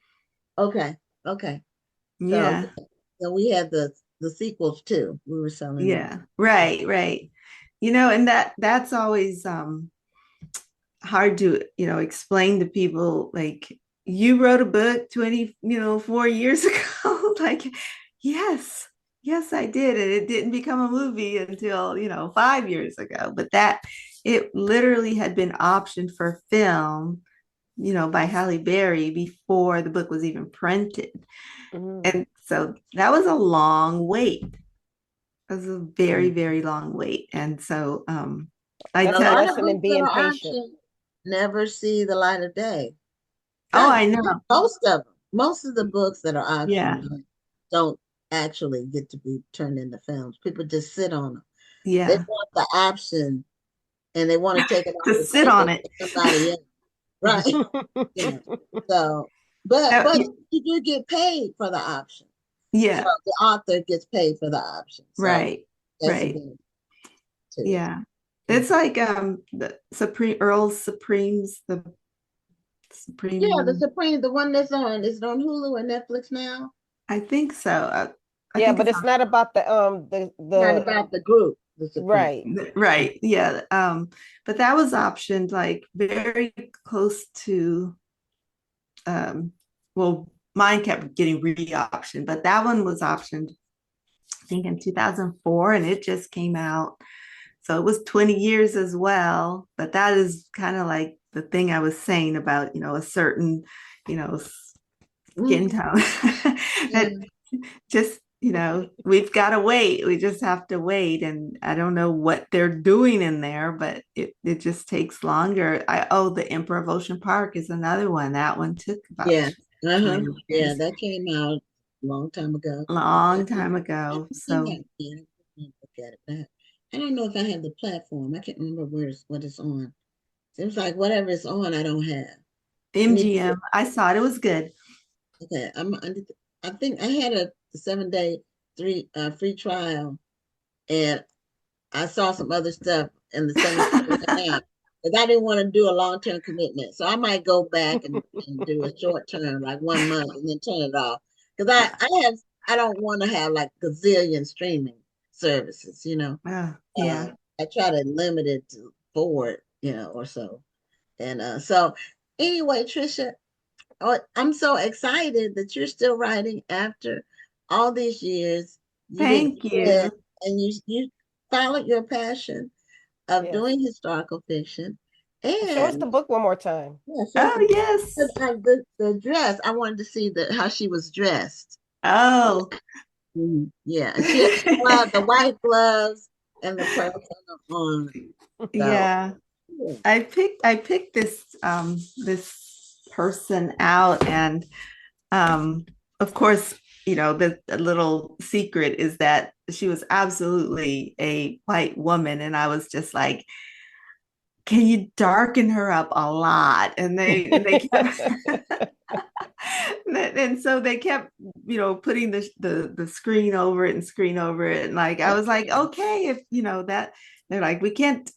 S2: Okay.
S7: Yeah.
S2: So we had the sequels too. We were selling them.
S7: Yeah. Right. And that's always hard to, explain to people, like, you wrote a book 4 years ago. Like, yes, I did. And it didn't become a movie until, 5 years ago. But it literally had been optioned for film, by Halle Berry before the book was even printed. And so that was a long wait. It was a very, very long wait. And so I
S3: That's
S2: a
S3: a
S2: lot of
S3: lesson in
S2: books that
S3: being
S2: are
S3: patient.
S2: optioned never see the light of day.
S7: I know.
S2: Most of the books that are optioned
S7: Yeah.
S2: don't actually get to be turned into films. People just sit on them.
S7: Yeah.
S2: They want the option, and they want to take it off
S7: To
S2: the
S7: sit
S2: table
S7: on it.
S2: for somebody else. Right. So, but you do get paid for the option.
S7: Yeah.
S2: So the author gets paid for the option. So
S7: right.
S2: that's
S7: Right.
S2: Yeah.
S7: It's like the Earl's Supremes, the Supreme.
S2: Yeah, the Supreme, the one that's on, is it on Hulu and Netflix now?
S7: I think so. I
S3: Yeah,
S7: think
S3: but it's not about the
S2: not about the group.
S3: right.
S7: Right. Yeah. But that was optioned like very close to well, mine kept getting re-optioned, but that one was optioned, I think, in 2004, and it just came out. So it was 20 years as well. But that is kind of like the thing I was saying about, a certain, skin tone. That just, we've got to wait. We just have to wait. And I don't know what they're doing in there, but it just takes longer. The Emperor of Ocean Park is another one. That one took about 20 years.
S2: Yeah, that came out a long time ago.
S7: So
S2: Look at it back. I don't know if I have the platform. I can't remember what it's on. Seems like whatever it's on, I don't have.
S7: MGM, I saw it. It was good.
S2: Okay, I think I had a 7-day free trial, and I saw some other stuff in the 7 day app, because I didn't want to do a long-term commitment. So I might go back and do a short term, like 1 month, and then turn it off. Because I don't want to have like gazillion streaming services,
S7: Yeah.
S2: I try to limit it to 4, or so. And so anyway, Trisha, I'm so excited that you're still writing after all these years.
S7: Thank you.
S2: And you followed your passion of doing historical fiction. And
S3: show us the book one more time.
S2: Yeah,
S7: yes.
S2: The dress. I wanted to see how she was dressed.
S7: Oh.
S2: Yeah. She had the white gloves and the purple on. So,
S7: yeah. I picked this person out, and of course, the little secret is that she was absolutely a white woman, and I was just like, can you darken her up a lot? And they kept and so they kept putting the screen over it, and like I was like, okay, if that, they're like, we can't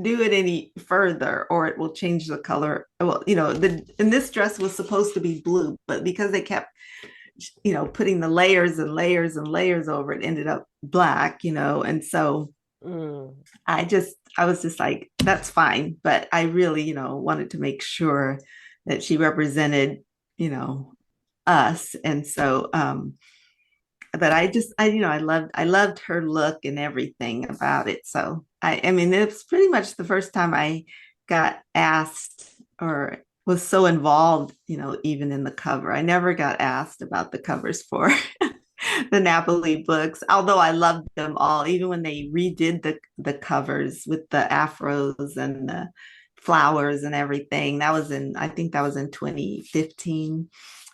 S7: do it any further or it will change the color. Well, and this dress was supposed to be blue, but because they kept putting the layers and layers and layers over it, ended up black, and so I was just like, that's fine, but I really wanted to make sure that she represented us. And so but I loved her look and everything about it. So I mean, it's pretty much the first time I got asked or was so involved, even in the cover. I never got asked about the covers for the Napoli books, although I loved them all, even when they redid the covers with the afros and the flowers and everything. I think that was in 2015.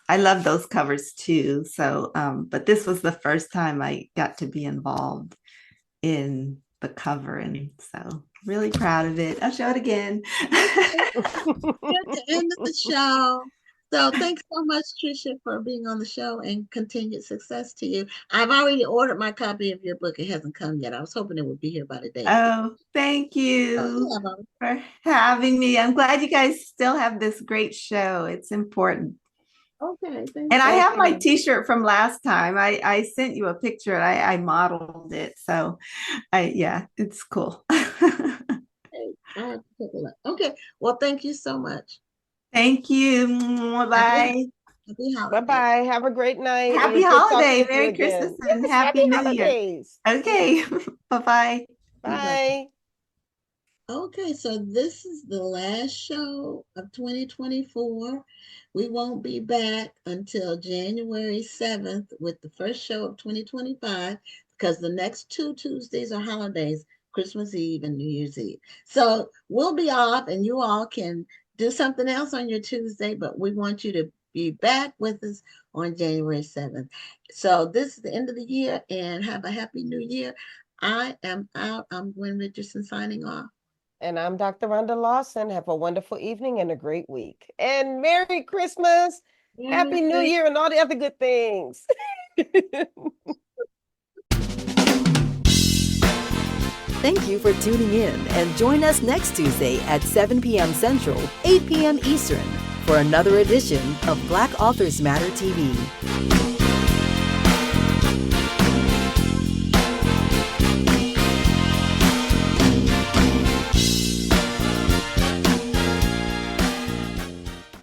S7: I love those covers too. So, but this was the first time I got to be involved in the cover. And so really proud of it. I'll show it again.
S2: At the end of the show. So thanks so much, Trisha, for being on the show, and continued success to you. I've already ordered my copy of your book. It hasn't come yet. I was hoping it would be here by the day.
S7: Oh, thank you for having me. I'm glad you guys still have this great show. It's important.
S2: Okay.
S7: And I have my t-shirt from last time. I sent you a picture and I modeled it. So it's cool.
S2: Okay. I'll have to take a look. Okay. Well, thank you so much.
S7: Thank you. Bye.
S2: Happy holiday.
S3: Bye-bye. Have a great night.
S7: Happy holiday. Merry Christmas and
S3: Yes,
S7: Happy New
S3: holidays.
S7: Year. Okay. Bye-bye.
S3: Bye.
S2: Okay, so this is the last show of 2024. We won't be back until January 7th with the first show of 2025, because the next 2 Tuesdays are holidays, Christmas Eve and New Year's Eve. So we'll be off and you all can do something else on your Tuesday, but we want you to be back with us on January 7th. So this is the end of the year, and have a happy new year. I am out. I'm Gwen Richardson signing off.
S3: And I'm Dr. Rhonda Lawson. Have a wonderful evening and a great week. And Merry Christmas, Happy New Year, and all the other good things.
S1: Thank you for tuning in, and join us next Tuesday at 7 p.m. Central, 8 p.m. Eastern for another edition of Black Authors Matter TV.